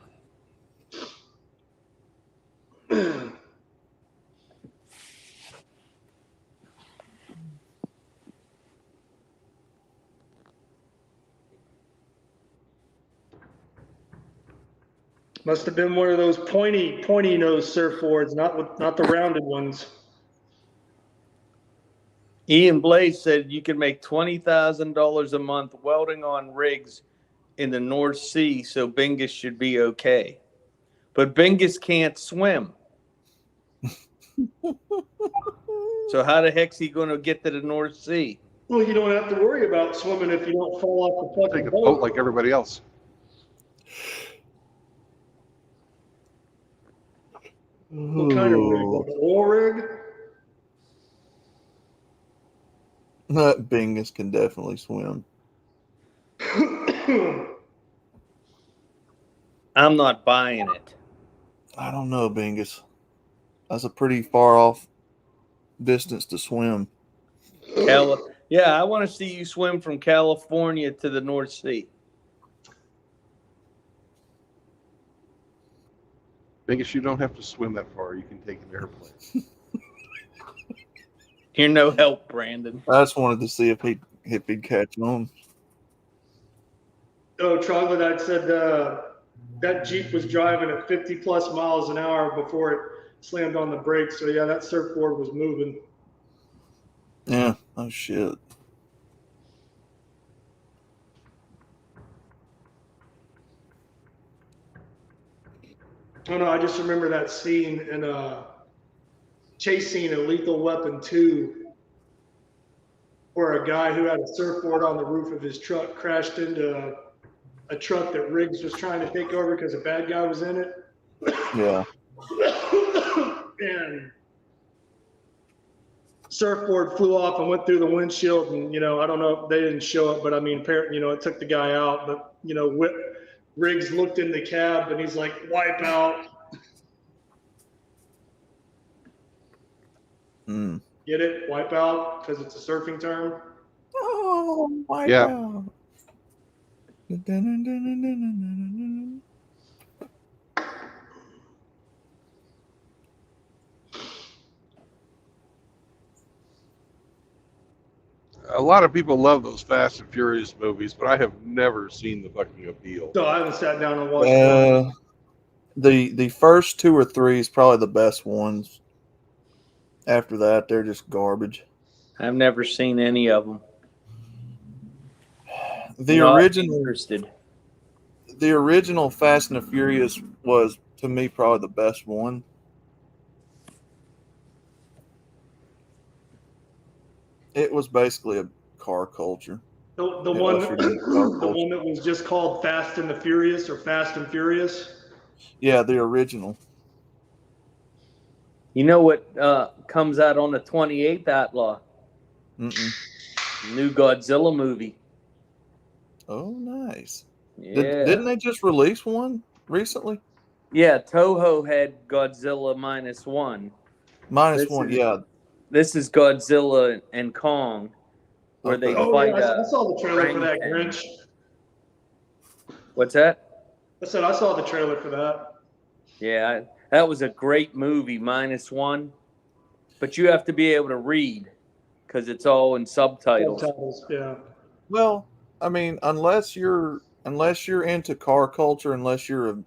Must have been one of those pointy nose surfboards, not the rounded ones. Ian Blaze said you can make $20,000 a month welding on rigs in the North Sea, so Bingus should be okay. But Bingus can't swim. So how the heck's he going to get to the North Sea? Well, you don't have to worry about swimming if you don't fall off the Take fucking a boat. boat like everybody else. What kind of rig? Like an oil rig? That Bingus can definitely swim. I'm not buying it. I don't know, Bingus. That's a pretty far off distance to swim. Yeah, I want to see you swim from California to the North Sea. Bingus, you don't have to swim that far. You can take an airplane. You're no help, Brandon. I just wanted to see if he'd catch on. Oh, Troglodyte said that Jeep was driving at 50 plus miles an hour before it slammed on the brakes. So yeah, that surfboard was moving. Yeah. Oh shit. Oh no, I just remember that scene in chase scene in Lethal Weapon 2 where a guy who had a surfboard on the roof of his truck crashed into a truck that Riggs was trying to take over because a bad guy was in it. Yeah. And surfboard flew off and went through the windshield, and I don't know if they didn't show it, but I mean, apparently, it took the guy out. But Riggs looked in the cab and he's like, "Wipe out." Mm. Get it? Wipe out, because it's a surfing term. Oh, my Yeah. God. A lot of people love those Fast and Furious movies, but I have never seen the fucking appeal. So I haven't sat down and watched it. The first 2 or 3 is probably the best ones. After that, they're just garbage. I've never seen any of them. The original Fast and the Furious was, to me, probably the best one. It was basically a car culture. The one that was just called Fast and the Furious or Fast and Furious. Yeah, the original. You know what comes out on the 28th, Outlaw? Mm-mm. New Godzilla movie. Oh, nice. Yeah. Didn't they just release one recently? Yeah, Toho had Godzilla -1. -1, yeah. This is Godzilla and Kong, where they fight. I saw the trailer for that, Grinch. What's that? I said I saw the trailer for that. Yeah, that was a great movie, -1. But you have to be able to read because it's all in subtitles. Yeah. Well, I mean, unless you're into car culture, unless you're a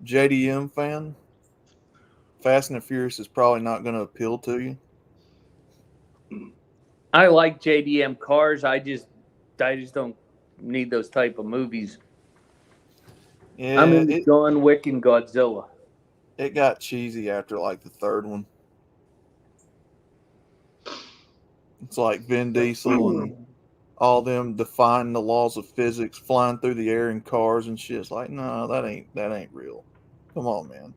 JDM fan, Fast and the Furious is probably not going to appeal to you. I like JDM cars. I just don't need those type of movies. Yeah, I'm into John Wick and Godzilla. It got cheesy after like the third one. It's like Vin Diesel and all them defying the laws of physics, flying through the air in cars and shit. It's like, no, that ain't real. Come on, man.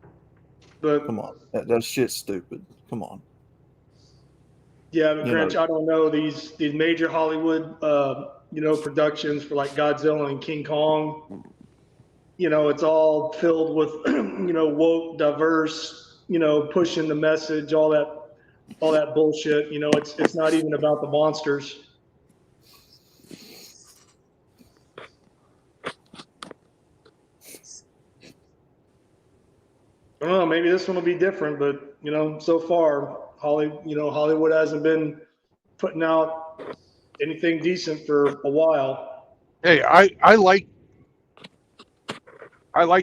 But come on, that shit's stupid. Come on. Yeah, but Grinch, I don't know these major Hollywood, productions for like Godzilla and King Kong. It's all filled with, woke, diverse, pushing the message, all that all that bullshit. You know, it's not even about the monsters. I don't know. Maybe this one will be different, but you know, so far, Hollywood hasn't been putting out anything decent for a while. Hey, I like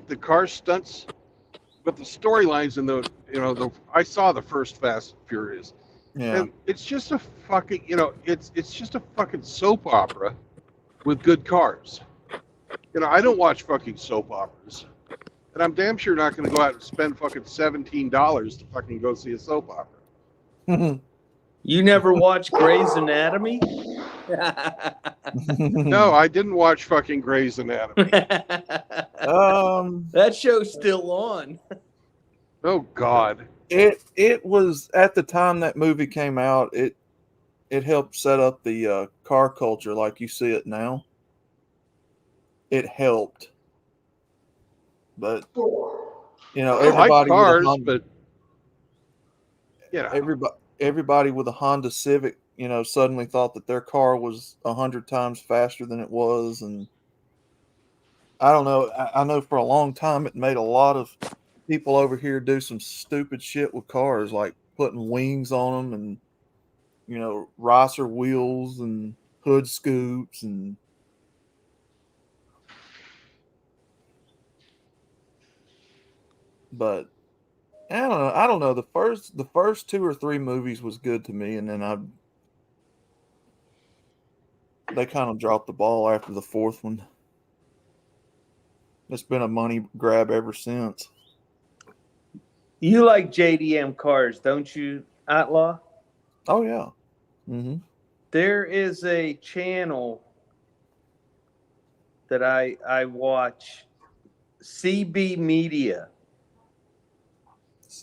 the car stunts, but the storylines in the I saw the first Fast and Furious, Yeah. and it's just a fucking it's just a fucking soap opera with good cars. I don't watch fucking soap operas, and I'm damn sure not going to go out and spend fucking $17 to fucking go see a soap opera. You never watched Grey's Anatomy? No, I didn't watch fucking Grey's Anatomy. That show's still on. Oh God. It was at the time that movie came out. It helped set up the car culture like you see it now. It helped, but I like everybody cars, with a Honda, but everybody with a Honda Civic, suddenly thought that their car was 100 times faster than it was, and I don't know. I know for a long time it made a lot of people over here do some stupid shit with cars, like putting wings on them and ricer wheels and hood scoops and. But I don't know. I don't know. The first 2 or 3 movies was good to me, and then they kind of dropped the ball after the 4th one. It's been a money grab ever since. You like JDM cars, don't you, Outlaw? Oh yeah. Mm-hmm. There is a channel that I watch, CB Media.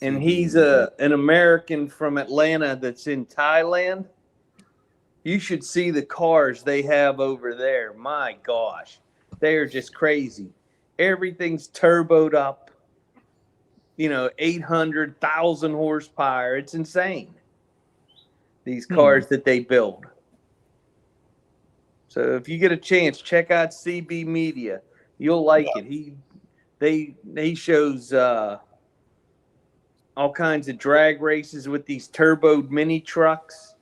And he's an American from Atlanta that's in Thailand. You should see the cars they have over there. My gosh, they are just crazy. Everything's turboed up. 800,000 horsepower. It's insane. These cars that they build. So if you get a chance, check out CB Media. You'll like it. He shows all kinds of drag races with these turboed mini trucks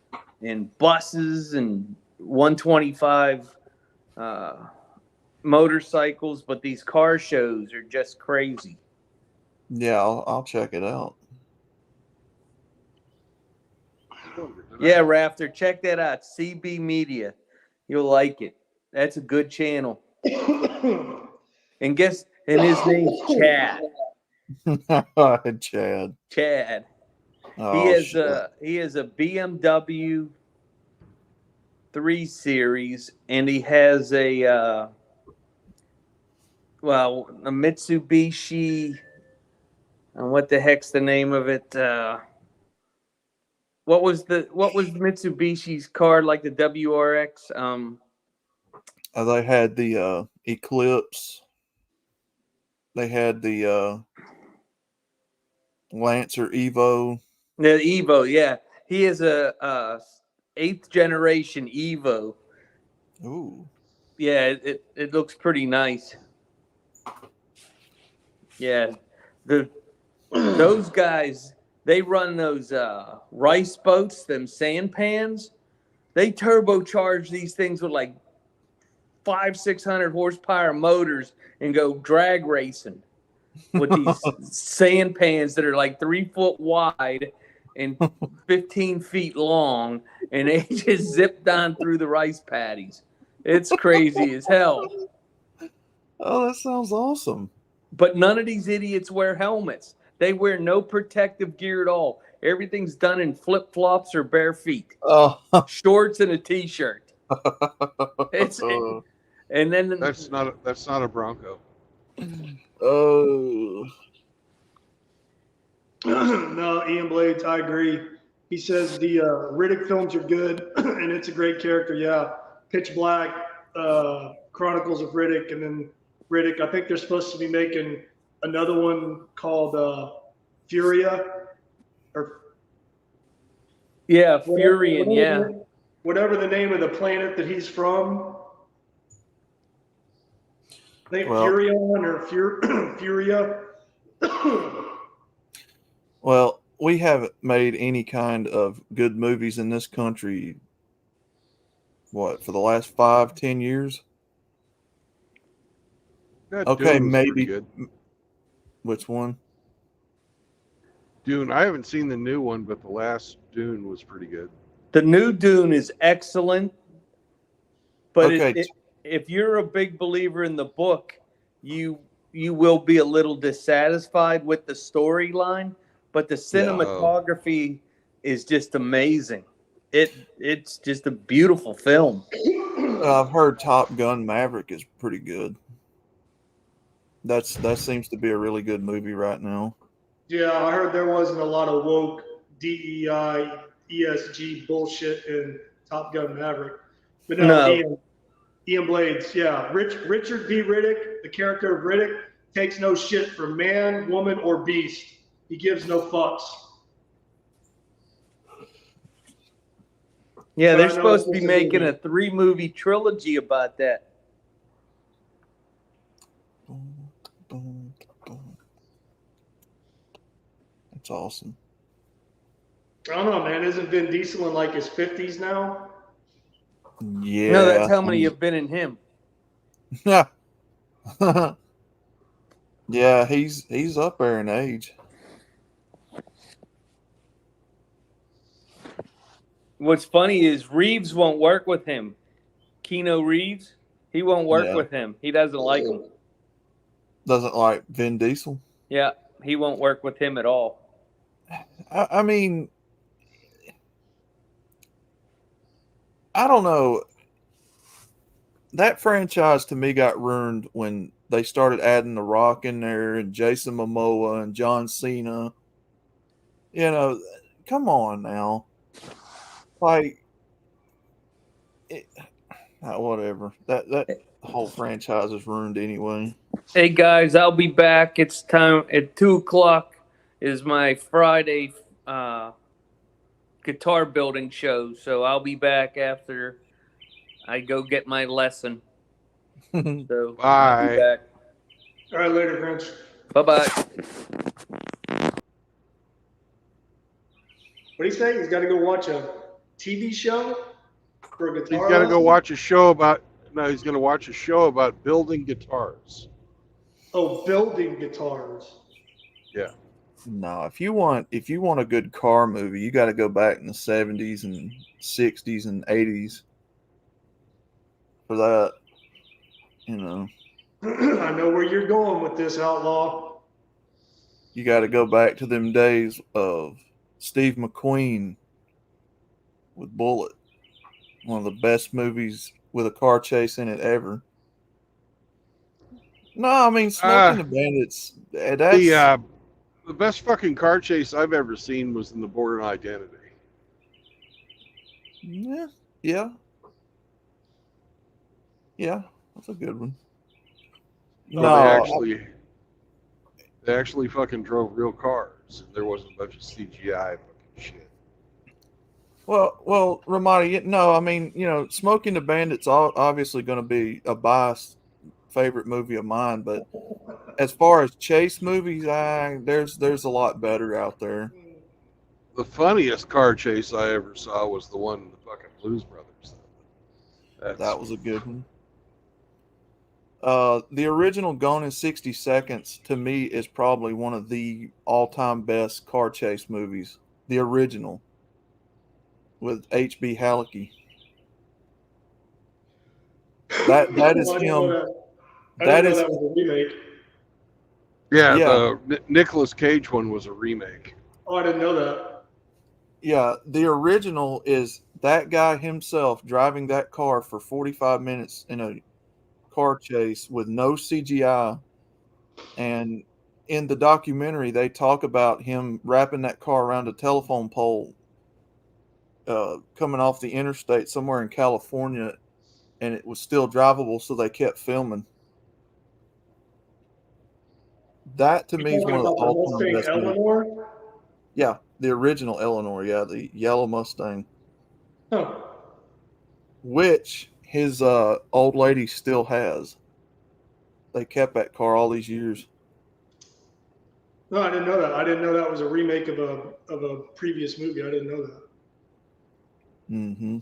and buses and 125 motorcycles, but these car shows are just crazy. Yeah, I'll check it out. Yeah, Rafter, check that out. CB Media. You'll like it. That's a good channel. And his name's Chad. Chad. Chad. Oh, he has a BMW 3 Series, and he has a Mitsubishi. And what the heck's the name of it? What was Mitsubishi's car, like the WRX? They had the Eclipse. They had the Lancer Evo. The Evo, yeah. He is a 8th generation Evo. Ooh. Yeah, it looks pretty nice. Yeah, those guys, they run those rice boats, them sand pans. They turbocharge these things with like 500-600 horsepower motors and go drag racing with these sand pans that are like 3 foot wide and 15 feet long, and they just zip down through the rice paddies. It's crazy as hell. Oh, that sounds awesome. But none of these idiots wear helmets. They wear no protective gear at all. Everything's done in flip-flops or bare feet. Oh. Shorts and a t-shirt. And then that's not a Bronco. Oh. No, Ian Blades, I agree. He says the Riddick films are good, and it's a great character. Yeah, Pitch Black, Chronicles of Riddick, and then Riddick. I think they're supposed to be making another one called Furia, or Yeah, Whatever- Furion, yeah. Whatever the name of the planet that he's from. I think Well- Furion or Furia. Well, we haven't made any kind of good movies in this country, what, for the last 5-10 years? That Okay, Dune was pretty maybe. good. Which one? Dune. I haven't seen the new one, but the last Dune was pretty good. The new Dune is excellent, but Okay. if you're a big believer in the book, you will be a little dissatisfied with the storyline, but the cinematography is just amazing. It's just a beautiful film. I've heard Top Gun Maverick is pretty good. That seems to be a really good movie right now. Yeah, I heard there wasn't a lot of woke DEI, ESG bullshit in Top Gun Maverick. But no. Ian Blades, yeah. Richard B. Riddick, the character of Riddick, takes no shit for man, woman, or beast. He gives no fucks. Yeah, But they're I know supposed to it's be a making movie. a 3-movie trilogy about that. That's awesome. I don't know, man. Isn't Vin Diesel in like his 50s now? Yeah. No, that's how many have been in him. Yeah. Yeah, he's up there in age. What's funny is Reeves won't work with him. Keanu Reeves, he won't work Yeah. with him. He doesn't like him. Doesn't like Vin Diesel. Yeah, he won't work with him at all. I mean, I don't know. That franchise to me got ruined when they started adding The Rock in there and Jason Momoa and John Cena. You know, come on now. Like, whatever. That whole franchise is ruined anyway. Hey guys, I'll be back. It's time at 2:00 is my Friday guitar building show. So I'll be back after I go get my lesson. So I'll be Bye. back. All right, later, Grinch. Bye-bye. What do you say? He's got to go watch a TV show for a guitar He's got to go lesson? watch a show about. No, he's going to watch a show about building guitars. Oh, building guitars. Yeah. No, if you want a good car movie, you got to go back in the 70s and 60s and 80s for that. You know, I know where you're going with this, Outlaw. you got to go back to them days of Steve McQueen with Bullet, one of the best movies with a car chase in it ever. No, I mean Smoking the Bandits. That's The best fucking car chase I've ever seen was in The Born Identity. yeah. That's a good one. Oh, they actually fucking drove real cars. There wasn't a bunch of CGI fucking shit. Well, Ramadi, no, I mean, Smoking the Bandit's obviously going to be a biased favorite movie of mine, but as far as chase movies, there's a lot better out there. The funniest car chase I ever saw was the one in the fucking Blues Brothers. That was a good one. The original Gone in 60 Seconds, to me, is probably one of the all-time best car chase movies. The original. With H.B. Halicki. That is him. That was a remake. Yeah. The Nicolas Cage one was a remake. Oh, I didn't know that. Yeah, the original is that guy himself driving that car for 45 minutes in a car chase with no CGI. And in the documentary, they talk about him wrapping that car around a telephone pole coming off the interstate somewhere in California, and it was still drivable, so they kept filming. That to me is one of the all-time best movies. Eleanor? Yeah, The original Eleanor, yeah, the yellow Mustang, Oh, which his old lady still has. They kept that car all these years. no, I didn't know that. I didn't know that was a remake of a previous movie. I didn't know that. Mm-hmm.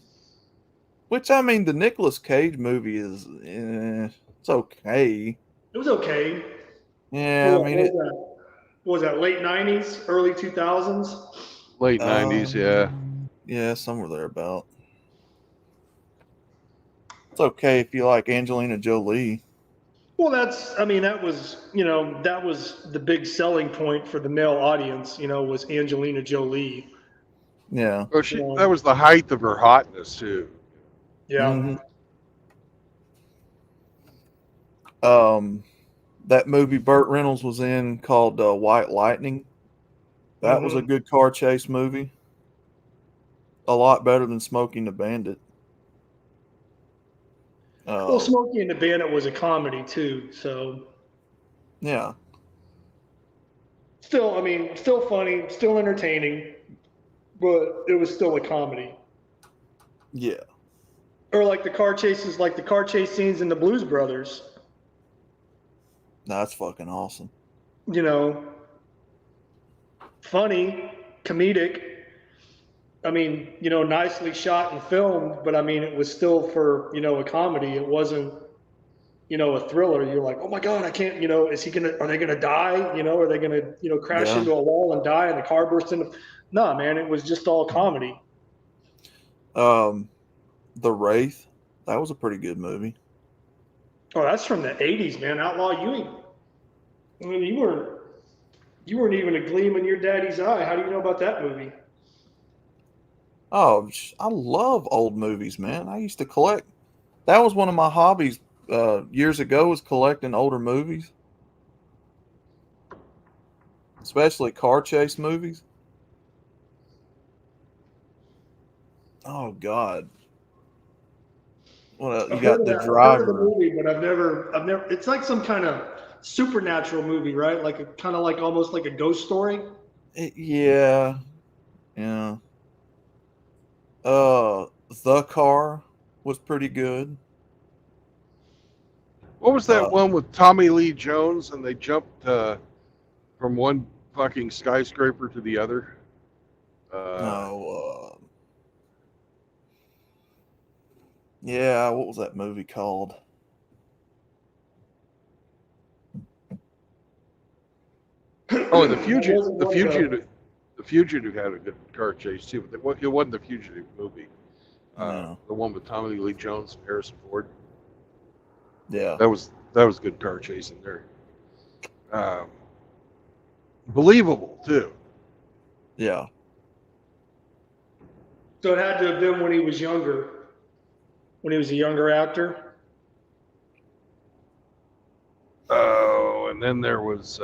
Which, I mean, the Nicolas Cage movie is, it's okay. It was okay. Yeah, I mean, What was that? Late '90s, early 2000s. Late 90s, yeah. Yeah, somewhere thereabout. It's okay if you like Angelina Jolie. Well, I mean, that was the big selling point for the male audience. Was Angelina Jolie. Yeah. Well, that was the height of her hotness too. Yeah. Mm-hmm. That movie Burt Reynolds was in called White Lightning. That was a good car chase movie. A lot better than Smokey and the Bandit. Well, Smokey and the Bandit was a comedy too, so yeah. Still, I mean, still funny, still entertaining, but it was still a comedy. Yeah. Or like the car chase scenes in the Blues Brothers. That's fucking awesome. Funny, comedic. I mean, nicely shot and filmed, but I mean, it was still for, a comedy. It wasn't, a thriller. You're like, oh my God, I can't, are they going to die? Are they going to, crash into a wall and die and the car burst into? No, man, it was just all comedy. The Wraith, that was a pretty good movie. Oh, that's from the 80s, man. Outlaw Ewing. I mean, you weren't even a gleam in your daddy's eye. How do you know about that movie? Oh, I love old movies, man. I used to collect. That was one of my hobbies years ago, was collecting older movies, especially car chase movies. Oh God! Well, you got The Driver. I've heard of the movie, but I've never. It's like some kind of supernatural movie, right? Like almost like a ghost story. Yeah. The Car was pretty good. What was that one with Tommy Lee Jones and they jumped from one fucking skyscraper to the other? Yeah, what was that movie called? Oh, The Fugitive. The Fugitive had a good car chase too, but it wasn't the Fugitive movie. No. The one with Tommy Lee Jones and Harrison Ford. Yeah, that was good car chasing there. Believable too. Yeah. So it had to have been when he was younger, when he was a younger actor. Oh, and then there was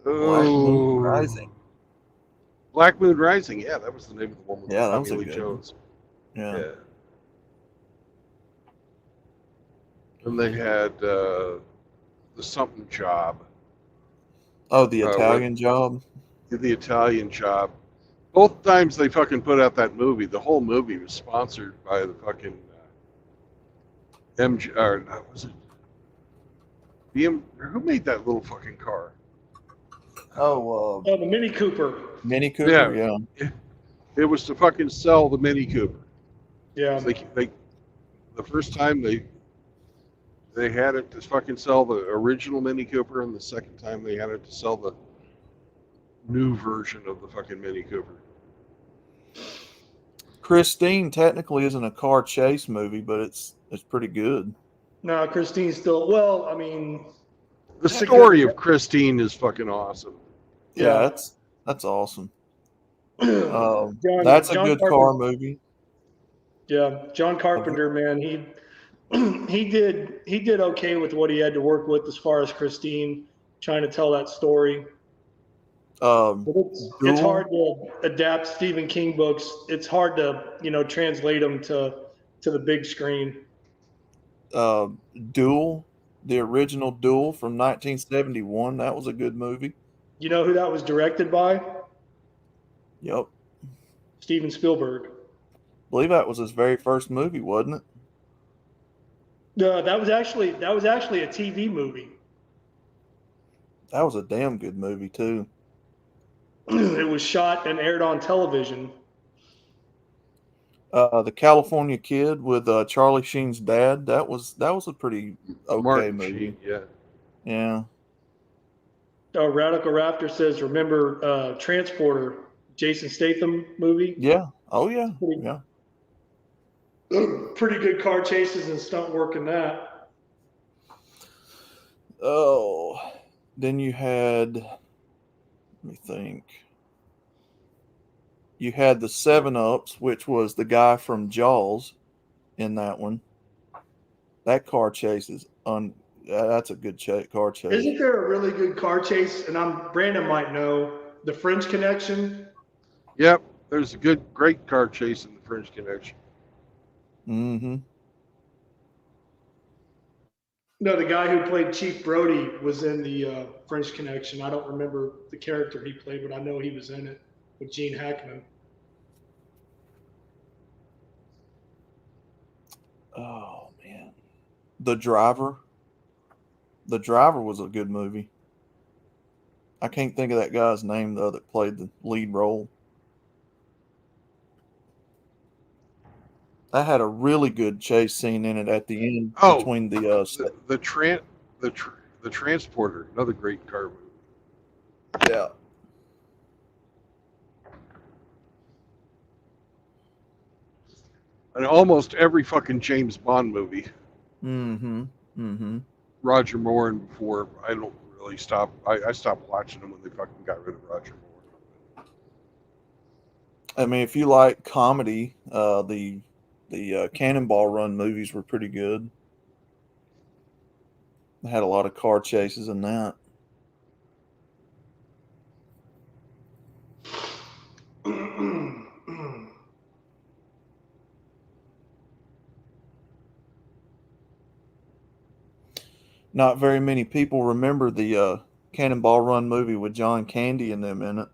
Black Moon Rising. Black Moon Rising, yeah, that was the name of the one with that was Tommy Lee Jones. Yeah. And they had the something job. Oh, the Italian Job. The Italian Job. Both times they fucking put out that movie, the whole movie was sponsored by the fucking MG. Or was it BM? Who made that little fucking car? Oh, the Mini Cooper. Mini Cooper, yeah. It was to fucking sell the Mini Cooper. Yeah. They the first time they had it to fucking sell the original Mini Cooper, and the second time they had it to sell the new version of the fucking Mini Cooper. Christine technically isn't a car chase movie, but it's pretty good. No, Christine's still. Well, I mean, the story of Christine is fucking awesome. Yeah, that's awesome. That's a good car movie. Yeah, John Carpenter, man, he did okay with what he had to work with as far as Christine, trying to tell that story. It's hard to adapt Stephen King books. It's hard to translate them to the big screen. Duel The original Duel from 1971. That was a good movie. You know who that was directed by? Yep. Steven Spielberg. Believe that was his very first movie, wasn't it? That was actually a TV movie. That was a damn good movie too. It was shot and aired on television. The California Kid with Charlie Sheen's dad. That was a pretty okay Martin movie. Sheen, yeah. Yeah. Radical Raptor says, remember Transporter, Jason Statham movie? Yeah. Oh yeah. Pretty, Yeah. pretty good car chases and stunt work in that. Oh, then you had. Let me think. You had the 7-Ups, which was the guy from Jaws in that one. That car chase is that's a good car chase. Isn't there a really good car chase? And Brandon might know the French Connection. Yep, there's a great car chase in the French Connection. Mm-hmm. No, the guy who played Chief Brody was in the French Connection. I don't remember the character he played, but I know he was in it with Gene Hackman. Oh man, The Driver. The Driver was a good movie. I can't think of that guy's name though that played the lead role. That had a really good chase scene in it at the end between the the Transporter, another great car movie. yeah. And almost every fucking James Bond movie. Mm-hmm. Mm-hmm. Roger Moore and before. I don't really stop. I stopped watching them when they fucking got rid of Roger Moore. I mean, if you like comedy, the Cannonball Run movies were pretty good. They had a lot of car chases in that. Not very many people remember the Cannonball Run movie with John Candy and them in it.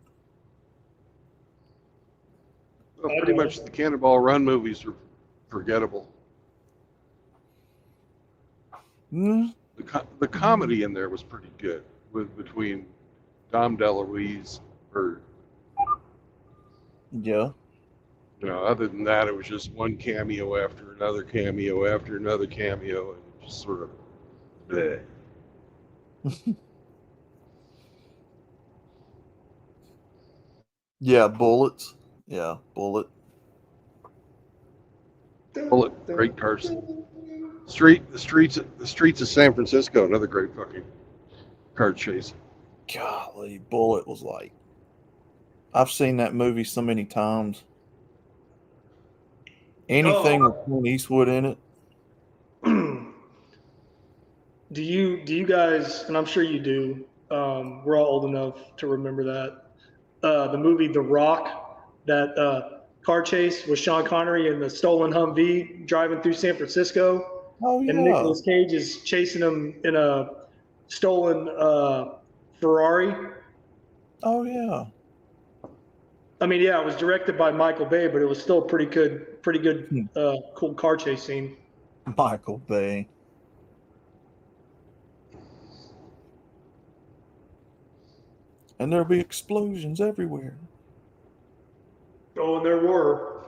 Well, pretty much the Cannonball Run movies are forgettable. Mm. The comedy in there was pretty good between Dom DeLuise or Yeah. other than that, it was just one cameo after another cameo after another cameo, and just sort of bleh. Yeah, Bullets. Yeah, Bullet. Great cars. The streets of San Francisco, another great fucking car chase. Golly, Bullet was like. I've seen that movie so many times. Anything with Clint Eastwood in it. Do you guys, and I'm sure you do, we're all old enough to remember that, the movie The Rock, that car chase with Sean Connery in the stolen Humvee driving through San Francisco? Oh, yeah. And Nicolas Cage is chasing him in a stolen Ferrari. Oh, yeah. I mean, yeah, it was directed by Michael Bay, but it was still pretty good, cool car chase scene. Michael Bay. And there'll be explosions everywhere. Oh, and there were.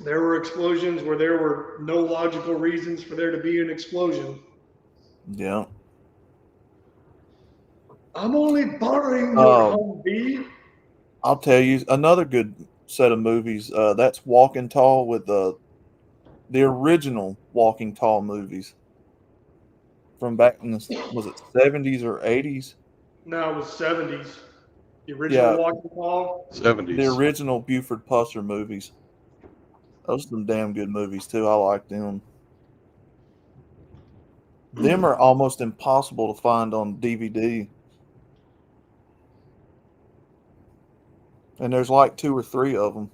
There were explosions where there were no logical reasons for there to be an explosion. Yeah. I'm only borrowing your Humvee. I'll tell you another good set of movies. That's Walking Tall with the original Walking Tall movies from back in the, was it 70s or 80s? No, it was 70s. The original Walking Tall. 70s. The original Buford Pusser movies. Those are some damn good movies too. I like them. Them are almost impossible to find on DVD. And there's like 2 or 3 of them.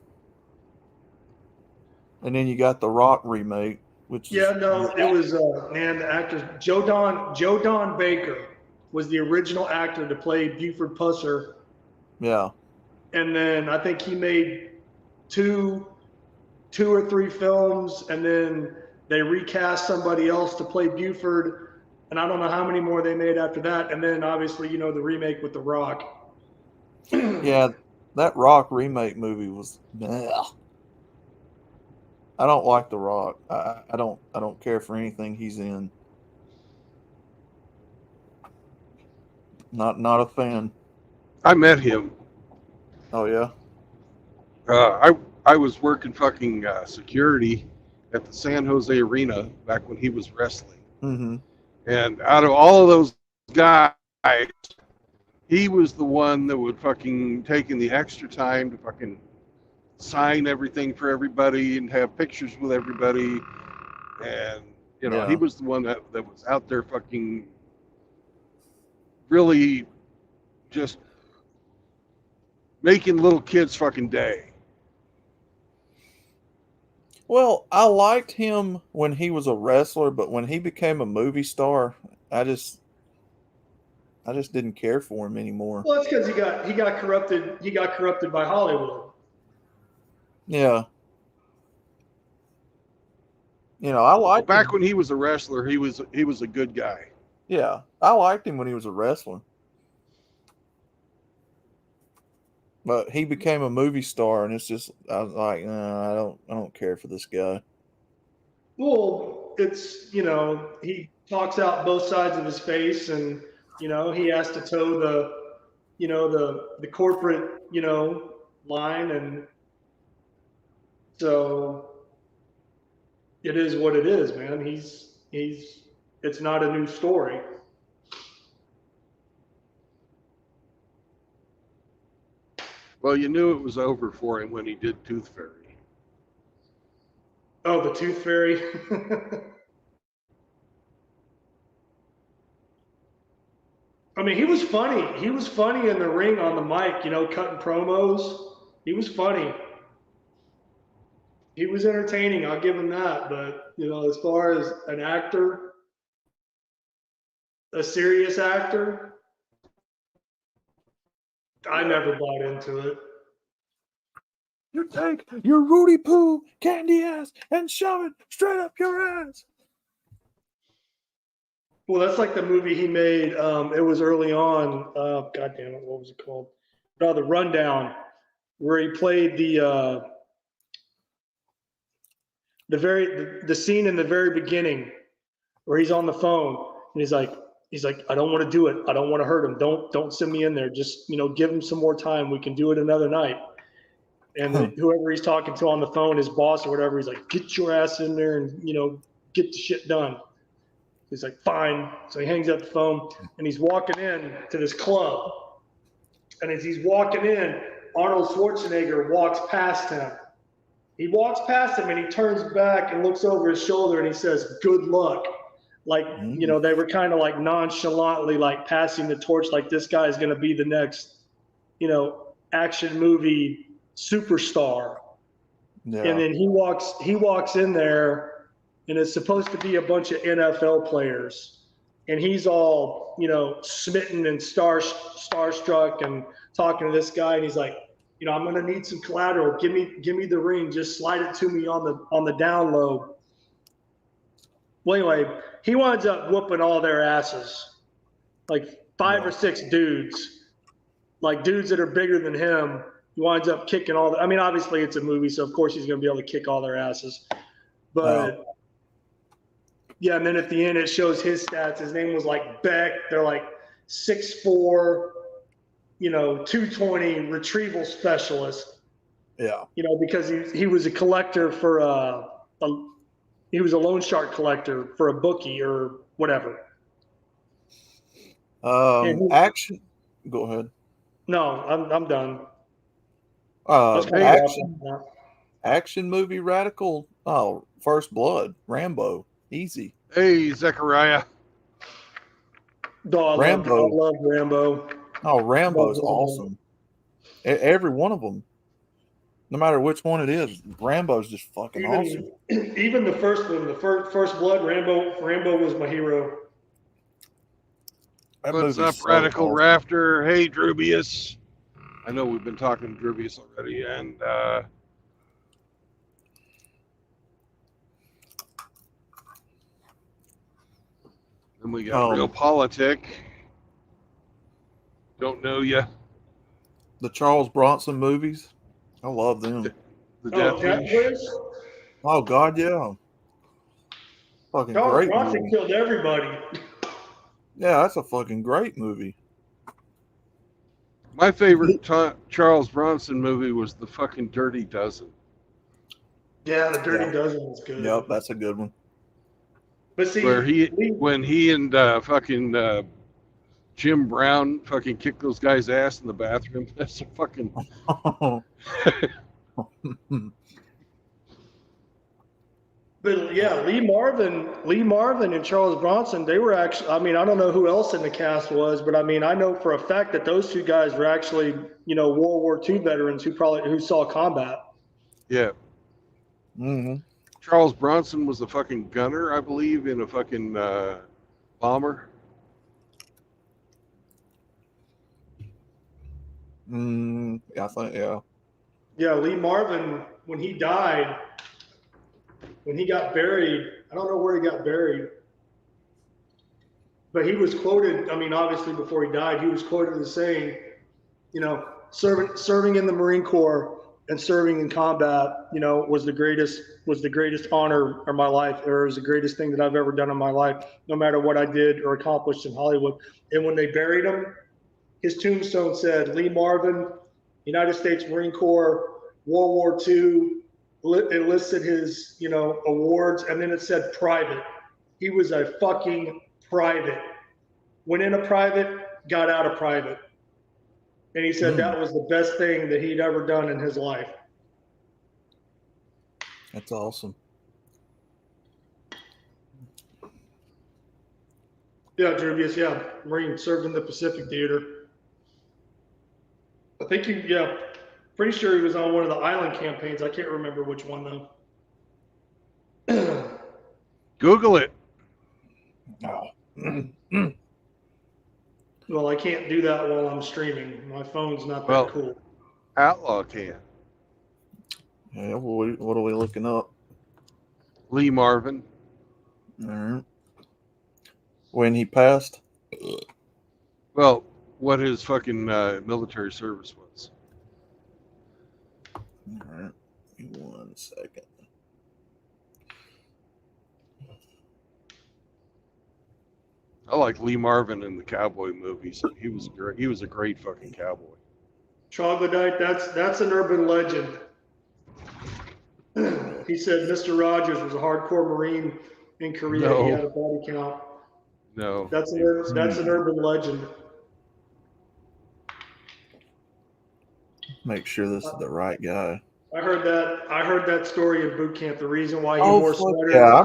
And then you got the Rock remake. which Yeah, is no, it was man, the actor Joe Don Baker was the original actor to play Buford Pusser, yeah. and then I think he made two or three films, and then they recast somebody else to play Buford, and I don't know how many more they made after that, and then obviously the remake with The Rock. Yeah, that Rock remake movie was. Bleh. I don't like The Rock. I don't care for anything he's in. Not a fan. I met him. Oh yeah. I was working fucking security at the San Jose Arena back when he was wrestling, Mm-hmm. and out of all of those guys, he was the one that would fucking taking the extra time to fucking sign everything for everybody and have pictures with everybody, and he Yeah. was the one that was out there fucking really just making little kids fucking day. Well, I liked him when he was a wrestler, but when he became a movie star, I just didn't care for him anymore. Well, it's because he got corrupted. He got corrupted by Hollywood. Yeah. I liked Back him. when he was a wrestler, he was a good guy. Yeah, I liked him when he was a wrestler. But he became a movie star, and it's just I was like, no, I don't care for this guy. Well, it's he talks out both sides of his face, and he has to toe the corporate line, and so it is what it is, man. He's it's not a new story. Well, you knew it was over for him when he did Tooth Fairy. Oh, the Tooth Fairy. I mean, he was funny. He was funny in the ring on the mic, cutting promos. He was funny. He was entertaining. I'll give him that. But, as far as an actor, a serious actor, I never bought into it. You take your Rudy Poo candy ass and shove it straight up your ass. Well, that's like the movie he made. It was early on. God damn it, what was it called? The Rundown, where he played the scene in the very beginning where he's on the phone and he's like, I don't want to do it. I don't want to hurt him. Don't send me in there. Just give him some more time. We can do it another night. And whoever he's talking to on the phone, his boss or whatever, he's like, get your ass in there and get the shit done. He's like, fine. So he hangs up the phone and he's walking in to this club. And as he's walking in, Arnold Schwarzenegger walks past him. He walks past him and he turns back and looks over his shoulder and he says, good luck. Like, they were kind of like nonchalantly like passing the torch, like this guy is going to be the next, action movie superstar. Yeah. And then he walks in there and it's supposed to be a bunch of NFL players. And he's all, smitten and starstruck and talking to this guy. And he's like, I'm going to need some collateral. Give me the ring. Just slide it to me on the down low. Well, anyway, he winds up whooping all their asses, like 5 or 6 dudes, like dudes that are bigger than him. He winds up kicking all. I mean, obviously it's a movie, so of course he's going to be able to kick all their asses. But yeah, and then at the end it shows his stats. His name was like Beck. They're like 6'4", 220 retrieval specialist. Yeah. Because he was a collector for he was a loan shark collector for a bookie or whatever. Action. Go ahead. No, I'm done. Action movie radical. Oh, First Blood, Rambo, easy. Hey, Zechariah. I love Rambo. Oh, Rambo's awesome. Every one of them. no matter which one it is, Rambo's just fucking awesome. Even the first one, the First Blood, Rambo was my hero. That What's movie's up, so Radical awesome. Rafter? Hey, Drubius. I know we've been talking to Drubius already, and then we got Real Politic. Don't know ya. The Charles Bronson movies. I love them. The Death Wish. Oh God, yeah. Fucking Charles great Bronson movie. killed everybody. Yeah, that's a fucking great movie. My favorite Charles Bronson movie was the fucking Dirty Dozen. Yeah, the Dirty Dozen was good. Yep, that's a good one. But see, when he and fucking Jim Brown fucking kicked those guys' ass in the bathroom. That's a fucking. But yeah, Lee Marvin and Charles Bronson, they were actually, I mean, I don't know who else in the cast was, but I mean, I know for a fact that those two guys were actually, World War II veterans who saw combat. Yeah. Mm-hmm. Charles Bronson was a fucking gunner, I believe, in a fucking bomber. I think, yeah. Yeah, Lee Marvin, when he died, when he got buried, I don't know where he got buried, but he was quoted, I mean, obviously before he died, he was quoted as saying, serving in the Marine Corps and serving in combat, was the greatest honor of my life, or was the greatest thing that I've ever done in my life, no matter what I did or accomplished in Hollywood. And when they buried him, his tombstone said, Lee Marvin, United States Marine Corps, World War II. It listed his, awards, and then it said private. He was a fucking private. Went in a private, got out of private. And he said that was the best thing that he'd ever done in his life. That's awesome. Yeah, Jervius, yeah. Marine, served in the Pacific Theater. I think pretty sure he was on one of the island campaigns. I can't remember which one, though. Google it. Oh. Well, I can't do that while I'm streaming. My phone's not that cool. Outlaw can. Yeah, what are we looking up? Lee Marvin. All right. When he passed? Well, what his fucking military service was. All right. Give me 1 second. I like Lee Marvin in the cowboy movies. He was great. He was a great fucking cowboy. Troglodyte, that's an urban legend. He said Mr. Rogers was a hardcore Marine in Korea. No. He had a body count. No. That's an urban legend. Make sure this is the right guy. I heard that story in boot camp. The reason why he wore sweaters. Yeah, I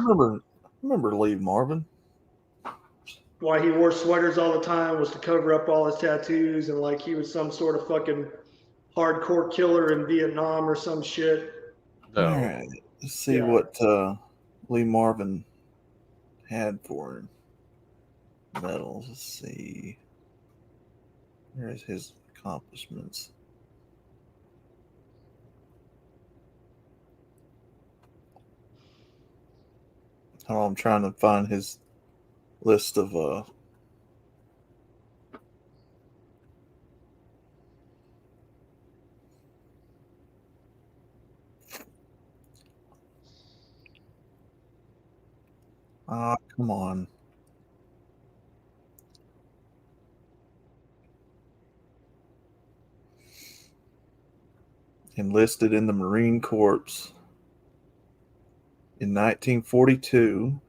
remember Lee Marvin. Why he wore sweaters all the time was to cover up all his tattoos, and like he was some sort of fucking hardcore killer in Vietnam or some shit. No. All right. Let's see what Lee Marvin had for him. Medals. Let's see. Where's his accomplishments? Oh, I'm trying to find his list of come on. Enlisted in the Marine Corps in 1942.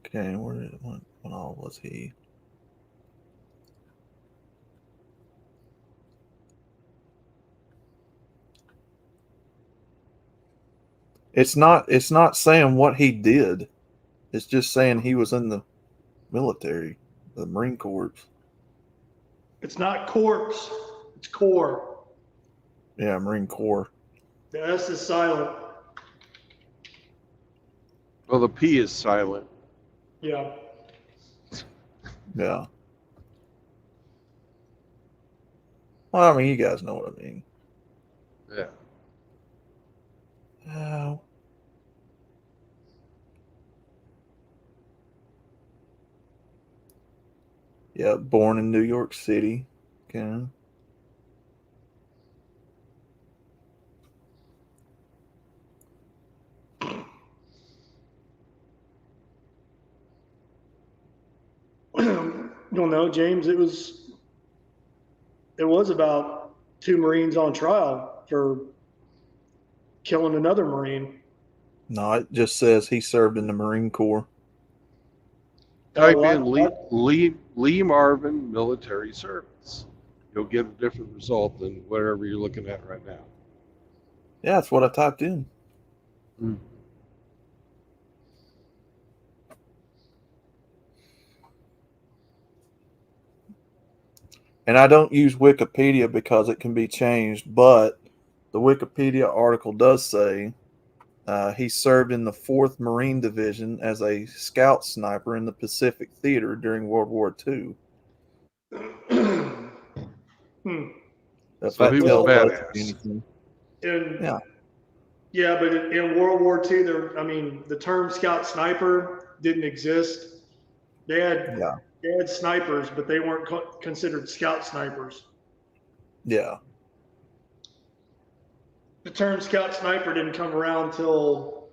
Okay, when all was he? It's not saying what he did. It's just saying he was in the military, the Marine Corps. It's not corpse. It's core. Yeah, Marine Corps. The S is silent. Well, the P is silent. Yeah. Yeah. Well, I mean, you guys know what I mean. Yeah. Oh. Yeah, born in New York City. Okay. You'll know, James, it was about 2 Marines on trial for killing another Marine. No, it just says he served in the Marine Corps. Type Well, in Lee Marvin military service. You'll get a different result than whatever you're looking at right now. Yeah, that's what I typed in. Mm. And I don't use Wikipedia because it can be changed, but the Wikipedia article does say he served in the 4th Marine Division as a scout sniper in the Pacific Theater during World War II. If So that he was a tells us badass. anything. and Yeah. yeah, but in World War II, the term scout sniper didn't exist. They had Yeah. they had snipers, but they weren't considered scout snipers. Yeah. The term scout sniper didn't come around till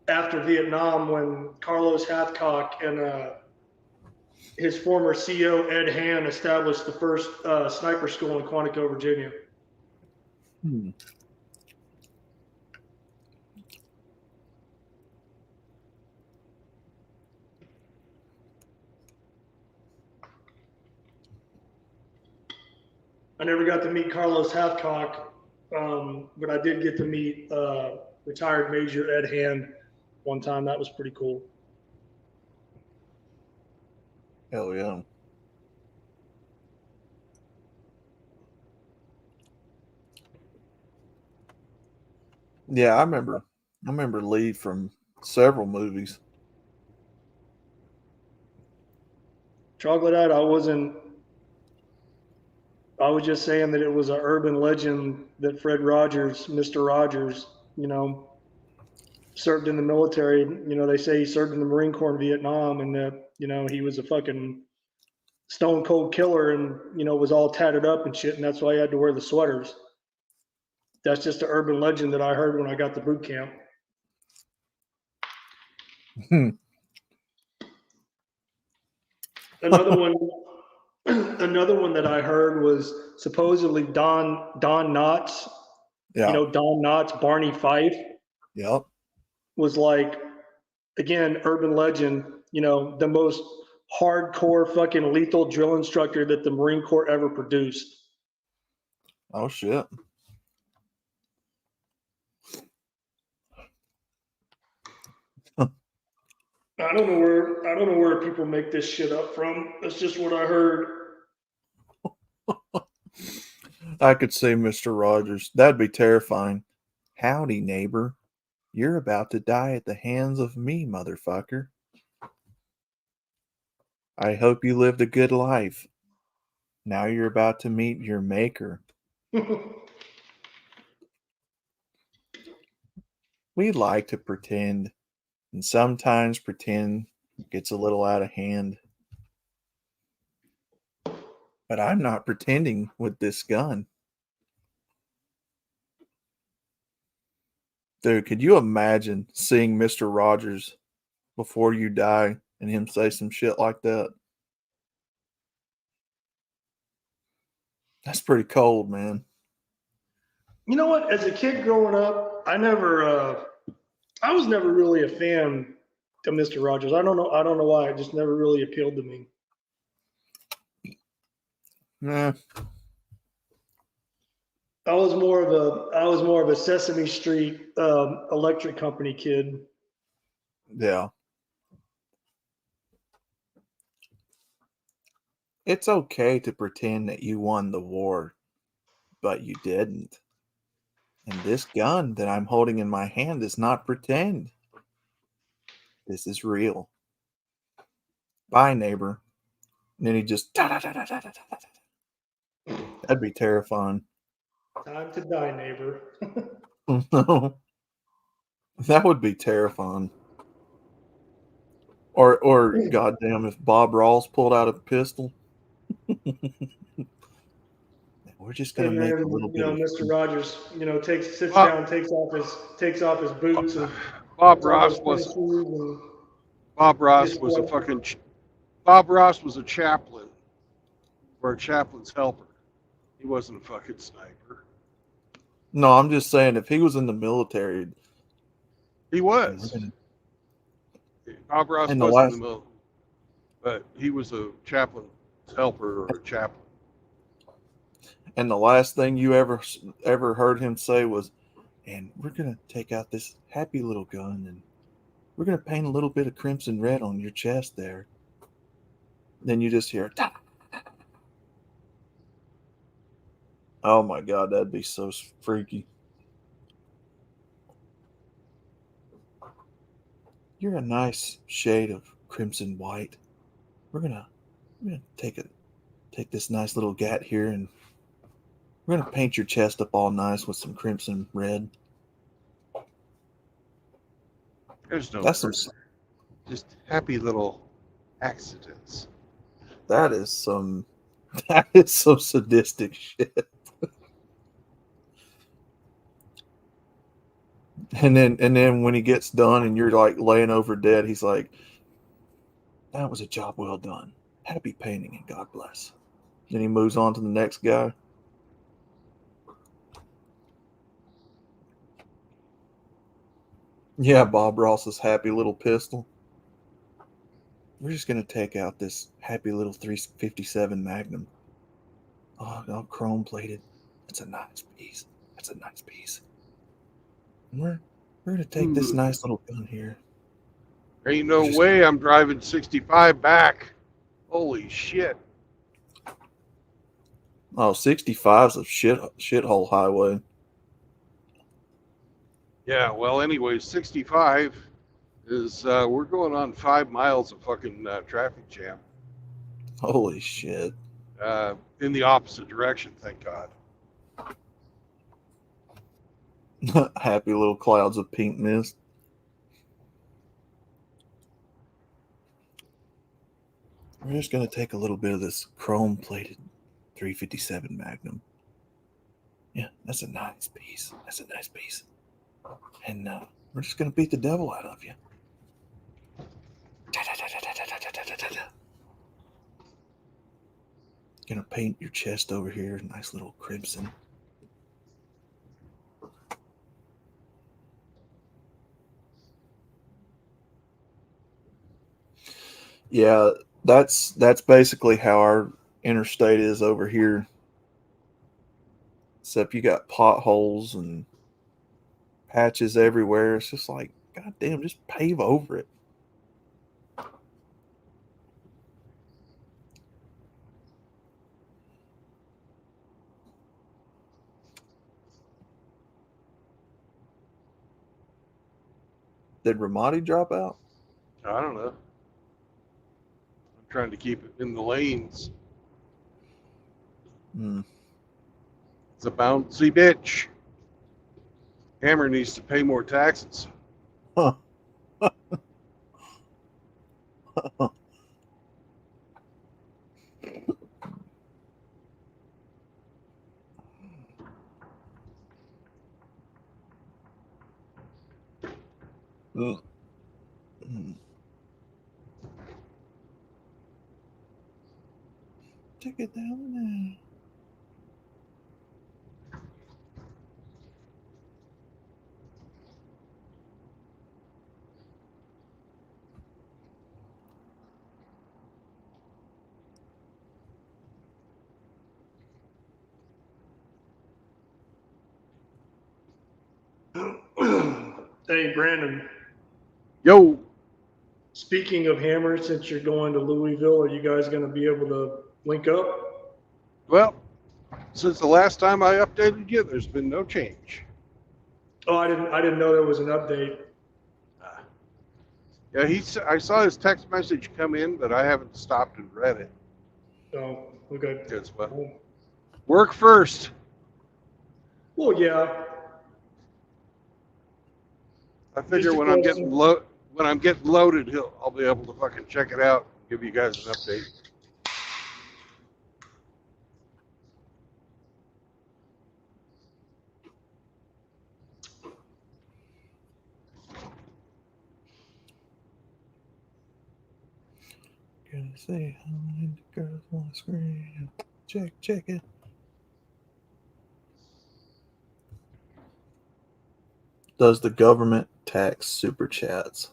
after Vietnam, when Carlos Hathcock and his former CEO Ed Hand established the first sniper school in Quantico, Virginia. Hmm. I never got to meet Carlos Hathcock, but I did get to meet retired Major Ed Hand one time. That was pretty cool. Hell yeah. Yeah, I remember Lee from several movies. Troglodyte, I was just saying that it was an urban legend that Fred Rogers, Mr. Rogers, served in the military. They say he served in the Marine Corps in Vietnam, and that, he was a fucking stone cold killer, and, was all tatted up and shit. And that's why he had to wear the sweaters. That's just an urban legend that I heard when I got to boot camp. Another one, another one that I heard was supposedly Don Knotts. Yeah. Don Knotts, Barney Fife Yep. was like, again, urban legend. The most hardcore fucking lethal drill instructor that the Marine Corps ever produced. Oh shit. I don't know where people make this shit up from. That's just what I heard. I could see Mr. Rogers. That'd be terrifying. Howdy, neighbor. You're about to die at the hands of me, motherfucker. I hope you lived a good life. Now you're about to meet your maker. We like to pretend, and sometimes pretend gets a little out of hand. But I'm not pretending with this gun. Dude, could you imagine seeing Mr. Rogers before you die and him say some shit like that? That's pretty cold, man. You know what? As a kid growing up, I was never really a fan of Mr. Rogers. I don't know why. It just never really appealed to me. Nah. I was more of a Sesame Street electric company kid. Yeah. It's okay to pretend that you won the war, but you didn't. And this gun that I'm holding in my hand is not pretend. This is real. Bye, neighbor. And then he just that'd be terrifying. Time to die, neighbor. No. That would be terrifying. Or goddamn, if Bob Ross pulled out a pistol. We're just gonna And make then, a little bit of Mr. Rogers, sits Bob- down, takes off his boots and Bob puts on Ross his was tennis shoes and Bob Ross Just was a what? fucking Bob Ross was a chaplain or a chaplain's helper. He wasn't a fucking sniper. No, I'm just saying if he was in the military, He was. Bob Ross In the was last- in the middle, but he was a chaplain's helper or a chaplain. and the last thing you ever heard him say was, "And we're gonna take out this happy little gun and we're gonna paint a little bit of crimson red on your chest there." Then you just hear, "Ta." Oh my god, that'd be so freaky. You're a nice shade of crimson white. We're gonna take this nice little gat here and we're gonna paint your chest up all nice with some crimson red. There's no That's some. just happy little accidents. That is some. That is some sadistic shit. And then when he gets done and you're like laying over dead, he's like, "That was a job well done. Happy painting and God bless." Then he moves on to the next guy. Yeah, Bob Ross's happy little pistol. We're just gonna take out this happy little 357 Magnum. Oh, all chrome plated. That's a nice piece. That's a nice piece. And we're gonna take this nice little gun here. Ain't no way I'm driving 65 back. Holy shit. Oh, 65's a shithole highway. Yeah, well, anyway, 65 is, we're going on 5 miles of fucking traffic jam Holy shit. in the opposite direction, thank God. Happy little clouds of pink mist. We're just going to take a little bit of this chrome plated 357 Magnum. Yeah, that's a nice piece. That's a nice piece. And we're just going to beat the devil out of you. Gonna paint your chest over here, nice little crimson. Yeah, that's basically how our interstate is over here. Except you got potholes and patches everywhere. It's just like, goddamn, just pave over it. Did Ramadi drop out? I don't know. I'm trying to keep it in the lanes. It's a bouncy bitch. Hammer needs to pay more taxes. Huh. Take it down now. Hey, Brandon. Yo, Speaking of hammers, since you're going to Louisville, are you guys going to be able to link up? well, since the last time I updated you, there's been no change. Oh, I didn't know there was an update. Yeah, I saw his text message come in, but I haven't stopped and read it. So okay. Guess what? Work first. Well, yeah. I figure Just a when I'm question. getting loaded, I'll be able to fucking check it out and give you guys an update. Gonna see how many girls on the screen. Check it. Does the government tax super chats?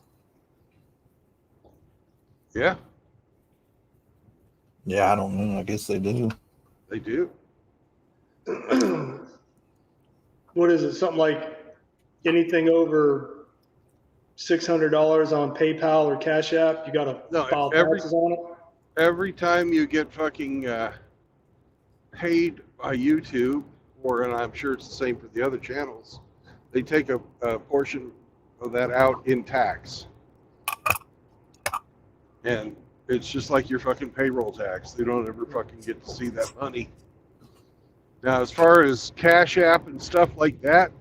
Yeah, Yeah, I don't know. I guess they do. they do. What is it? Something like anything over $600 on PayPal or Cash App, you got to No, file taxes on it. every time you get fucking paid by YouTube, and I'm sure it's the same for the other channels, they take a portion of that out in tax. And it's just like your fucking payroll tax. They don't ever fucking get to see that money. Now, as far as Cash App and stuff like that,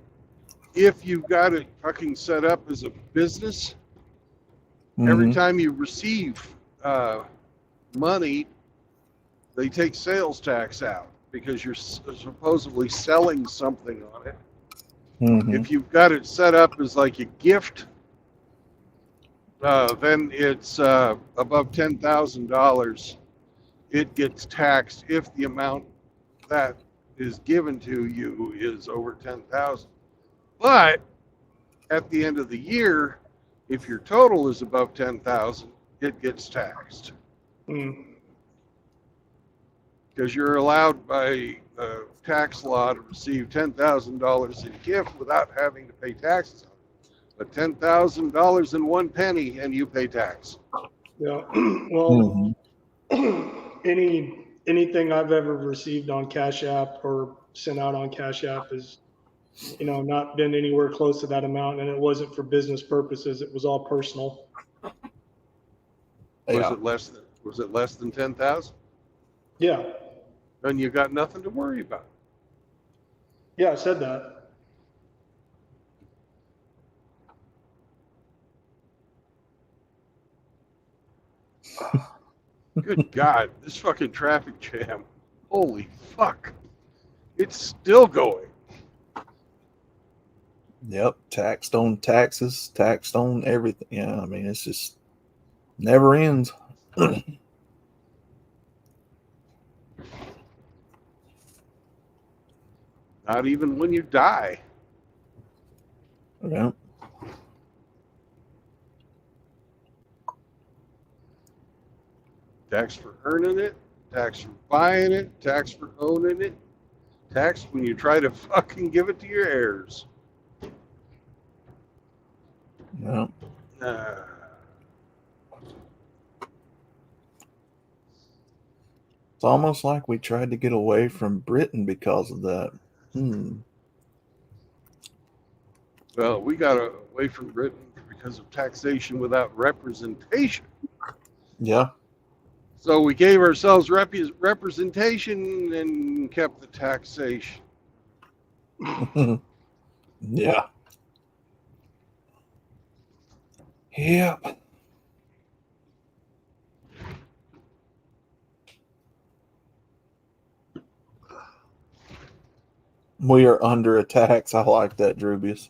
if you've got it fucking set up as a business, every time you receive money, they take sales tax out because you're supposedly selling something on it. If you've got it set up as like a gift, then it's above $10,000. It gets taxed if the amount that is given to you is over 10,000. But at the end of the year, if your total is above 10,000, it gets taxed. Because you're allowed by tax law to receive $10,000 in gift without having to pay taxes on it. But $10,000 and 1 penny, and you pay tax. Yeah. Well, anything I've ever received on Cash App or sent out on Cash App is, not been anywhere close to that amount, and it wasn't for business purposes. It was all personal. Was it less than 10,000? Yeah. Then you got nothing to worry about. Yeah, I said that. Good God, this fucking traffic jam. Holy fuck. It's still going. Yep, taxed on taxes, taxed on everything. Yeah, I mean, it's just never ends. Not even when you die. Yeah. Tax for earning it, tax for buying it, tax for owning it, tax when you try to fucking give it to your heirs. Yeah. It's almost like we tried to get away from Britain because of that. Well, we got away from Britain because of taxation without representation. Yeah. So we gave ourselves representation and kept the taxation. Yeah. Yep. We are under attacks. I like that, Drubius.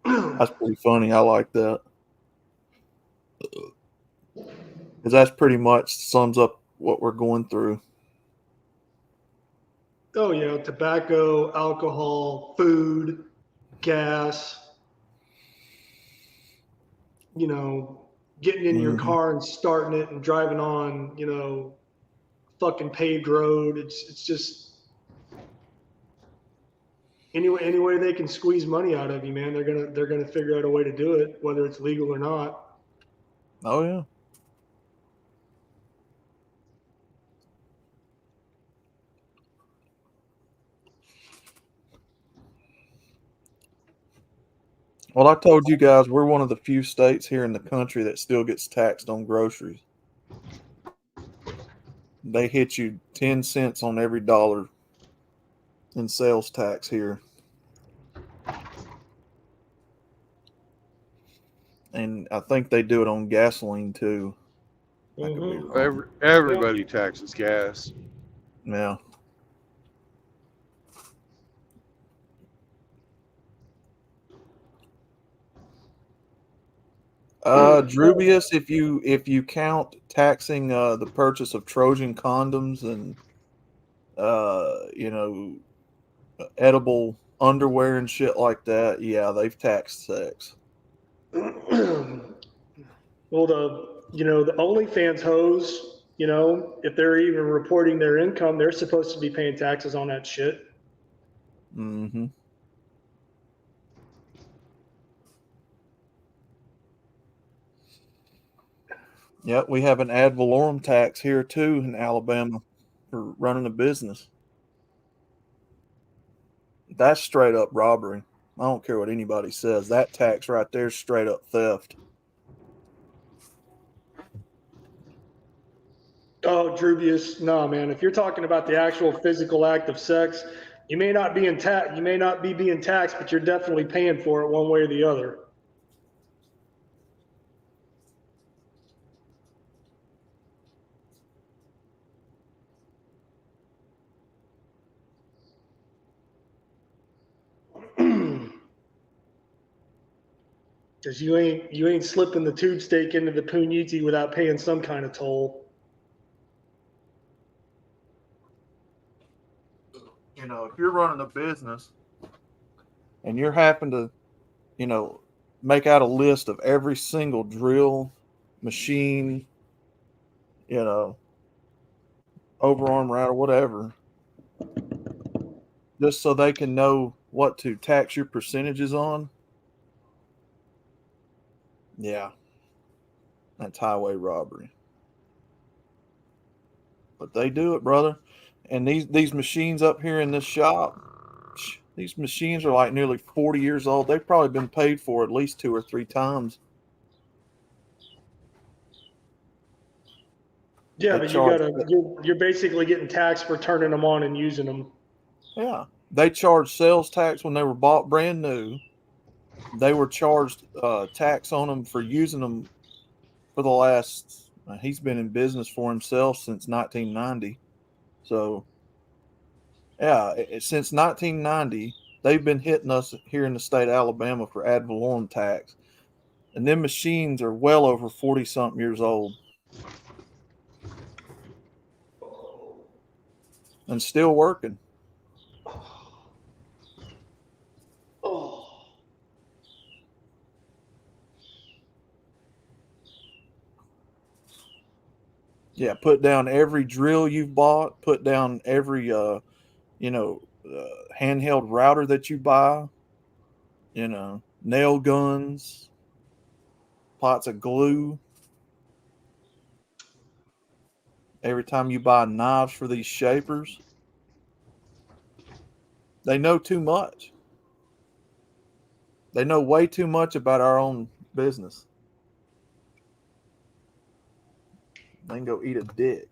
That's pretty funny. I like that. Because that's pretty much sums up what we're going through. Oh, yeah. Tobacco, alcohol, food, gas, getting in your car and starting it and driving on, fucking paved road. It's just any way they can squeeze money out of you, man. They're gonna figure out a way to do it, whether it's legal or not. Oh, yeah. Well, I told you guys we're one of the few states here in the country that still gets taxed on groceries. They hit you 10 cents on every dollar in sales tax here. And I think they do it on gasoline too. I could be wrong. Everybody taxes gas. Yeah. Drubius, if you count taxing the purchase of Trojan condoms and you know, edible underwear and shit like that, yeah, they've taxed sex. Well, the OnlyFans hoes, if they're even reporting their income, they're supposed to be paying taxes on that shit. Mm-hmm. Yep, we have an ad valorem tax here too in Alabama for running a business. That's straight up robbery. I don't care what anybody says. That tax right there is straight up theft. Oh, Drubius, no, man. If you're talking about the actual physical act of sex, you may not be you may not be being taxed, but you're definitely paying for it one way or the other. Because you ain't slipping the tube steak into the puniti without paying some kind of toll. You know, if you're running a business and you're having to, you know, make out a list of every single drill, machine, you know, overarm router, whatever, just so they can know what to tax your percentages on. Yeah, that's highway robbery. But they do it, brother. And these machines up here in this shop, these machines are like nearly 40 years old. They've probably been paid for at least 2 or 3 times. Yeah, They but charge, you're basically getting taxed for turning them on and using them. yeah, they charged sales tax when they were bought brand new. They were charged tax on them for using them for the last. He's been in business for himself since 1990. So, yeah, since 1990, they've been hitting us here in the state of Alabama for ad valorem tax. And them machines are well over 40 something years old and still working. Oh. Yeah, put down every drill you've bought, put down every handheld router that you buy, nail guns, pots of glue. Every time you buy knives for these shapers, they know too much. They know way too much about our own business. They can go eat a dick.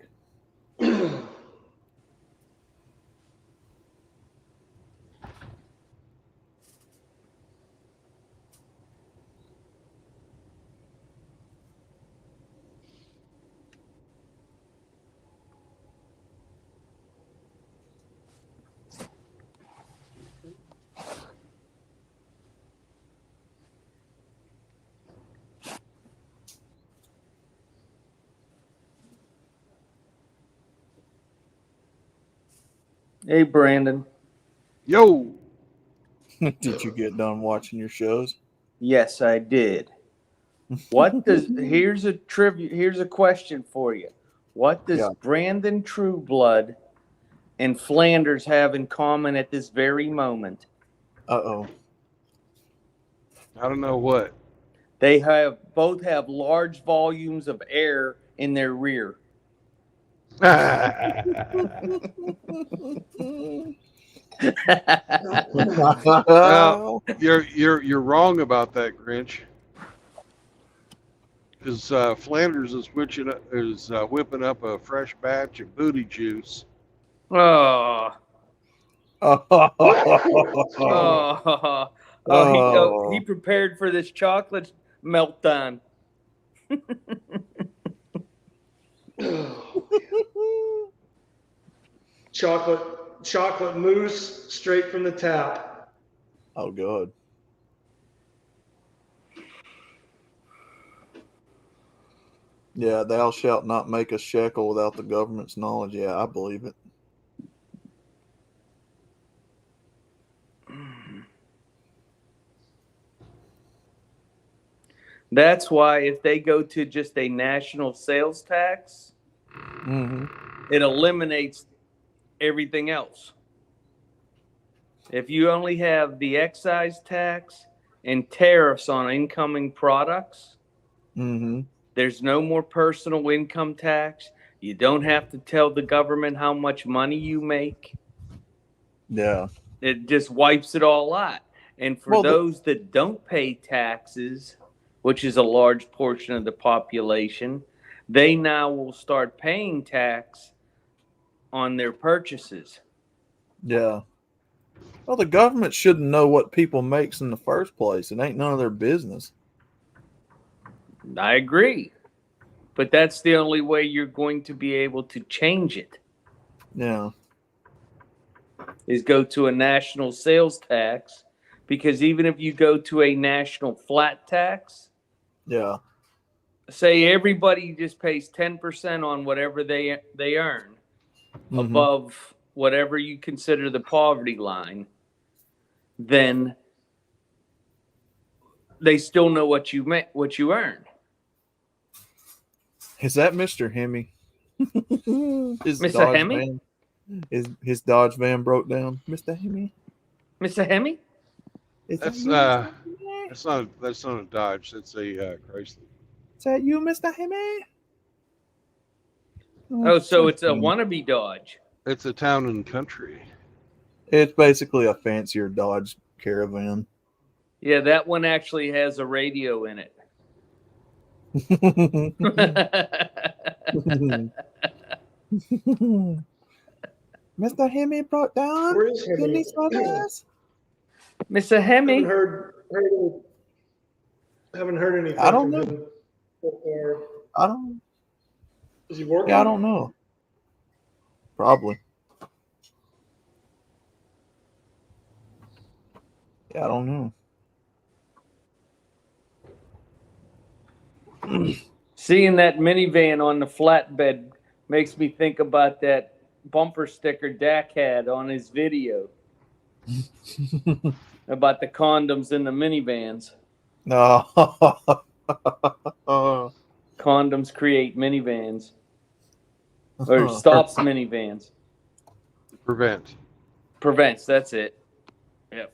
Hey, Brandon. Yo, Did you get done watching your shows? Yes, I did. Here's a question for you. What does Brandon Trueblood and Flanders have in common at this very moment? Uh-oh. I don't know what. They both have large volumes of air in their rear. Well, you're wrong about that, Grinch. Because Flanders is whipping up a fresh batch of booty juice. Oh, oh, he prepared for this chocolate meltdown. Chocolate mousse straight from the tap. Oh, good. Yeah, thou shalt not make a shekel without the government's knowledge. Yeah, I believe it. That's why if they go to just a national sales tax, it eliminates everything else. If you only have the excise tax and tariffs on incoming products, there's no more personal income tax. You don't have to tell the government how much money you make. Yeah. It just wipes it all out. And for those that don't pay taxes, which is a large portion of the population, they now will start paying tax on their purchases. Yeah. Well, the government shouldn't know what people makes in the first place. It ain't none of their business. I agree. But that's the only way you're going to be able to change it. Yeah. Is go to a national sales tax, because even if you go to a national flat tax, yeah, say everybody just pays 10% on whatever they earn above whatever you consider the poverty line, then they still know what you earn. Is that Mr. Hemi? His Mr. Dodge Hemi? van. His Dodge van broke down. Mr. Hemi? Mr. Hemi? That's not a Dodge. That's a Chrysler. Is that you, Mr. Hemi? Oh, so it's a wannabe Dodge. It's a town and country. It's basically a fancier Dodge Caravan. Yeah, that one actually has a radio in it. Mr. Hemi brought down. Where is Hemi? Mr. Hemi. Haven't heard anything. I don't know. Him so far. I don't. Is he working? Yeah, I don't know. Probably. Yeah, I don't know. Seeing that minivan on the flatbed makes me think about that bumper sticker Dak had on his video about the condoms in the minivans. No. Condoms create minivans. Or stops minivans. Prevents, that's it. Yep.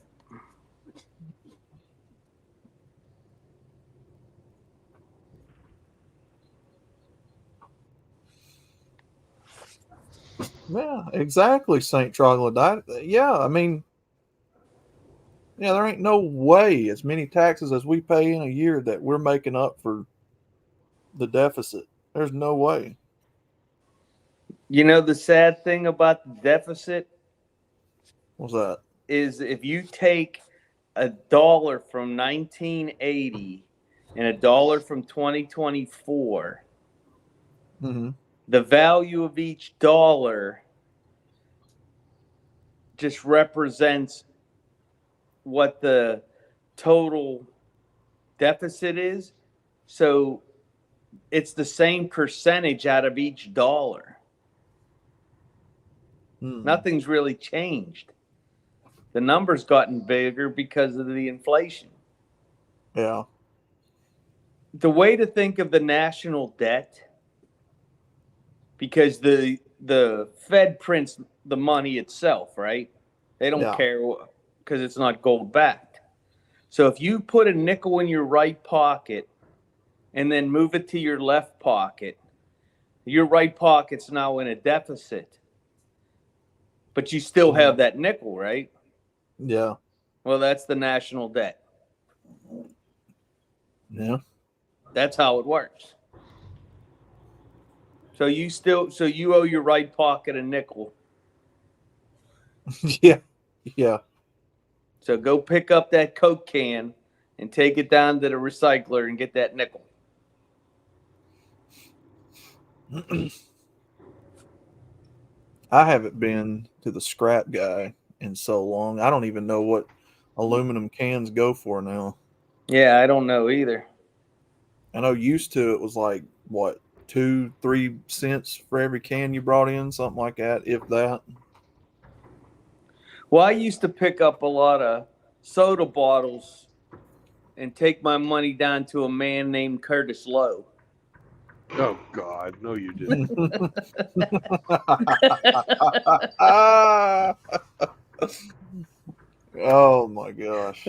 Yeah, exactly, St. Troglodyte. Yeah, I mean, yeah, there ain't no way as many taxes as we pay in a year that we're making up for the deficit. There's no way. You know the sad thing about the deficit? What's that? Is if you take $1 from 1980 and $1 from 2024, the value of each dollar just represents what the total deficit is. So it's the same percentage out of each dollar. Nothing's really changed. The number's gotten bigger because of the inflation. Yeah. The way to think of the national debt, because the Fed prints the money itself, right? They don't care because it's not gold backed. So if you put a nickel in your right pocket and then move it to your left pocket, your right pocket's now in a deficit. But you still have that nickel, right? Yeah. Well, that's the national debt. Yeah. That's how it works. So you owe your right pocket a nickel. Yeah. Yeah. So go pick up that Coke can and take it down to the recycler and get that nickel. I haven't been to the scrap guy in so long. I don't even know what aluminum cans go for now. Yeah, I don't know either. I know used to it was like what 2-3 cents for every can you brought in, something like that, if that. Well, I used to pick up a lot of soda bottles and take my money down to a man named Curtis Lowe. Oh God, no, you didn't. Oh my gosh.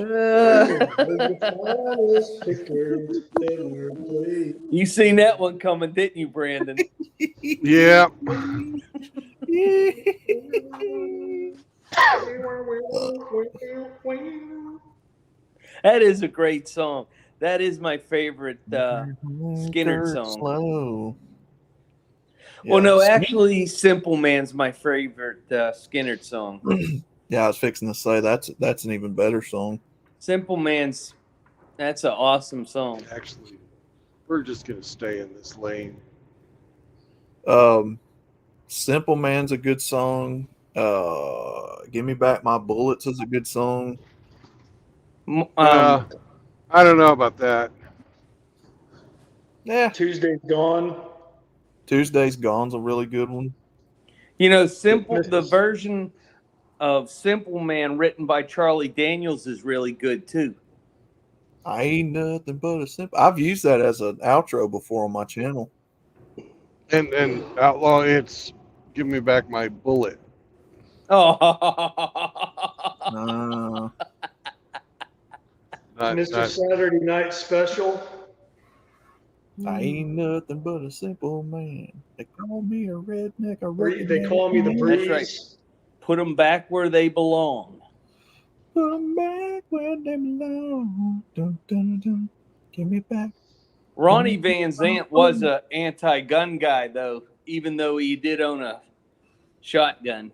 You seen that one coming, didn't you, Brandon? Yeah. That is a great song. That is my favorite Skinner song. Slow. Well, no, Yeah. actually, Simple Man's my favorite Skinner song. Yeah, I was fixing to say that's an even better song. Simple Man's, that's an awesome song. Actually, we're just gonna stay in this lane. Simple Man's a good song. Give Me Back My Bullets is a good song. I don't know about that. Yeah. Tuesday's Gone. Tuesday's Gone's a really good one. You know, the version of Simple Man written by Charlie Daniels is really good too. I ain't nothing but a simple. I've used that as an outro before on my channel. And Outlaw, it's Give Me Back My Bullet. Oh, Mr. Saturday Night Special. I ain't nothing but a simple man. They call me a redneck. They call me the Breeze. That's right. Put them back where they belong. Put them back where they belong. Dun, dun, dun. Give me back. Ronnie Van Zant was an anti-gun guy, though, even though he did own a shotgun.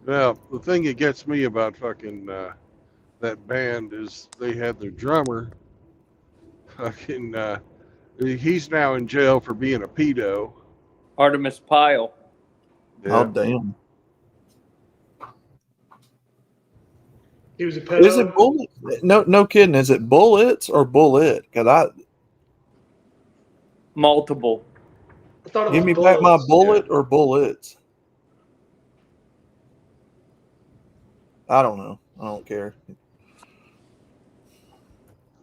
Well, the thing that gets me about fucking that band is they had their drummer. Fucking, he's now in jail for being a pedo. Artemis Pyle. Yeah. Oh damn! He was a pedo. Is it bullet? No kidding. Is it bullets or bullet? Cause Multiple. I thought it give was me bullets. back my bullet or bullets. I don't know. I don't care.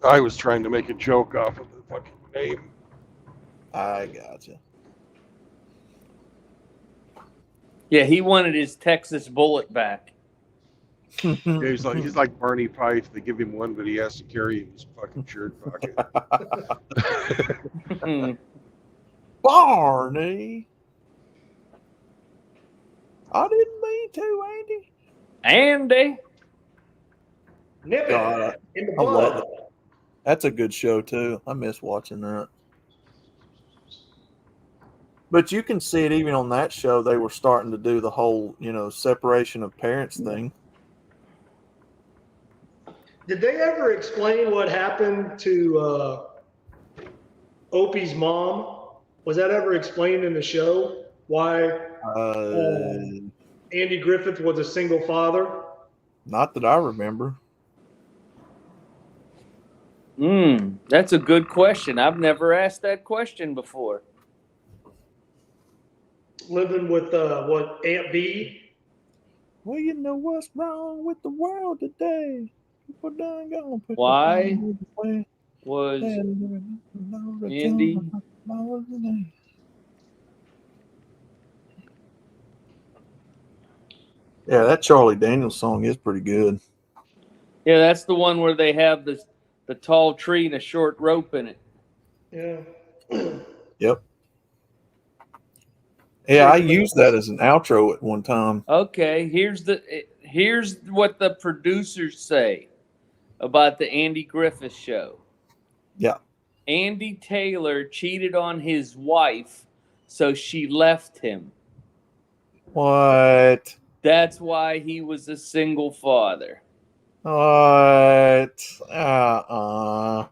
I was trying to make a joke off of the fucking name. I gotcha. Yeah, he wanted his Texas bullet back. Yeah, he's like Barney Fife. They give him one, but he has to carry it in his fucking shirt pocket. Barney. I didn't mean to, Andy. Andy. Nip God, it in the I love bud. it. That's a good show too. I miss watching that. But you can see it even on that show. They were starting to do the whole, separation of parents thing. Did they ever explain what happened to Opie's mom? Was that ever explained in the show? Why Andy Griffith was a single father? Not that I remember. That's a good question. I've never asked that question before. Living with Aunt B? Well, you know what's wrong with the world today. People done gone. Why was Andy? Yeah, that Charlie Daniels song is pretty good. Yeah, that's the one where they have the tall tree and a short rope in it. Yeah. Yep. Yeah, I used that as an outro at one time. Okay, here's what the producers say about the Andy Griffith Show. Yeah. Andy Taylor cheated on his wife, so she left him. What? That's why he was a single father. What? I'm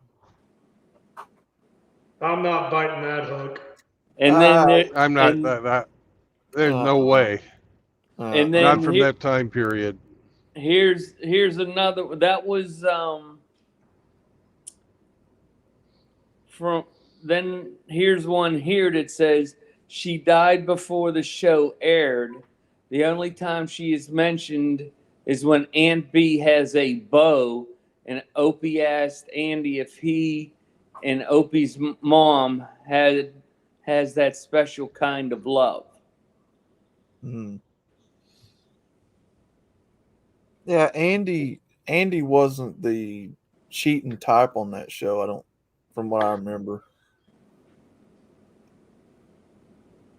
not biting that hook. And then I'm not that. There's no way. And Not then from that time period. here's another. That was from. Then here's one here that says she died before the show aired. The only time she is mentioned is when Aunt B has a bow, and Opie asked Andy if he and Opie's mom has that special kind of love. Yeah, Andy wasn't the cheating type on that show, from what I remember.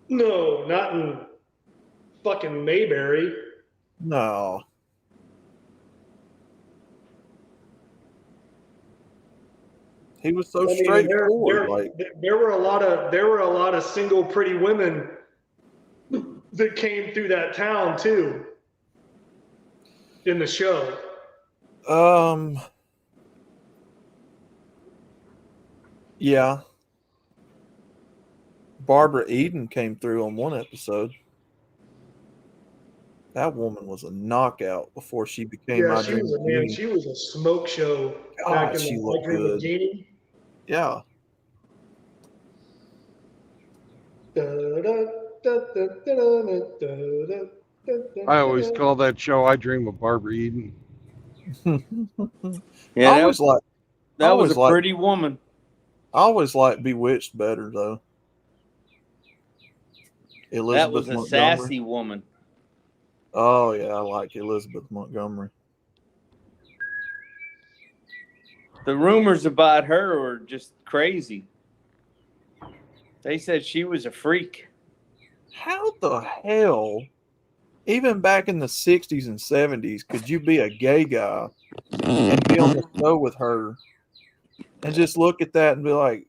No, not in fucking Mayberry. No. He was so straightforward. There were a lot of single pretty women that came through that town too in the show. Yeah. Barbara Eden came through on one episode. That woman was a knockout before she became my dream. She was a smoke show. God, back in she the looked Dream of good. Jeannie. Yeah. I always call that show "I Dream of Barbara Eden." Yeah, I always like. That was a pretty woman. I always liked Bewitched better though. That was a sassy woman. Oh yeah, I like Elizabeth Montgomery. The rumors about her were just crazy. They said she was a freak. How the hell, even back in the 60s and 70s, could you be a gay guy and be on the show with her and just look at that and be like,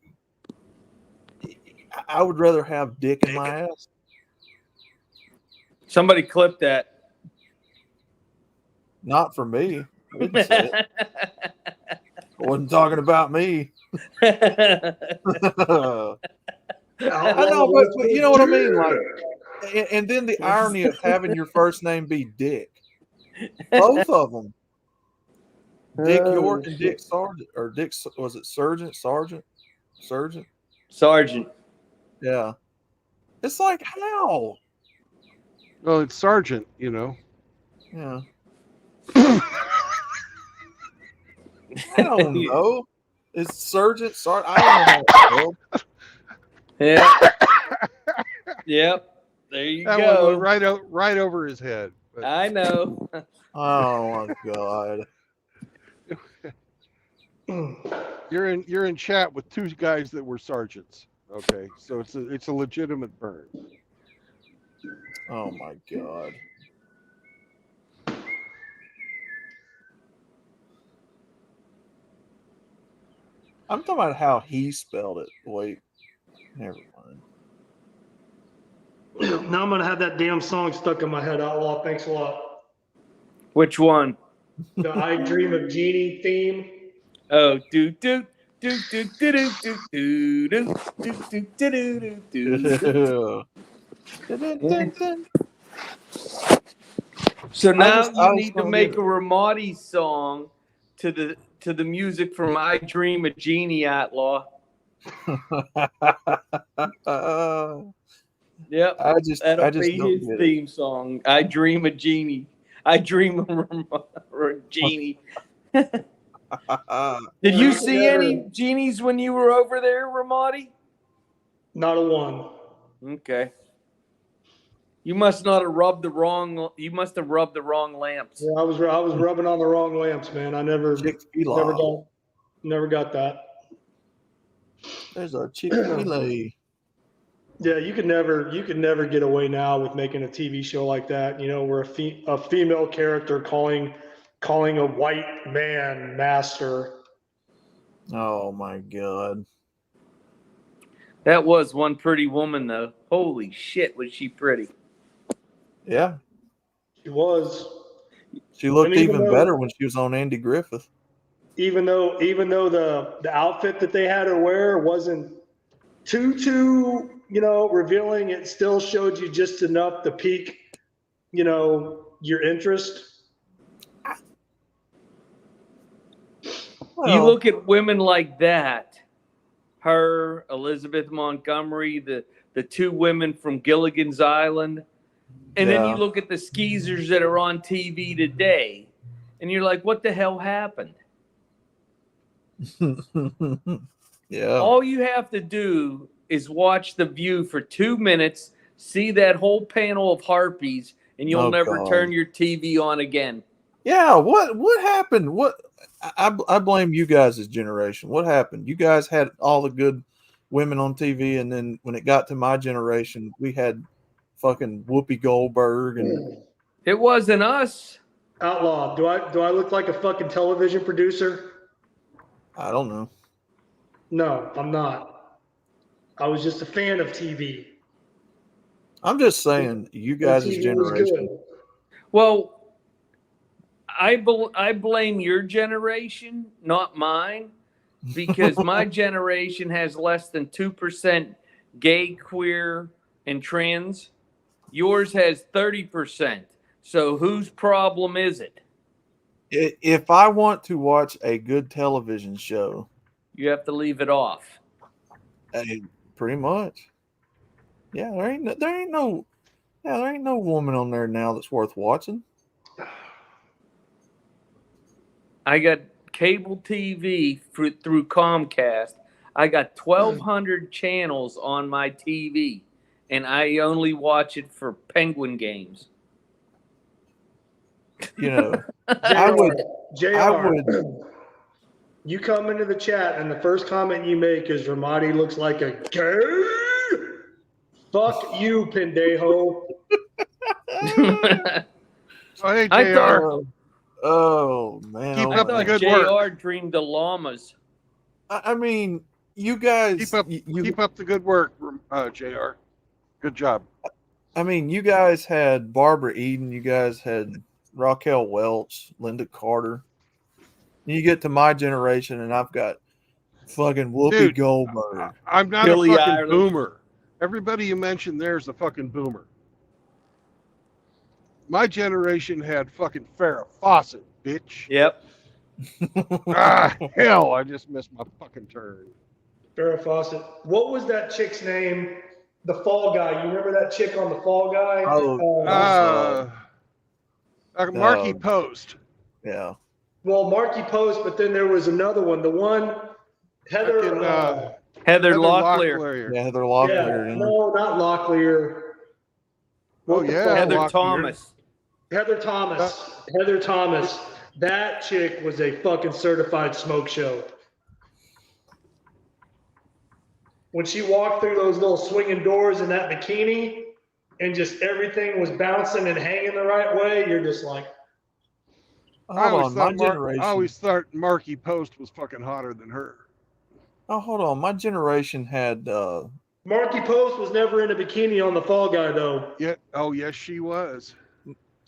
I would rather have dick in my ass? Somebody clipped that. Not for me. I didn't say it. I wasn't talking about me. I know, but you know what I mean? Like, and then the irony of having your first name be Dick. Both of them. Dick York and Dick Sargent. Or Dick, was it Sergeant? Sergeant. Yeah. It's like, how? Well, it's Sergeant, you know. Yeah. I don't know. It's Sergeant. I don't know how it's spelled. Yeah. Yep. There you that go. One went right over his head. But... I know. Oh my God. You're in chat with two guys that were sergeants. Okay, so it's a legitimate burn. Oh my God. I'm talking about how he spelled it. Wait, never mind. Now I'm gonna have that damn song stuck in my head. Outlaw, thanks a lot. Which one? The I Dream of Jeannie theme. Oh, do do do do do do do do do do do do. So now you need to make a Ramadi song to the music from I Dream of Jeannie, Outlaw. Yep. That'll be his theme song. I Dream of Jeannie. I Dream of Jeannie. Did you see any genies when you were over there, Ramadi? Not a one. Okay. You must not have rubbed the wrong. You must have rubbed the wrong lamps. Yeah, I was rubbing on the wrong lamps, man. I never got that. There's a Chick-fil-A. Yeah, you could never get away now with making a TV show like that. You know, where a female character calling a white man master. Oh my god. That was one pretty woman, though. Holy shit, was she pretty? Yeah. She was. She looked And even even though- better when she was on Andy Griffith. Even though the outfit that they had her wear wasn't too revealing, it still showed you just enough to pique your interest. Well, You look at women like that, her, Elizabeth Montgomery, the two women from Gilligan's Island, and then you Yeah. look at the skeezers that are on TV today, and you're like, what the hell happened? yeah. All you have to do is watch The View for 2 minutes, see that whole panel of harpies, and you'll Oh, never God. turn your TV on again. Yeah, what happened? What I blame you guys' generation. What happened? You guys had all the good women on TV, and then when it got to my generation, we had fucking Whoopi Goldberg and It wasn't us. Outlaw, do I look like a fucking television producer? I don't know. No, I'm not. I was just a fan of TV. I'm just saying, you guys' TV was generation. good. Well, I blame your generation, not mine, because my generation has less than 2% gay, queer, and trans. Yours has 30%. So whose problem is it? If I want to watch a good television show, You have to leave it off. pretty much. Yeah, there ain't no woman on there now that's worth watching. I got cable TV through Comcast. I got 1,200 channels on my TV, and I only watch it for Penguin games. You know, JR, I would. you come into the chat and the first comment you make is Ramadi looks like a gay. Fuck you, pendejo. Oh, hey, I JR. thought- Oh man, Keep oh, up the man. good JR work. dreamed of llamas. I mean, you guys. Keep up the good work, JR. Good job. I mean, you guys had Barbara Eden. You guys had Raquel Welch, Linda Carter. You get to my generation, and I've got fucking Whoopi Dude, Goldberg. I'm not Billie a fucking Eilish. boomer. Everybody you mentioned there's a fucking boomer. My generation had fucking Farrah Fawcett, bitch. Yep. Hell, I just missed my fucking turn. Farrah Fawcett. What was that chick's name? The Fall Guy. You remember that chick on The Fall Guy? Marky Post. Yeah. Well, Marky Post, but then there was another one. The one, Heather. Fucking, Heather Locklear. Locklear. Yeah, Heather yeah, Locklear. no, not Locklear. Oh, What the yeah. fuck? Heather Locklear. Thomas. Heather Thomas. Heather Thomas. That chick was a fucking certified smoke show. When she walked through those little swinging doors in that bikini and just everything was bouncing and hanging the right way, you're just like, Hold on, my generation. I always thought Marky Post was fucking hotter than her. Oh, hold on. My generation had. Marky Post was never in a bikini on The Fall Guy, though. Yeah. Oh, yes, she was.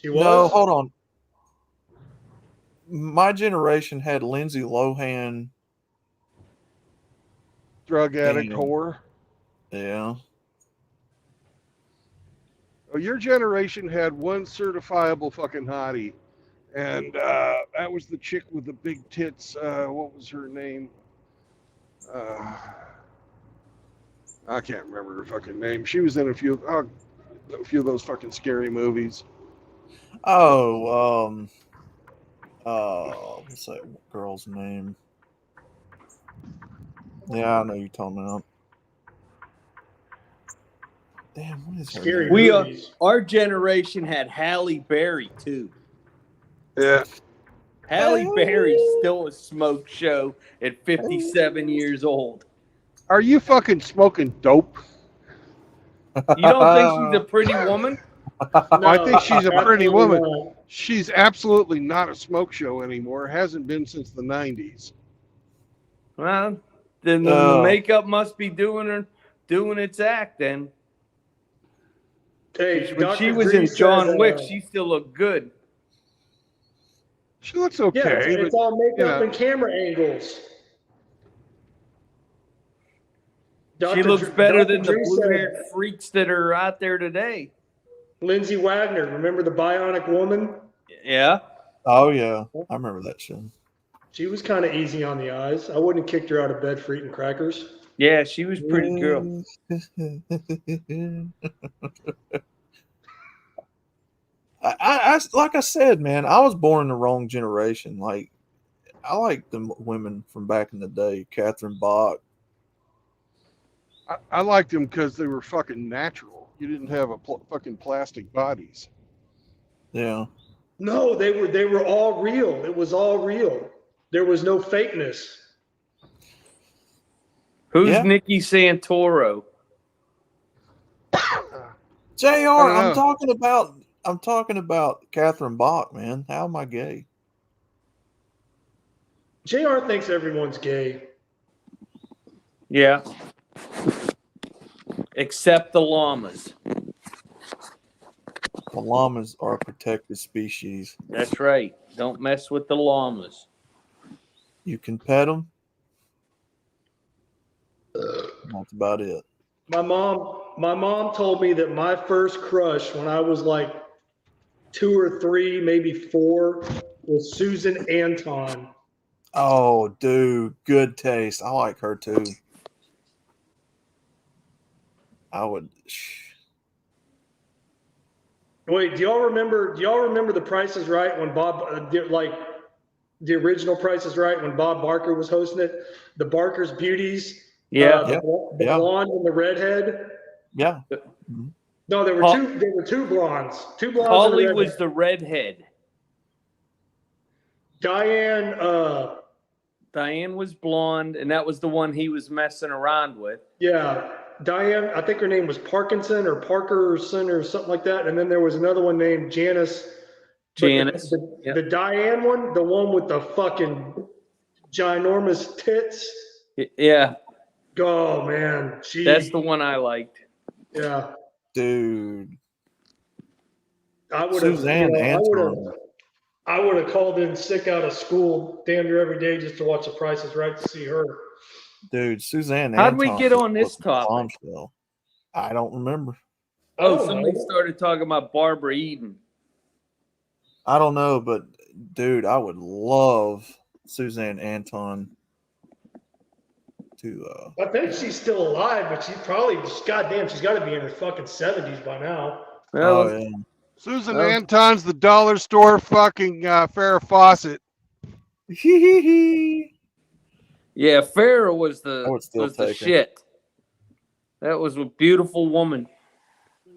She was? No, hold on. My generation had Lindsay Lohan. Drug addict Damn. whore. Yeah. Oh, your generation had one certifiable fucking hottie. And that was the chick with the big tits. What was her name? I can't remember her fucking name. She was in a few of those fucking scary movies. Oh, what's that girl's name? Yeah, I know you're talking about. Damn, what is her Scary name? We movies. our generation had Halle Berry too. Yeah. Halle Berry's still a smoke show at 57 years old. Are you fucking smoking dope? You don't think she's a pretty woman? No, I think she's a pretty absolutely woman. not. She's absolutely not a smoke show anymore. Hasn't been since the 90s. Well, then the makeup must be doing its act then. Hey, When she Dr. was Dre in says, John Wick, she still looked good. She looks yeah, okay, it's but all makeup you know. and camera angles. She looks better Dr. than the Dre blue-haired said, freaks that are out there today. Lindsay Wagner, remember the Bionic Woman? Yeah. Oh yeah, I remember that show. She was kind of easy on the eyes. I wouldn't have kicked her out of bed for eating crackers. Yeah, she was a pretty girl. I like I said, man, I was born in the wrong generation. Like, I like the women from back in the day, Catherine Bach. I liked them because they were fucking natural. You didn't have fucking plastic bodies. Yeah, No, they were all real. It was all real. There was no fakeness. Who's Yeah. Nikki Santoro? JR, know. I'm talking about Catherine Bach, man. How am I gay? JR thinks everyone's gay. Yeah. Except the llamas. The llamas are a protected species. That's right. Don't mess with the llamas. You can pet them. That's about it. My mom told me that my first crush when I was like 2 or 3, maybe 4, was Susan Anton. Oh, dude, good taste. I like her too. I would. Wait, do y'all remember The Price is Right when Bob the original Price is Right when Bob Barker was hosting it? The Barker's Beauties. Yeah. The blonde and the redhead. Yeah. No, there were two blondes. Two blondes. Holly and a redhead. was the redhead. Diane was blonde, and that was the one he was messing around with. Yeah. Diane, I think her name was Parkinson or Parkerson or something like that. And then there was another one named Janice. Janice. The Diane one, the one with the fucking ginormous tits. Yeah. Oh man, that's the one I liked. Yeah, dude. I would have. I would have called in sick out of school damn near every day just to watch The Price is Right to see her. Dude, Suzanne. How'd we get on this topic? I don't remember. Somebody started talking about Barbara Eden. I don't know, but dude, I would love Suzanne Anton to. I think she's still alive, but she's probably goddamn. She's got to be in her fucking 70s by now. Well, yeah. Susan Anton's the dollar store fucking Farrah Fawcett. Yeah, Farrah was the shit. That was a beautiful woman.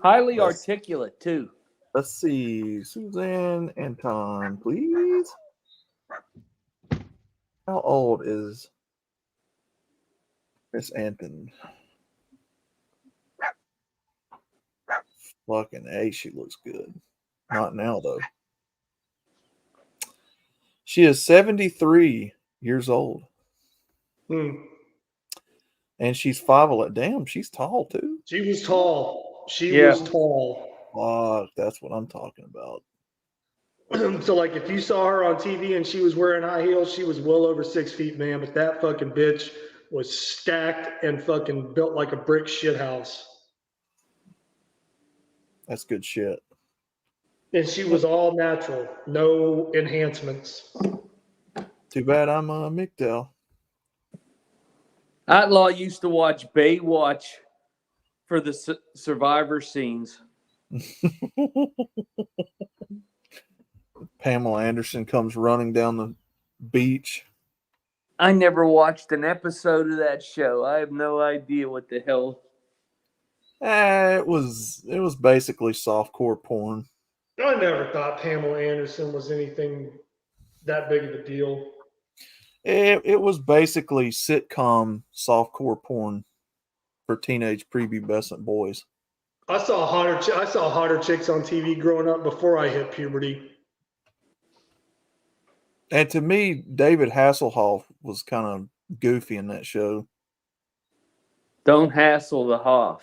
Highly articulate, too. Let's see. Suzanne Anton, please. How old is Miss Anton? Fucking A, she looks good. Not now, though. She is 73 years old. And she's 5'11". Damn, she's tall, too. She was tall. She was tall. Fuck, that's what I'm talking about. So, like, if you saw her on TV and she was wearing high heels, she was well over 6 feet, man. But that fucking bitch was stacked and fucking built like a brick shithouse. That's good shit. And she was all natural, no enhancements. Too bad I'm MGTOW. Outlaw used to watch Baywatch for the survivor scenes. Pamela Anderson comes running down the beach. I never watched an episode of that show. I have no idea what the hell. It was basically softcore porn. I never thought Pamela Anderson was anything that big of a deal. It was basically sitcom softcore porn for teenage prepubescent boys. I saw hotter chicks on TV growing up before I hit puberty. And to me, David Hasselhoff was kind of goofy in that show. Don't hassle the Hoff.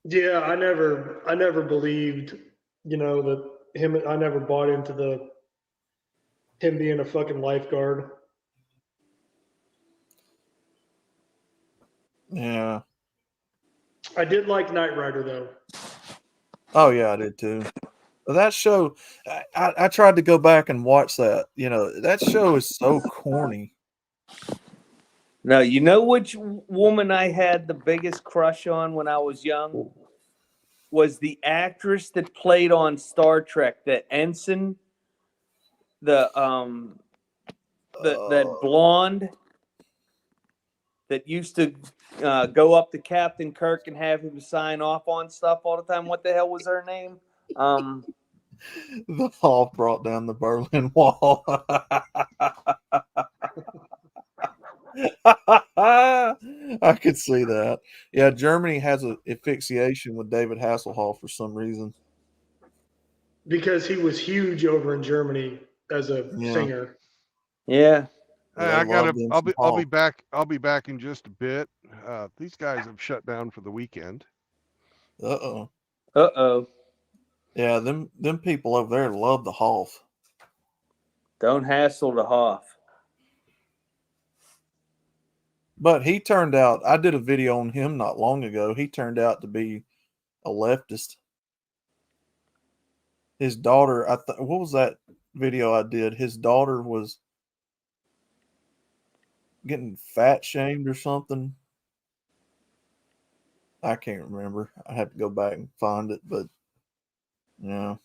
Yeah, I never believed, that him. I never bought into him being a fucking lifeguard. Yeah. I did like Knight Rider though. Oh yeah, I did too. That show, I tried to go back and watch that. That show is so corny. Now, you know which woman I had the biggest crush on when I was young? Was the actress that played on Star Trek, the ensign, that blonde that used to go up to Captain Kirk and have him sign off on stuff all the time. What the hell was her name? The Hoff brought down the Berlin Wall. I could see that. Yeah, Germany has a asphyxiation with David Hasselhoff for some reason. Because he was huge over in Germany as a singer. Yeah. I'll be back. I'll be back in just a bit. These guys have shut down for the weekend. Uh-oh. Yeah, them people over there love the Hoff. Don't hassle the Hoff. But he turned out, I did a video on him not long ago. He turned out to be a leftist. His daughter, what was that video I did? His daughter was getting fat shamed or something. I can't remember. I have to go back and find it, but yeah.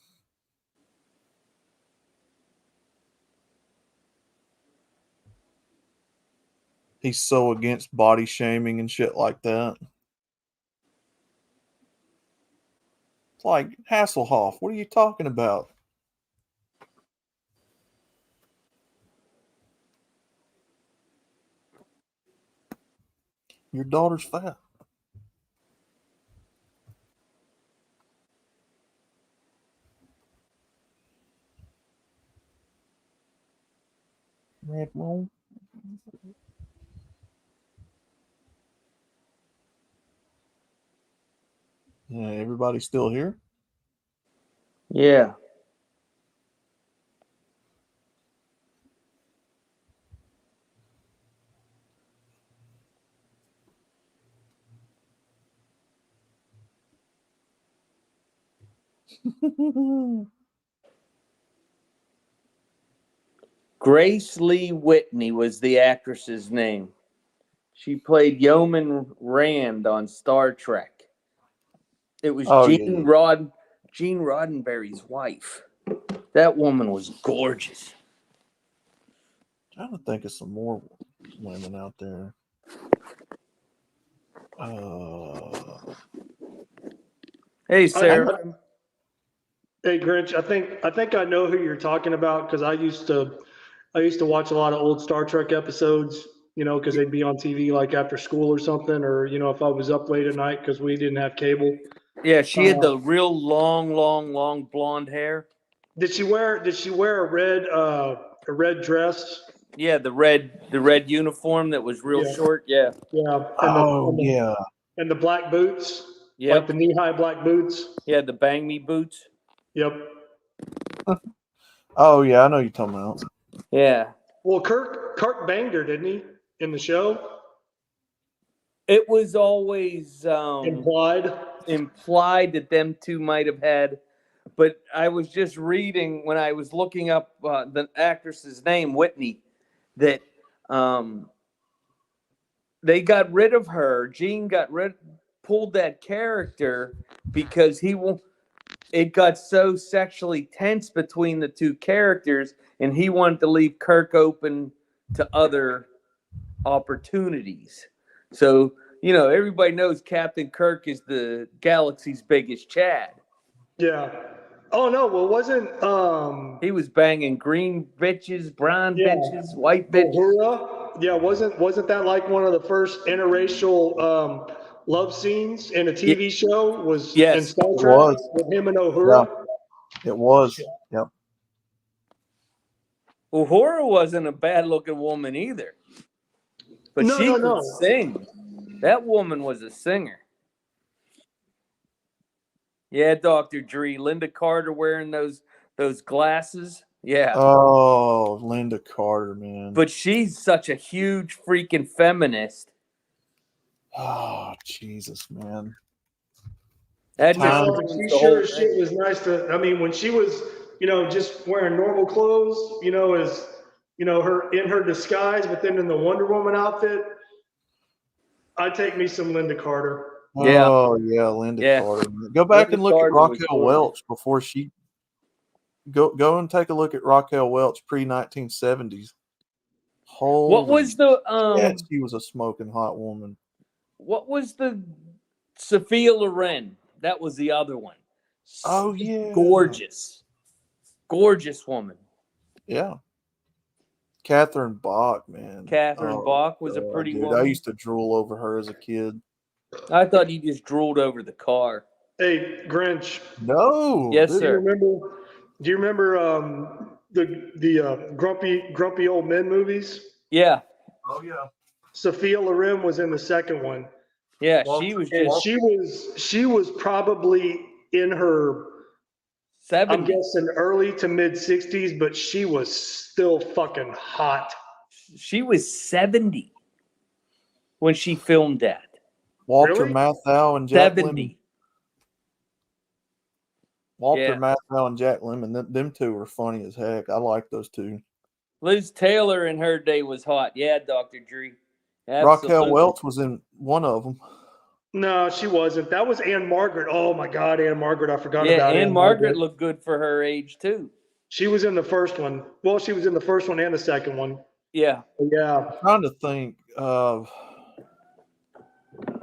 He's so against body shaming and shit like that. It's like, Hasselhoff, what are you talking about? Your daughter's fat. Red Moon. Yeah, everybody still here? Yeah. Grace Lee Whitney was the actress's name. She played Yeoman Rand on Star Trek. It was Gene Roddenberry's wife. That woman was gorgeous. I'm trying to think of some more women out there. Hey, Sarah. Hey, Grinch. I think I know who you're talking about because I used to watch a lot of old Star Trek episodes. Because they'd be on TV like after school or something, or if I was up late at night because we didn't have cable. Yeah, she had the real long blonde hair. Did she wear a red dress? Yeah, the red uniform that was real short. Yeah. Yeah. Yeah. And the black boots. Yep. Like the knee-high black boots. Yeah, the bang me boots. Yep. Oh yeah, I know you're talking about. Yeah. Well, Kirk banged her, didn't he, in the show? It was always implied that them two might have had, but I was just reading when I was looking up the actress's name, Whitney, that they got rid of her. Gene pulled that character because it got so sexually tense between the two characters, and he wanted to leave Kirk open to other opportunities. So, everybody knows Captain Kirk is the galaxy's biggest Chad. Yeah. Oh no, well wasn't he was banging green bitches, brown bitches, white bitches. Yeah, wasn't that like one of the first interracial love scenes in a TV show was Yes. in Star It Trek was. with him and Uhura. It was. Yep. Uhura wasn't a bad-looking woman either, but No, she no, could no. sing. That woman was a singer. Yeah, Dr. Dre. Linda Carter wearing those glasses. Yeah. Oh, Linda Carter, man. But she's such a huge freaking feminist. Oh, Jesus, man. That just Time. No, but ruins she the sure whole as shit thing. was nice to. I mean, when she was, just wearing normal clothes, as her in her disguise, but then in the Wonder Woman outfit, I'd take me some Linda Carter. Yeah. Oh, yeah, Linda Yeah. Carter. Go back Linda and look at Carter was Raquel gorgeous. Welch before she. Go and take a look at Raquel Welch pre-1970s. Holy What was the shit, she was a smoking hot woman. what was the Sophia Loren? That was the other one. Oh, yeah. Gorgeous. Gorgeous woman. Yeah. Catherine Bach, man. Catherine Bach was a God, pretty dude. woman. I used to drool over her as a kid. I thought you just drooled over the car. Hey, Grinch. No. Yes, dude. sir. Do you remember the grumpy old men movies? Yeah. Oh, yeah. Sophia Loren was in the second one. Yeah, Well, she was And just she was probably in her, I'm 70. guessing early to mid 60s, but she was still fucking hot. She was 70 when she filmed that. Walter Really? Matthau and Jack Lemmon. 70. Walter Yeah. Matthau and Jack Lemmon. Them two were funny as heck. I like those two. Liz Taylor in her day was hot. Yeah, Dr. Dre. Raquel Welch was in one of them. No, she wasn't. That was Anne Margaret. Oh my God, Anne Margaret. I forgot Yeah, about Anne Margaret looked good for her age too. She was in the first one. Well, she was in the first one and the second one. Yeah. Yeah. I'm trying to think of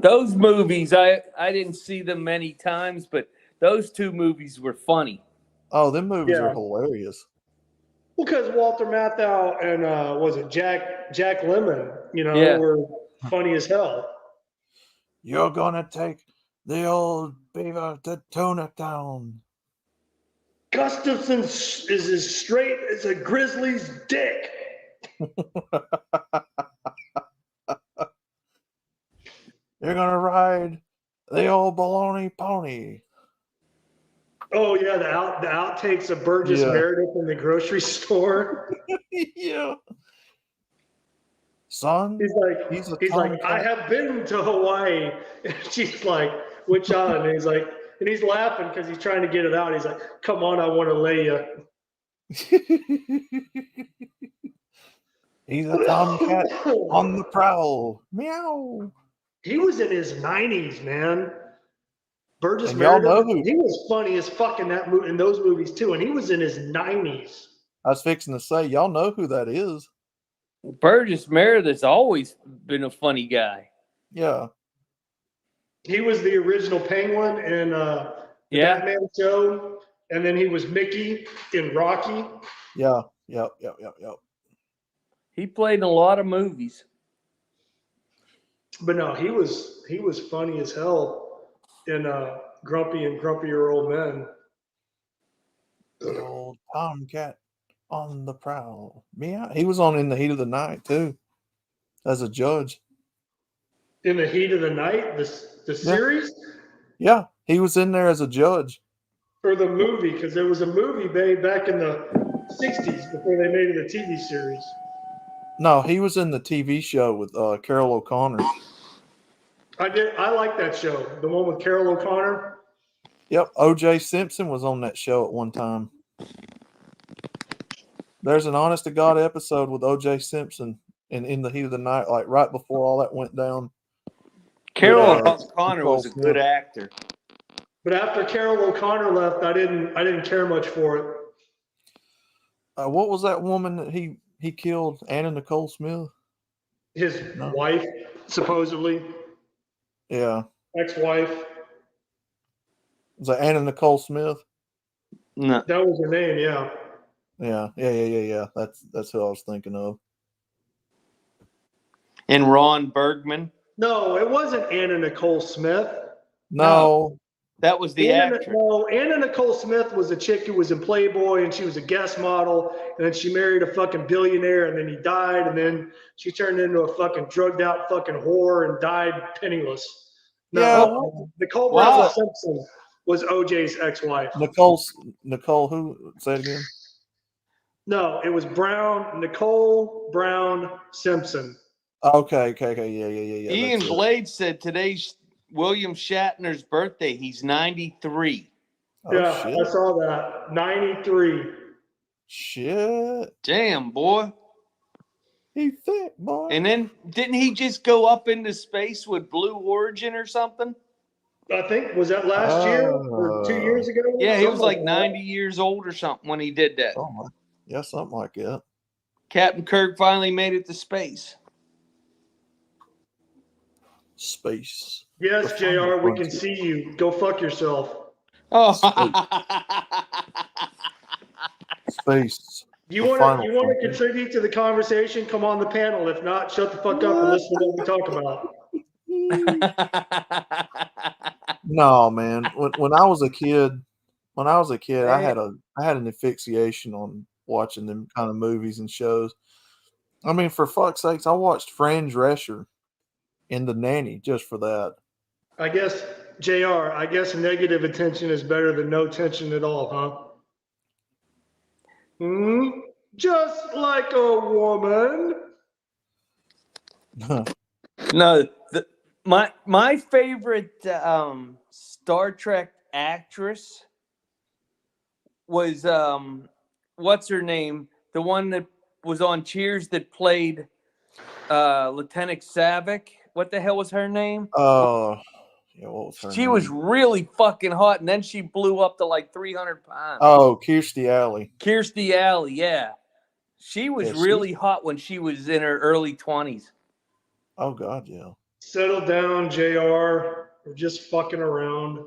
Those movies, I didn't see them many times, but those two movies were funny. Oh, them movies Yeah. are hilarious. Well, because Walter Matthau and was it Jack Lemmon, Yeah. were funny as hell. You're gonna take the old beaver to Tuna Town. Gustafson is as straight as a grizzly's dick. You're gonna ride the old baloney pony. Oh yeah, the outtakes of Burgess Yeah. Meredith in the grocery store. Yeah. Son, He's like, I have been to Hawaii. And she's like, which island? And he's laughing because he's trying to get it out. He's like, come on, I want to lay you. He's a tomcat on the prowl. Meow. He was in his 90s, man. Burgess And y'all Meredith, know who- he was funny as fuck in in those movies too, and he was in his 90s. I was fixing to say, y'all know who that is. Burgess Meredith's always been a funny guy. Yeah. He was the original Penguin in the Yeah. Batman show, and then he was Mickey in Rocky. Yeah. Yep. He played in a lot of movies. But no, he was funny as hell in Grumpy and Grumpier Old Men. The old tomcat on the prowl. Meow. He was on In the Heat of the Night too, as a judge. In the Heat of the Night, the series Yeah, he was in there as a judge. or the movie, because there was a movie made back in the 60s before they made it a TV series. No, he was in the TV show with Carol O'Connor. I like that show, the one with Carol O'Connor. Yep, O.J. Simpson was on that show at one time. There's an honest to God episode with O.J. Simpson in the Heat of the Night, like right before all that went down. Carol Yeah. O'Connor was a good actor. But after Carol O'Connor left, I didn't care much for it. What was that woman that he killed? Anna Nicole Smith? His No. wife, supposedly, Yeah. ex-wife. Was that Anna Nicole Smith? No. That was her name, yeah. Yeah. That's who I was thinking of. And Ron Bergman. No, it wasn't Anna Nicole Smith. No. That was the actress. No, Anna Nicole Smith was a chick who was in Playboy, and she was a guest model, and then she married a fucking billionaire, and then he died, and then she turned into a fucking drugged out fucking whore and died penniless. Yeah. No, Nicole Wow. Brown Simpson was OJ's ex-wife. Nicole, who? Say it again. No, it was Nicole Brown Simpson. Okay. Yeah. Ian that's it. Blade said today's William Shatner's birthday. He's 93. Oh, Yeah, shit. I saw that. 93. Shit. Damn, boy. He thick, boy. And then didn't he just go up into space with Blue Origin or something? I think, was that last year or 2 years ago? Yeah, he was Something like that. 90 years old or something when he did that. Something like that. Captain Kirk finally made it to space. Space. Yes, JR, we can see you. Go fuck yourself. Oh, Space. You The want final to frontier. contribute to the conversation? Come on the panel. If not, shut the fuck up and listen to what we talk about. No, man. When I was a kid, I had an asphyxiation on watching them kind of movies and shows. I mean, for fuck's sakes, I watched Fran Drescher in The Nanny just for that. I guess, JR, negative attention is better than no attention at all, huh? Just like a woman. no, my favorite Star Trek actress was what's her name? The one that was on Cheers that played Lieutenant Savick. What the hell was her name? Yeah, what was her She name? was really fucking hot, and then she blew up to like 300 pounds. Oh, Kirstie Alley. Kirstie Alley, yeah. She was really hot when she was in her early 20s. Oh, God, yeah. Settle down, JR. We're just fucking around.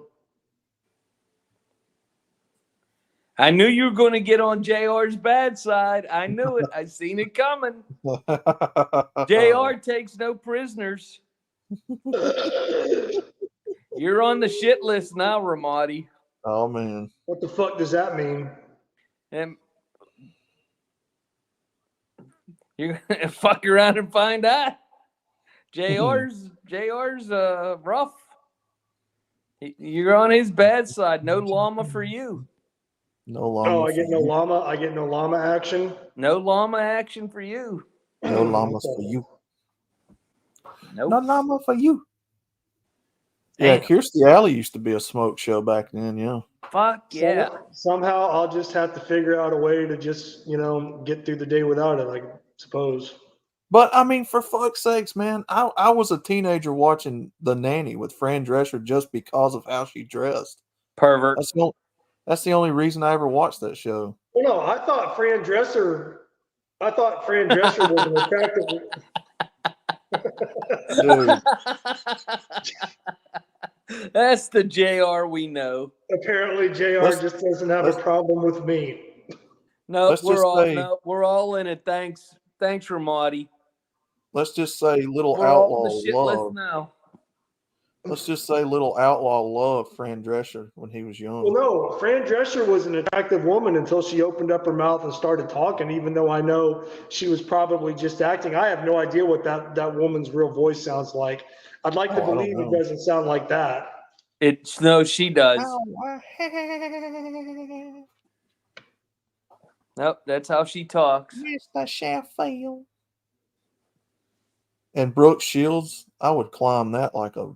I knew you were going to get on JR's bad side. I knew it. I seen it coming. JR takes no prisoners. You're on the shit list now, Ramadi. Oh, man. What the fuck does that mean? And you're gonna fuck around and find out. JR's rough. You're on his bad side. No llama for you. No llama. Oh, I get no llama. I get no llama action. No llama action for you. No llamas for you. Nope. No llama for you. Yeah, Damn. Kirstie Alley used to be a smoke show back then, yeah. Fuck yeah. Somehow I'll just have to figure out a way to just, get through the day without it, I suppose. But, I mean, for fuck's sakes, man, I was a teenager watching The Nanny with Fran Drescher just because of how she dressed. Pervert. That's the only reason I ever watched that show. Well, no, I thought Fran Drescher was an attractive. Dude. That's the JR we know. Apparently, JR just doesn't have a problem with me. No, we're all in it. Thanks, Ramadi. Let's just say little We're all outlaw on the shit love. list now. Let's just say little outlaw love Fran Drescher when he was young. Well, no, Fran Drescher was an attractive woman until she opened up her mouth and started talking, even though I know she was probably just acting. I have no idea what that woman's real voice sounds like. I'd like to believe it doesn't sound like that. No, she does. Nope, that's how she talks. Mr. Sheffield. And Brooke Shields, I would climb that like a.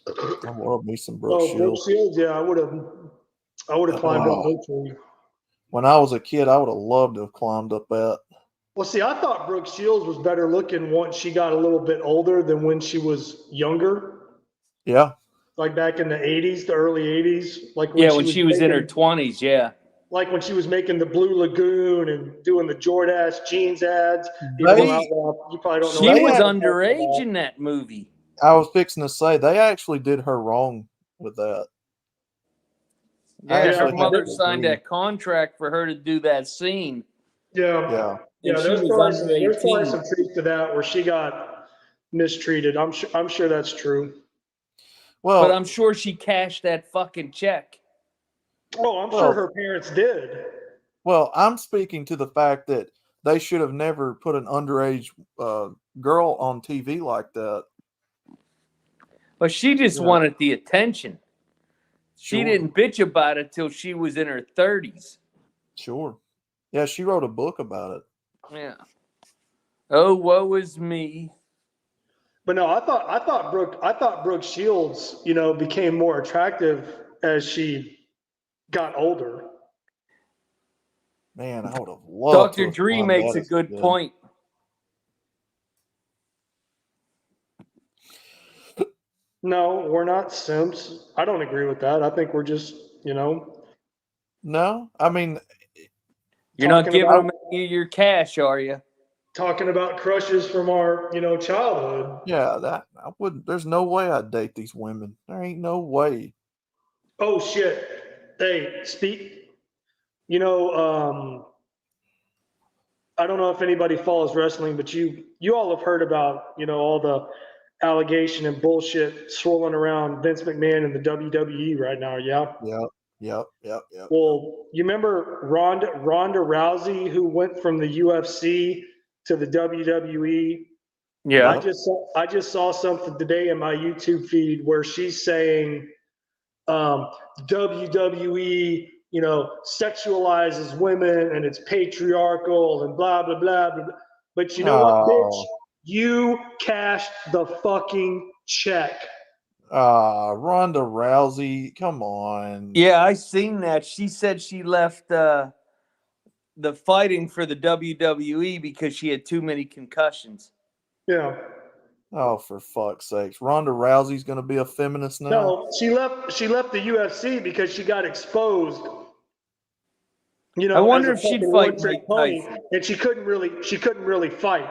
I love me some Brooke Shields. Brooke Shields, yeah, I would have climbed up her tree. When I was a kid, I would have loved to have climbed up that. Well, see, I thought Brooke Shields was better looking once she got a little bit older than when she was younger. Yeah. Like back in the 80s, the early 80s. Like when she was in her 20s, yeah. Like when she was making the Blue Lagoon and doing the Jordache jeans ads. You probably don't know. She was underage in that movie. I was fixing to say, they actually did her wrong with that. Yeah, her mother signed that contract for her to do that scene. Yeah. And she There's was probably under there's probably 18. some truth to that where she got mistreated. I'm sure that's true. But Well, I'm sure she cashed that fucking check. Oh, I'm sure well, her parents did. well, I'm speaking to the fact that they should have never put an underage girl on TV like that. But she just Yeah. wanted the attention. She Sure. didn't bitch about it till she was in her 30s. Sure. Yeah, she wrote a book about it. Yeah. Oh, woe is me. But no, I thought Brooke Shields, became more attractive as she got older. Man, I would have loved to Dr. have Dre climbed makes that a as good kid. point. No, we're not simps. I don't agree with that. I think we're just, No, I mean, You're not talking giving about them any of your cash, are you? talking about crushes from our, childhood. yeah, that I wouldn't. There's no way I'd date these women. There ain't no way. Oh shit. Hey, you know, I don't know if anybody follows wrestling, but you all have heard about, all the allegation and bullshit swirling around Vince McMahon and the WWE right now, yeah? Yep. Well, you remember Ronda Rousey, who went from the UFC to the WWE? Yeah. I just saw something today in my YouTube feed where she's saying WWE, sexualizes women and it's patriarchal and blah blah blah blah. But you know what, bitch? Oh, You cashed the fucking check. Ronda Rousey, come on. Yeah, I seen that. She said she left the fighting for the WWE because she had too many concussions. Yeah. Oh, for fuck's sakes. Ronda Rousey's going to be a feminist now? No, she left the UFC because she got exposed. I wonder as a if she'd fucking fight one-trick Mike pony, Tyson. and she couldn't really fight.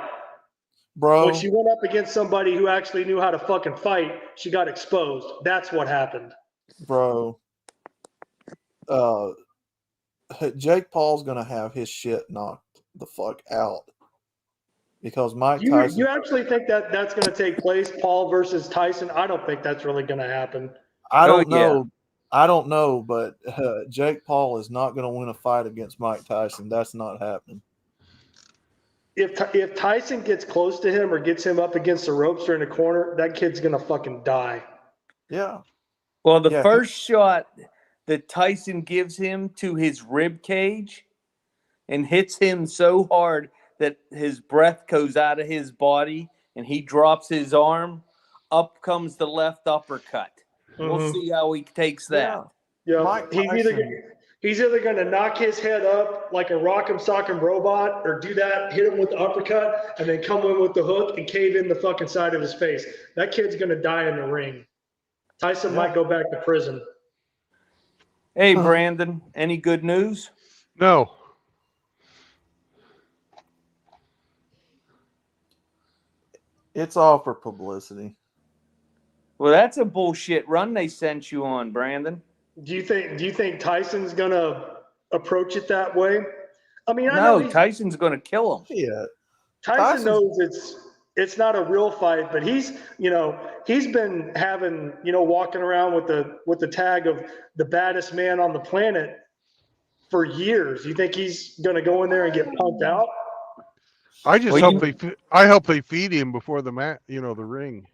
Bro, When she went up against somebody who actually knew how to fucking fight, she got exposed. That's what happened. bro. Jake Paul's going to have his shit knocked the fuck out. Because Mike Tyson. You actually think that that's going to take place, Paul versus Tyson? I don't think that's really going to happen. I don't yeah. know. I don't know, but Jake Paul is not going to win a fight against Mike Tyson. That's not happening. If Tyson gets close to him or gets him up against the ropes or in the corner, that kid's going to fucking die. Yeah. Well, the first shot that Tyson gives him to his rib cage and hits him so hard that his breath goes out of his body and he drops his arm, up comes the left uppercut. We'll see how he takes that. Yeah, Mike he's either going to knock his head up like a rock'em sock'em robot, or do that, hit him with the uppercut, and then come in with the hook and cave in the fucking side of his face. That kid's going to die in the ring. Tyson might go back to prison. Hey, Brandon, any good news? No. It's all for publicity. Well, that's a bullshit run they sent you on, Brandon. Do you think Tyson's going to approach it that way? I mean, Tyson's going to kill him. Yeah. Tyson knows it's not a real fight, but he's been having, walking around with the tag of the baddest man on the planet for years. You think he's going to go in there and get punked out? I just hope they feed him before the the ring.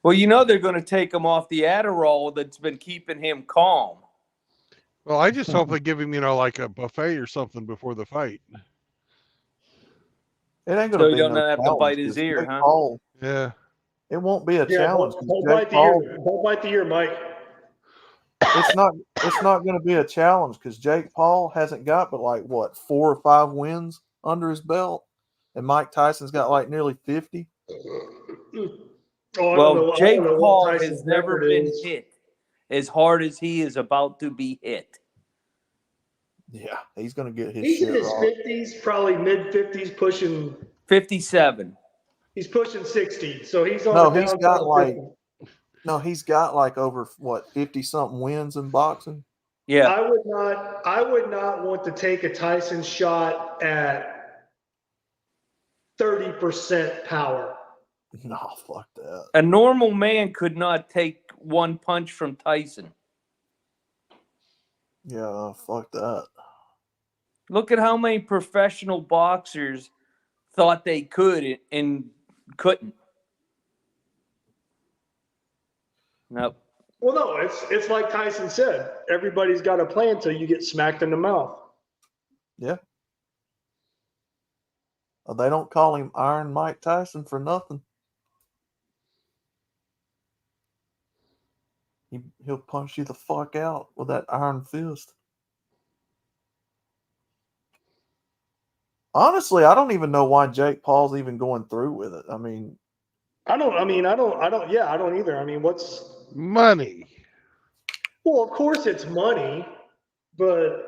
Well, they're going to take him off the Adderall that's been keeping him calm. Well, I just hope they give him, like a buffet or something before the fight. It ain't going to So be he don't no have to challenge, bite his 'cause ear, Jake huh? Paul, Yeah. it won't be a challenge. 'Cause Don't Jake bite the Paul, ear. Don't bite the ear, Mike. it's not going to be a challenge because Jake Paul hasn't got but 4 or 5 wins under his belt, and Mike Tyson's got nearly 50. Well, Jake Paul has never been hit as hard as he is about to be hit. Yeah, he's going to get his He's shit in his rocked. 50s, probably mid-50s, pushing. 57. He's pushing 60, so he's on. No, the he's downside got of 50. he's got over 50 something wins in boxing. Yeah. I would not want to take a Tyson shot at 30% power. No, fuck that. A normal man could not take one punch from Tyson. Yeah, fuck that. Look at how many professional boxers thought they could and couldn't. Nope. Well, no, it's like Tyson said. Everybody's got a plan until you get smacked in the mouth. Yeah. They don't call him Iron Mike Tyson for nothing. He'll punch you the fuck out with that iron fist. Honestly, I don't even know why Jake Paul's even going through with it. I mean, I don't either. I mean, what's Money. well, of course it's money, but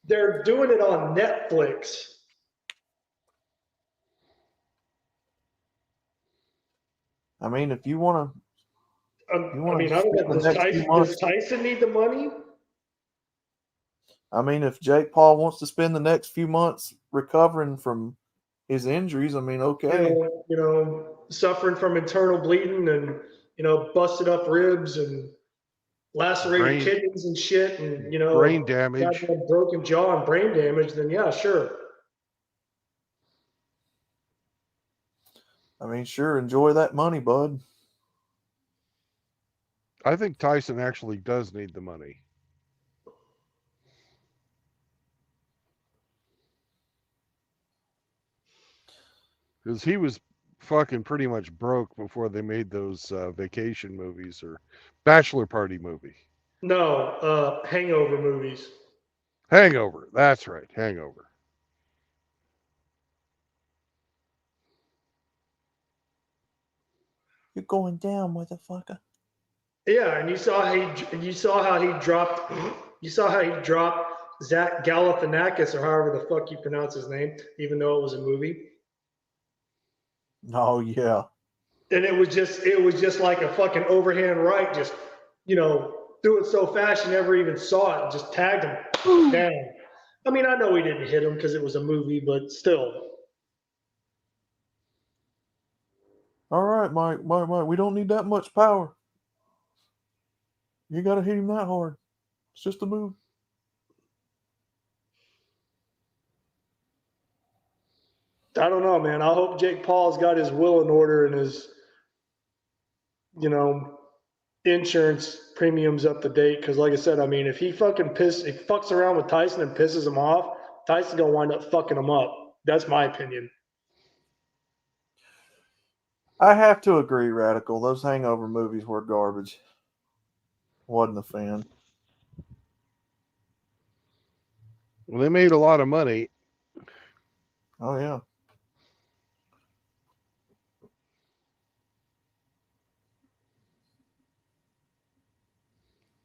they're doing it on Netflix. I mean, if you want to, I don't know. Does Tyson need the money? I mean, if Jake Paul wants to spend the next few months recovering from his injuries, I mean, okay. Suffering from internal bleeding and busted up ribs and lacerated kidneys and shit, and brain damage, broken jaw and brain damage, then yeah, sure. I mean, sure, enjoy that money, bud. I think Tyson actually does need the money. Because he was fucking pretty much broke before they made those vacation movies or bachelor party movie. No, hangover movies. Hangover. That's right. Hangover. You're going down, motherfucker. Yeah, and you saw how he dropped Zach Galifianakis, or however the fuck you pronounce his name, even though it was a movie. Oh yeah. And it was just like a fucking overhand right, just threw it so fast you never even saw it, just tagged him down. I mean, I know he didn't hit him because it was a movie, but still. All right, Mike, we don't need that much power. You got to hit him that hard. It's just a move. I don't know, man. I hope Jake Paul's got his will in order and his, insurance premiums up to date. Because, like I said, I mean, if he fucks around with Tyson and pisses him off, Tyson's gonna wind up fucking him up. That's my opinion. I have to agree, Radical. Those hangover movies were garbage. Wasn't a fan. Well, they made a lot of money. Oh yeah.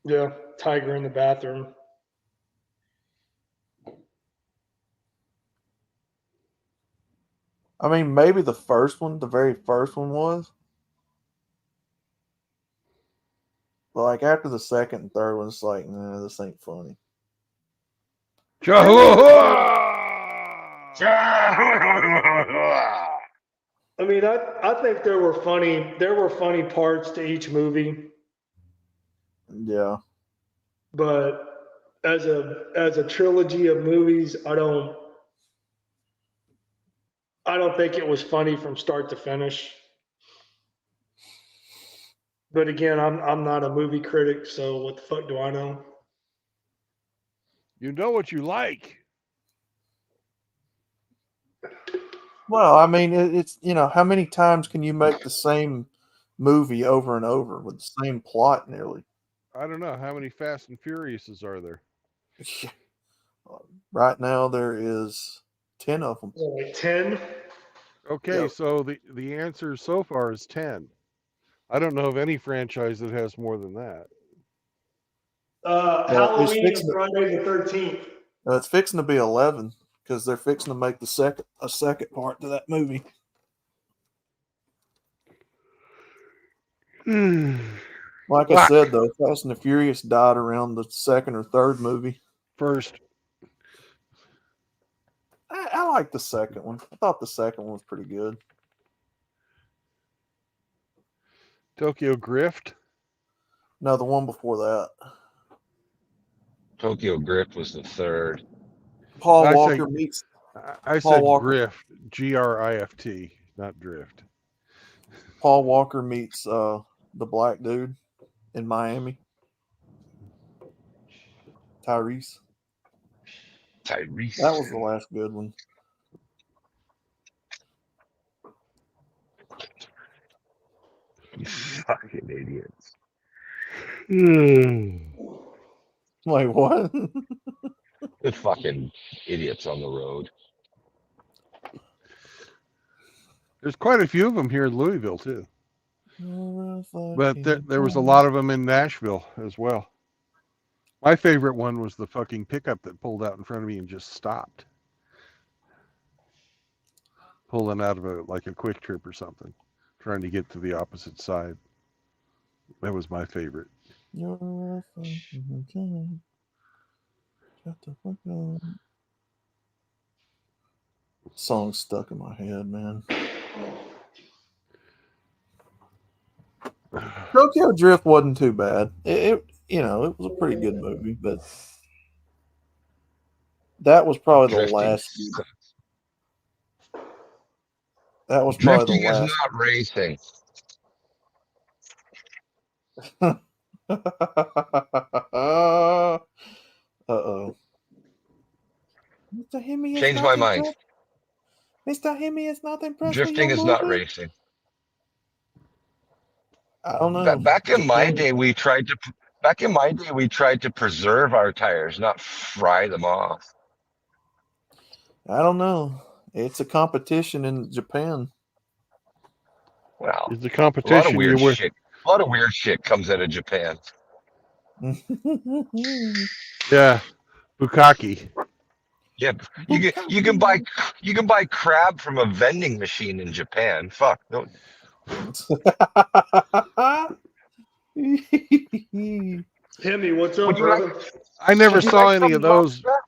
Yeah, tiger in the bathroom. I mean, maybe the very first one was. But like after the second and third one, it's like, nah, this ain't funny. I mean, I think there were funny parts to each movie. Yeah. But as a trilogy of movies, I don't think it was funny from start to finish. But again, I'm not a movie critic, so what the fuck do I know? You know what you like. Well, I mean, it's how many times can you make the same movie over and over with the same plot nearly? I don't know. How many Fast and Furiouses are there? Right now, there is 10 of them. Like 10? Okay, Yep. so the answer so far is 10. I don't know of any franchise that has more than that. Halloween and Friday the 13th. It's fixing to be 11 because they're fixing to make a second part to that movie. Like I said, though, Fast and the Furious died around the second or third movie. First. I like the second one. I thought the second one was pretty good. Tokyo Grift. No, the one before that. Tokyo Grift was the third. Paul I Walker say- meets I Paul said Walker. Grift. Grift, not drift. Paul Walker meets the black dude in Miami. Tyrese. Tyrese. That was the last good one. You fucking idiots. Like what? The fucking idiots on the road. There's quite a few of them here in Louisville too, but there was a lot of them in Nashville as well. My favorite one was the fucking pickup that pulled out in front of me and just stopped, pulling out of a quick trip or something, trying to get to the opposite side. That was my favorite. You're a fucking king. Shut the fuck up. Song's stuck in my head, man. Tokyo Drift wasn't too bad. It was a pretty good movie, but that was probably Drifting the last. sucks. That was probably Drifting the last. is not racing. Uh-oh. Mr. Hemi is Change not my mind. impressed. Mr. Hemi is not impressed Drifting with is your not movie? racing. I don't know. Back in my Depends. day, we tried to preserve our tires, not fry them off. I don't know. It's a competition in Japan. Well, It's a a lot of competition. weird You shit. A lot of weird shit comes out of Japan. yeah, Bukaki. Yeah, you can buy crab from a vending machine in Japan. Fuck, no, Hemi, what's up, Would you like- brother? I never would you saw like any some of those, lobster?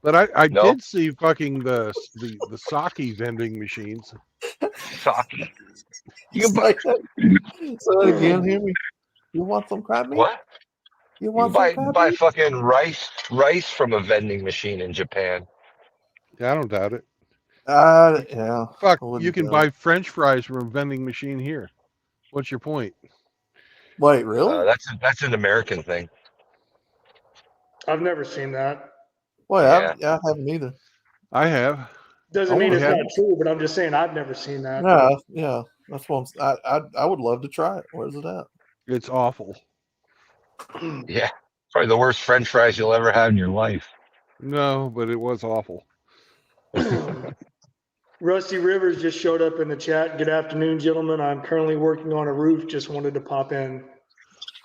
but I No. did see fucking the sake vending machines. Sake. You can buy Say that again, Henry. You want some crab meat? what? You You want can some crab buy meat? fucking rice from a vending machine in Japan. Yeah, I don't doubt it. Yeah. Fuck, I wouldn't you can doubt buy French fries from a vending machine here. What's your point? Wait, really? That's an American thing. I've never seen that. Wait, yeah. I haven't either. I have. Doesn't mean Only it's had- not true, but I'm just saying I've never seen that. Yeah. That's what I would love to try it. Where's it at? It's awful. Yeah, probably the worst French fries you'll ever have in your life. No, but it was awful. Rusty Rivers just showed up in the chat. Good afternoon, gentlemen. I'm currently working on a roof. Just wanted to pop in.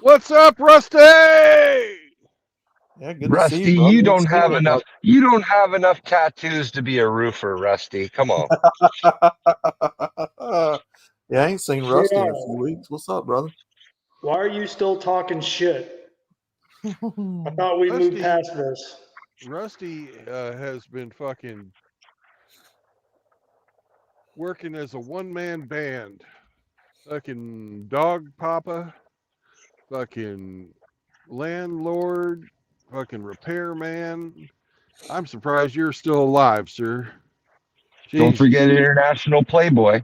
What's up, Rusty? Yeah, good Rusty, to see you, brother. you don't It's have been enough. You don't have enough tattoos to be a roofer, Rusty. Come on. Yeah, I ain't seen Rusty in a Yeah. few weeks. What's up, brother? Why are you still talking shit? I thought we moved Rusty. past this. Rusty has been fucking working as a one-man band. Fucking dog papa, fucking landlord, fucking repairman. I'm surprised you're still alive, sir. Don't Jeez. forget International Playboy.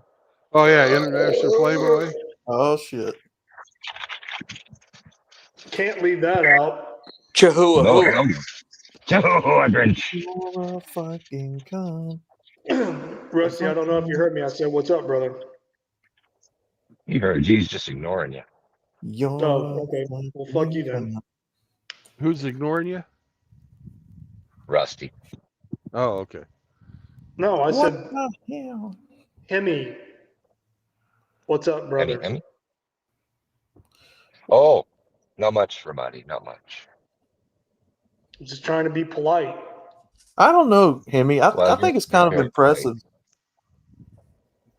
Oh yeah, International Playboy. Oh shit. Can't leave that out. Chahua. No, hell no. Oh, Grinch. You're a fucking cunt. Rusty, I don't know if you heard me. I said, "What's up, brother?" He heard. He's just ignoring you. You're Oh, okay. a Well, fuck you fucking then. cunt. Who's ignoring you? Rusty. Oh, okay. No, I What said, the hell? Hemi. What's up, brother? Emmy? Oh, not much, Ramadi. Not much. I'm just trying to be polite. I don't know, Hemi. I Pleasure. think it's kind of Very impressive.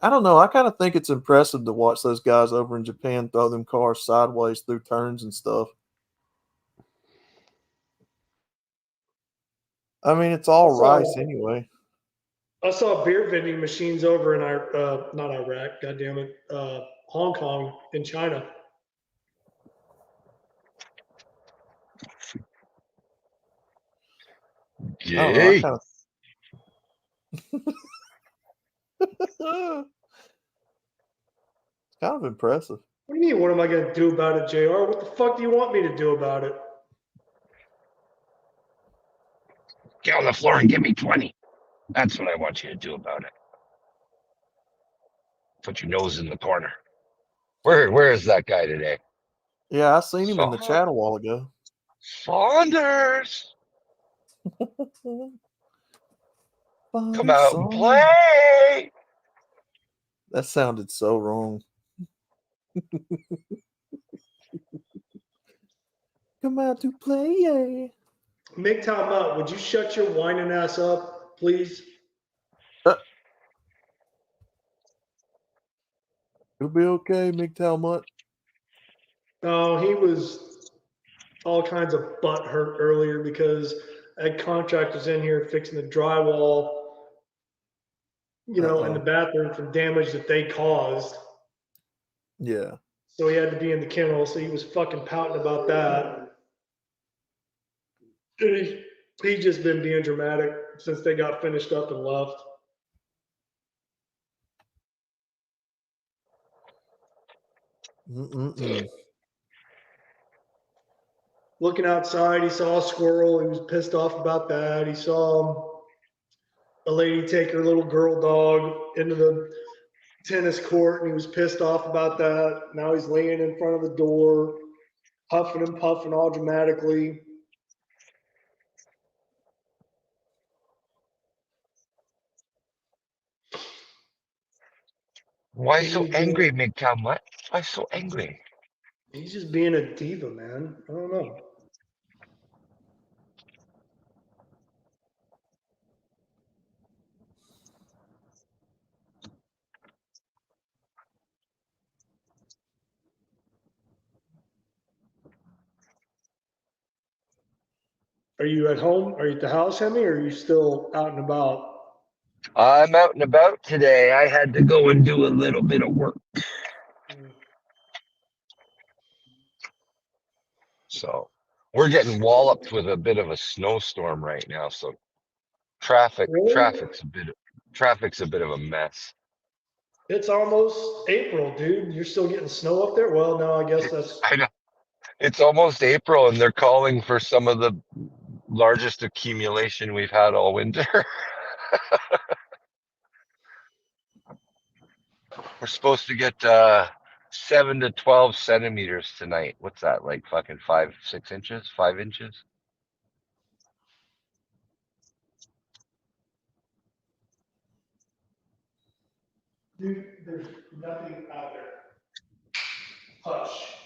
I don't know. I kind of think it's impressive to watch those guys over in Japan throw them cars sideways through turns and stuff. I mean, it's all rice anyway. I saw beer vending machines over in not Iraq, goddamn it, Hong Kong in China. I don't know. I Yay. kind of it's kind of impressive. What do you mean? What am I going to do about it, JR? What the fuck do you want me to do about it? Get on the floor and give me 20. That's what I want you to do about it. Put your nose in the corner. Where is that guy today? Yeah, I seen him in the chat a while ago. Saunders, come out and Saunders. play. That sounded so wrong. Come out to play. MGTOW Mutt, would you shut your whining ass up, please? You'll be okay, MGTOW Mutt. No, he was all kinds of butt hurt earlier because I had contractors in here fixing the drywall, in the bathroom from damage that they caused. Yeah. So he had to be in the kennel, so he was fucking pouting about that. And he just been being dramatic since they got finished up and left. Looking outside, he saw a squirrel. He was pissed off about that. He saw a lady take her little girl dog into the tennis court, and he was pissed off about that. Now he's laying in front of the door, huffing and puffing all dramatically. Why so angry, MGTOW Mutt? Why so angry? He's just being a diva, man. I don't know. Are you at home? Are you at the house, Hemi, or are you still out and about? I'm out and about today. I had to go and do a little bit of work. So we're getting walloped with a bit of a snowstorm right now. So traffic's a bit of a mess. It's almost April, dude. You're still getting snow up there? Well, no, I guess that's. I know. It's almost April and they're calling for some of the largest accumulation we've had all winter. We're supposed to get 7 to 12 centimeters tonight. What's that, like fucking 5 inches? Dude, there's nothing out there. Hush.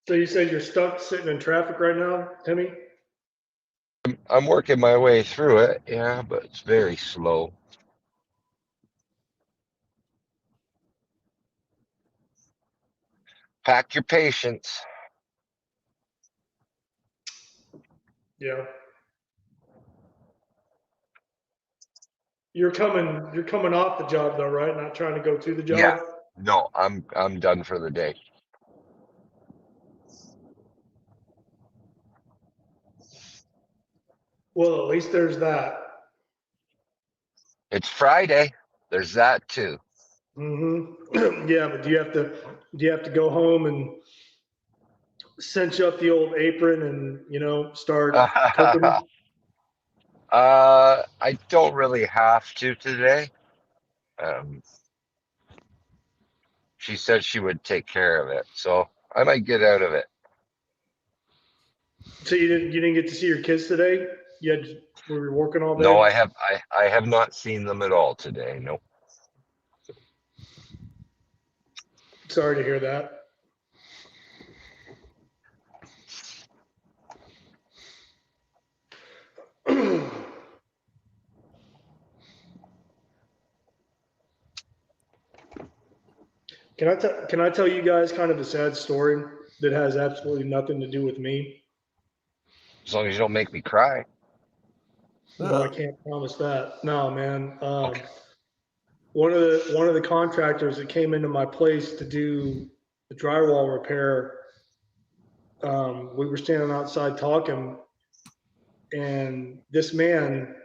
So you said you're stuck sitting in traffic right now, Timmy? I'm working my way through it, yeah, but it's very slow. Pack your patience. Yeah. You're coming off the job though, right? Not trying to go to the job? Yeah. No, I'm done for the day. Well, at least there's that. It's Friday. There's that too. Yeah, but do you have to go home and cinch up the old apron and start cooking? I don't really have to today. She said she would take care of it, so I might get out of it. So you didn't get to see your kids today? We were working all No, day. I have not seen them at all today. No. Sorry to hear that. Can I tell you guys kind of a sad story that has absolutely nothing to do with me? As long as you don't make me cry. No, I can't promise that. No, man. Okay. One of the contractors that came into my place to do the drywall repair, we were standing outside talking, and this man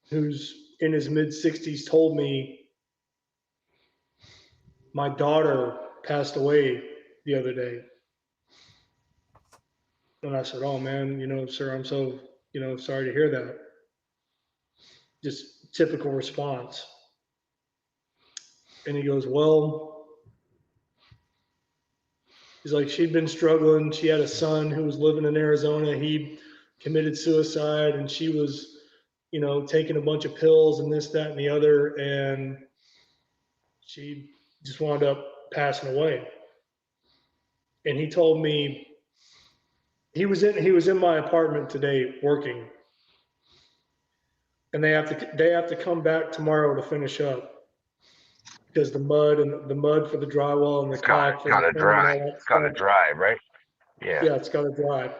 who's in his mid 60s told me my daughter passed away the other day. And I said, "Oh man, sir, I'm so, sorry to hear that." Just typical response. And he goes, "Well," he's like, "she'd been struggling. She had a son who was living in Arizona. He committed suicide, and she was, taking a bunch of pills and this, that, and the other, and she just wound up passing away." And he told me he was in my apartment today working, and they have to come back tomorrow to finish up because the mud for the drywall and the caulk for the Gotta frame and dry. all that Gotta stuff. dry, right? Yeah. Yeah, it's got to dry.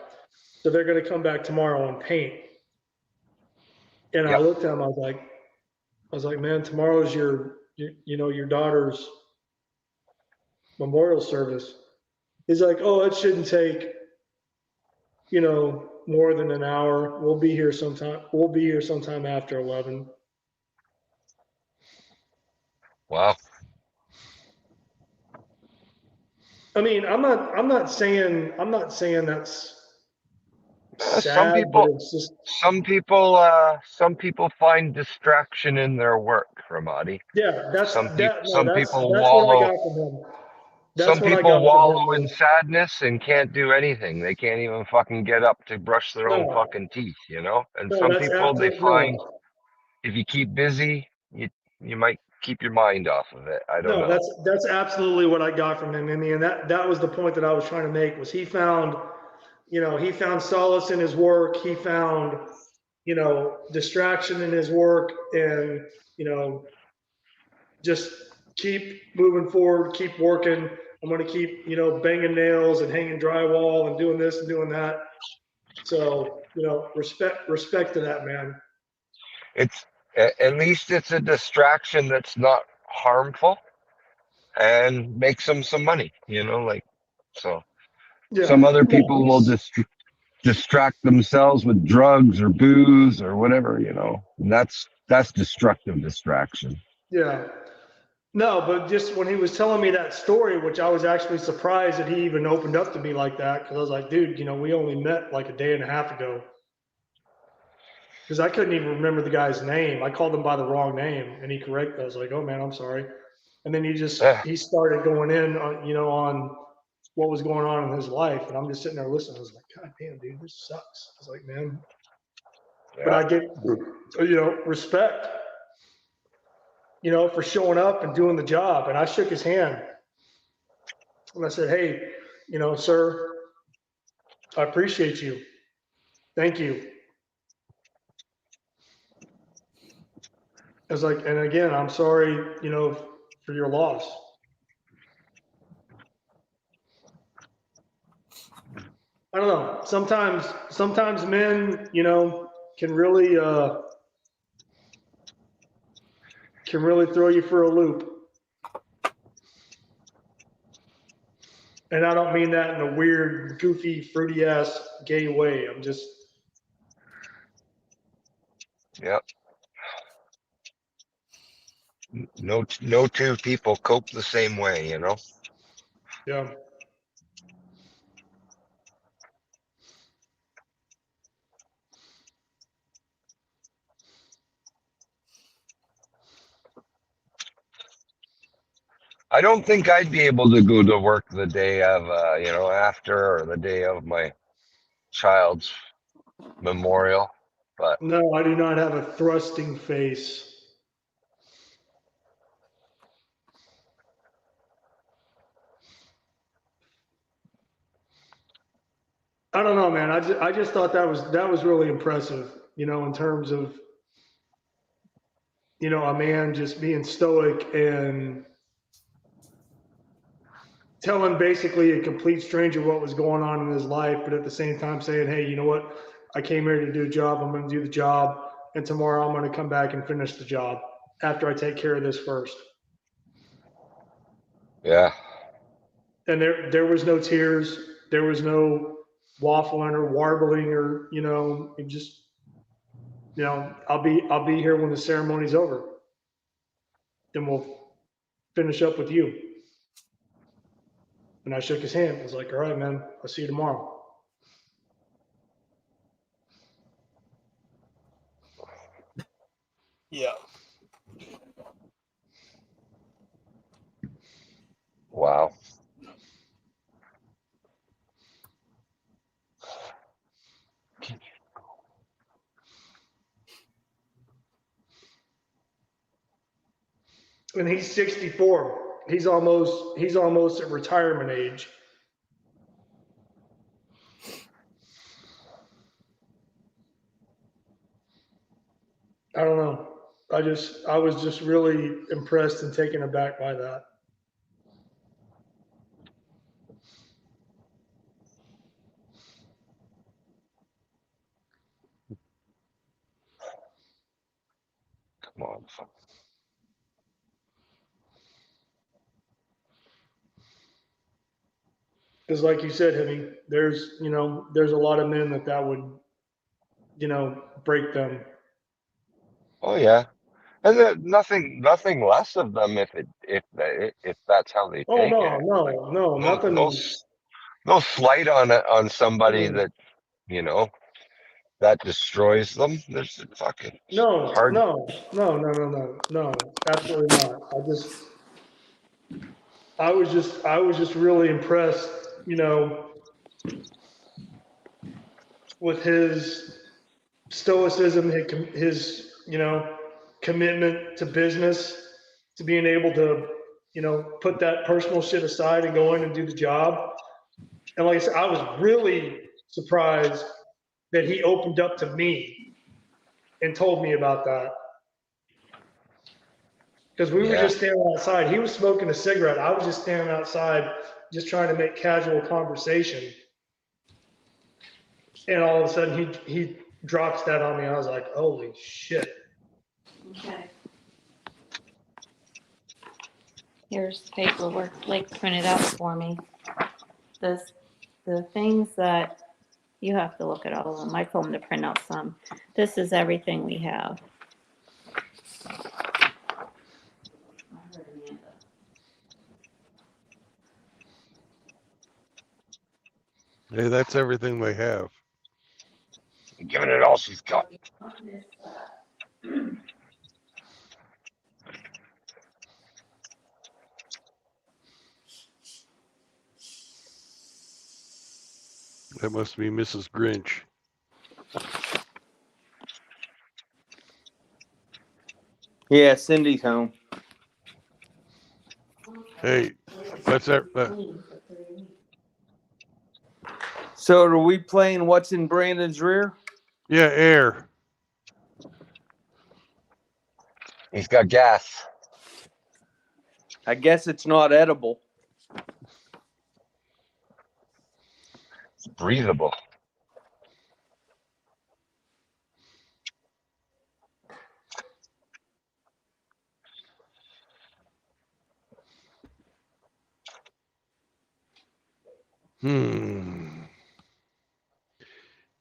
So they're going to come back tomorrow and paint. And I Yep. looked at him. I was like, "Man, tomorrow's your daughter's memorial service." He's like, "Oh, it shouldn't take, more than an hour. We'll be here sometime. We'll be here sometime after 11." Wow. I mean, I'm not saying that's Some sad, but people, it's just, some people find distraction in their work, Ramadi. yeah, that's Some people, that. No, some that's people that's what I wallow. got from him. That's Some what I people got from him, wallow in man. sadness and can't do anything. They can't even fucking get up to brush their own No, fucking teeth, you know? And no, some that's people, they absolutely find no. if you keep busy, you might keep your mind off of it. I don't No, know. that's absolutely what I got from him. I mean, that was the point that I was trying to make was he found solace in his work. He found, distraction in his work and, just keep moving forward, keep working. I'm going to keep, banging nails and hanging drywall and doing this and doing that. So, respect to that man. It's at least it's a distraction that's not harmful and makes them some money, you know, like so. Some Yeah. other No, people will distract themselves with drugs or booze or whatever, you know. And that's destructive distraction. yeah. No, but just when he was telling me that story, which I was actually surprised that he even opened up to me like that, because I was like, "Dude, we only met like a day and a half ago." Because I couldn't even remember the guy's name. I called him by the wrong name, and he corrected. I was like, "Oh man, I'm sorry." And then Yeah, he started going in on on what was going on in his life, and I'm just sitting there listening. I was like, "God damn, dude, this sucks." I was like, "Man," but yeah. I get respect, for showing up and doing the job. And I shook his hand and I said, "Hey, sir, I appreciate you. Thank you." I was like, and again, I'm sorry, for your loss. I don't know. Sometimes men, can really throw you for a loop. And I don't mean that in a weird, goofy, fruity ass gay way. I'm just, Yep. No two people cope the same way, you know. yeah. I don't think I'd be able to go to work the day of, after or the day of my child's memorial. But No, I do not have a thrusting face. I don't know, man. I just thought that was really impressive, in terms of, a man just being stoic and telling basically a complete stranger what was going on in his life, but at the same time saying, hey, you know what? I came here to do a job. I'm going to do the job. And tomorrow I'm going to come back and finish the job after I take care of this first. yeah, And there was no tears. There was no waffling or warbling or, it just, I'll be here when the ceremony's over. Then we'll finish up with you. And I shook his hand. I was like, all right, man, I'll see you tomorrow. Yeah. wow. And he's 64. He's almost at retirement age. I don't know. I was just really impressed and taken aback by that. Come on. Because like you said, Henny, there's a lot of men that would, break them. Oh yeah, and nothing less of them if that's how they Oh take no, it. Like no, nothing. no slight on somebody Mm. that you know that destroys them. There's fucking No, hard. no, no, no, no, no, no, absolutely not. I was just really impressed, with his stoicism, his commitment to business, to being able to, put that personal shit aside and go in and do the job. And like I said, I was really surprised that he opened up to me and told me about that. Because we were Yeah, just standing outside. He was smoking a cigarette. I was just standing outside, just trying to make casual conversation. And all of a sudden, he drops that on me. I was like, holy shit. Okay. Here's paperwork Blake printed out for me. The things that you have to look at all of them. I told him to print out some. This is everything we have. Hey, that's everything they have. giving it all she's got. That must be Mrs. Grinch. Yeah, Cindy's home. Hey, that's that. So are we playing What's in Brandon's Rear? Yeah, air. He's got gas. I guess it's not edible. It's breathable.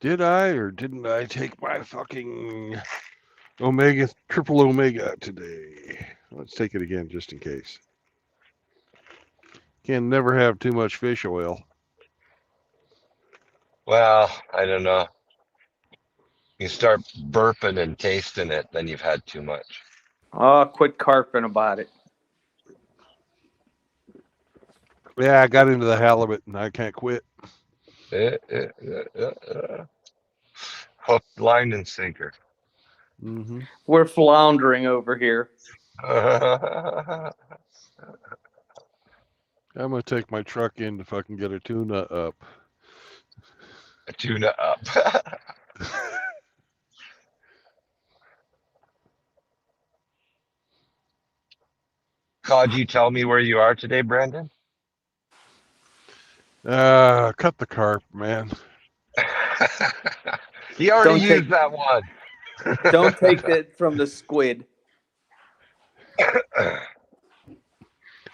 Did I or didn't I take my fucking triple omega today? Let's take it again just in case. Can never have too much fish oil. Well, I don't know. You start burping and tasting it, then you've had too much. Oh, quit carping about it. Yeah, I got into the halibut and I can't quit. Hook, line, and sinker. Mm-hmm. We're floundering over here. I'm gonna take my truck in to fucking get a tuna up. Tuna up. Could you tell me where you are today, Brandon? Cut the carp, man. You already Don't used take- that one. Don't take that from the squid.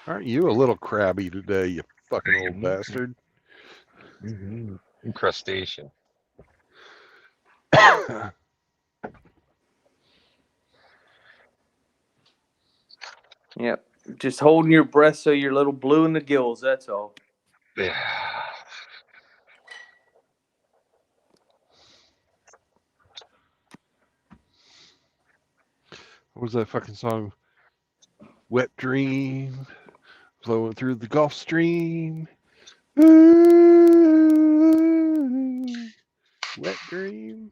Aren't you a little crabby today, you fucking old bastard? Crustacean. Yep. Just holding your breath so you're a little blue in the gills. That's all. Yeah. What was that fucking song? Wet Dream, flowing through the Gulf Stream. Ooh, wet dream.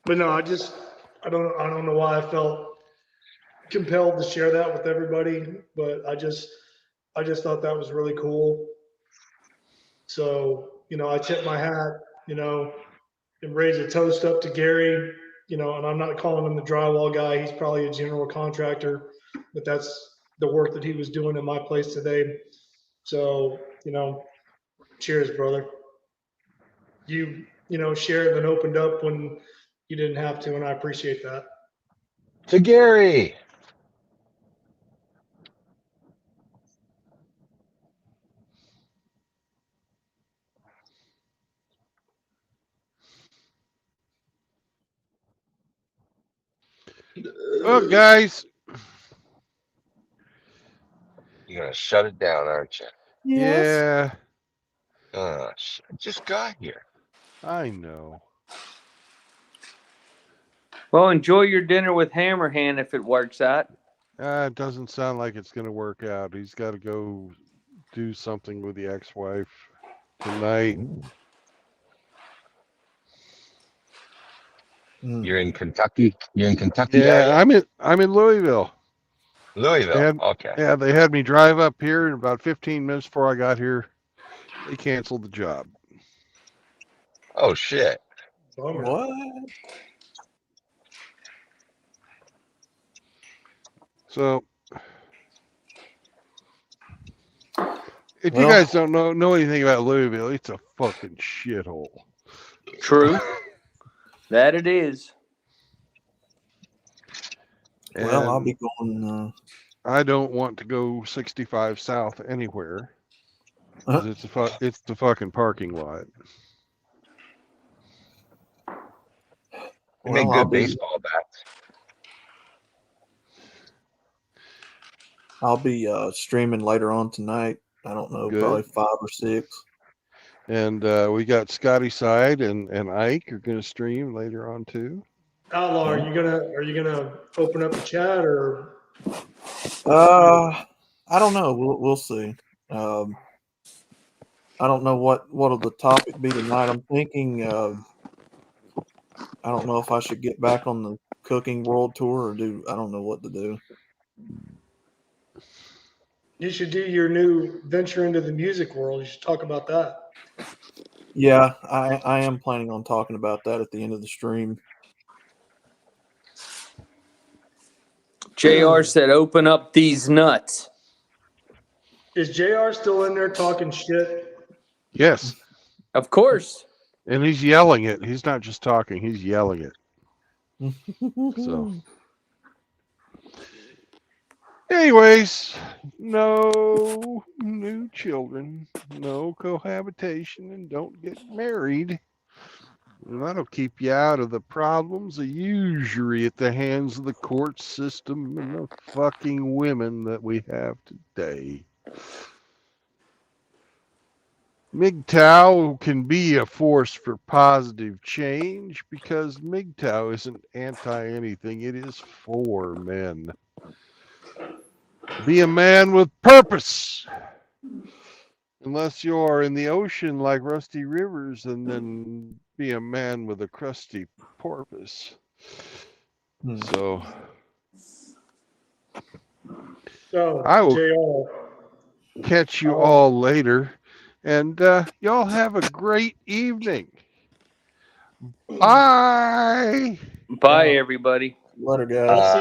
But no, I don't know why I felt compelled to share that with everybody, but I just thought that was really cool. So, I tip my hat, and raise a toast up to Gary, and I'm not calling him the drywall guy. He's probably a general contractor, but that's the work that he was doing in my place today. So, cheers, brother. You shared and opened up when you didn't have to, and I appreciate that. To Gary. Well, guys. You're gonna shut it down, aren't you? Yes. Yeah. I just got here. I know. Well, enjoy your dinner with Hammerhand if it works out. It doesn't sound like it's going to work out. He's got to go do something with the ex-wife tonight. You're in Kentucky. You're in Kentucky. Yeah, area? I'm in Louisville. Louisville. Okay. Yeah, they had me drive up here, and about 15 minutes before I got here, they canceled the job. Oh shit. What? So, if you guys don't know anything about Louisville, it's a fucking shithole. True. That it is. Well, I'll be going. I don't want to go 65 south anywhere. It's the fucking parking lot. They make good baseball bats. I'll be streaming later on tonight. I don't know, probably 5 or 6. And we got Scotty Side and Ike are going to stream later on too. Outlaw, are you gonna open up the chat or? I don't know. We'll see. I don't know what'll the topic be tonight. I'm thinking. I don't know if I should get back on the cooking world tour or do. I don't know what to do. You should do your new venture into the music world. You should talk about that. Yeah, I am planning on talking about that at the end of the stream. JR said, open up these nuts. Is JR still in there talking shit? Yes. Of course. And he's yelling it. He's not just talking, he's yelling it. So. Anyways, no new children, no cohabitation, and don't get married. And that'll keep you out of the problems of usury at the hands of the court system and the fucking women that we have today. MGTOW can be a force for positive change because MGTOW isn't anti anything, it is for men. Be a man with purpose. Unless you're in the ocean like Rusty Rivers, and then be a man with a crusty porpoise. So I will JR. catch you all later, and y'all have a great evening. Bye. Bye, everybody. Later, guys.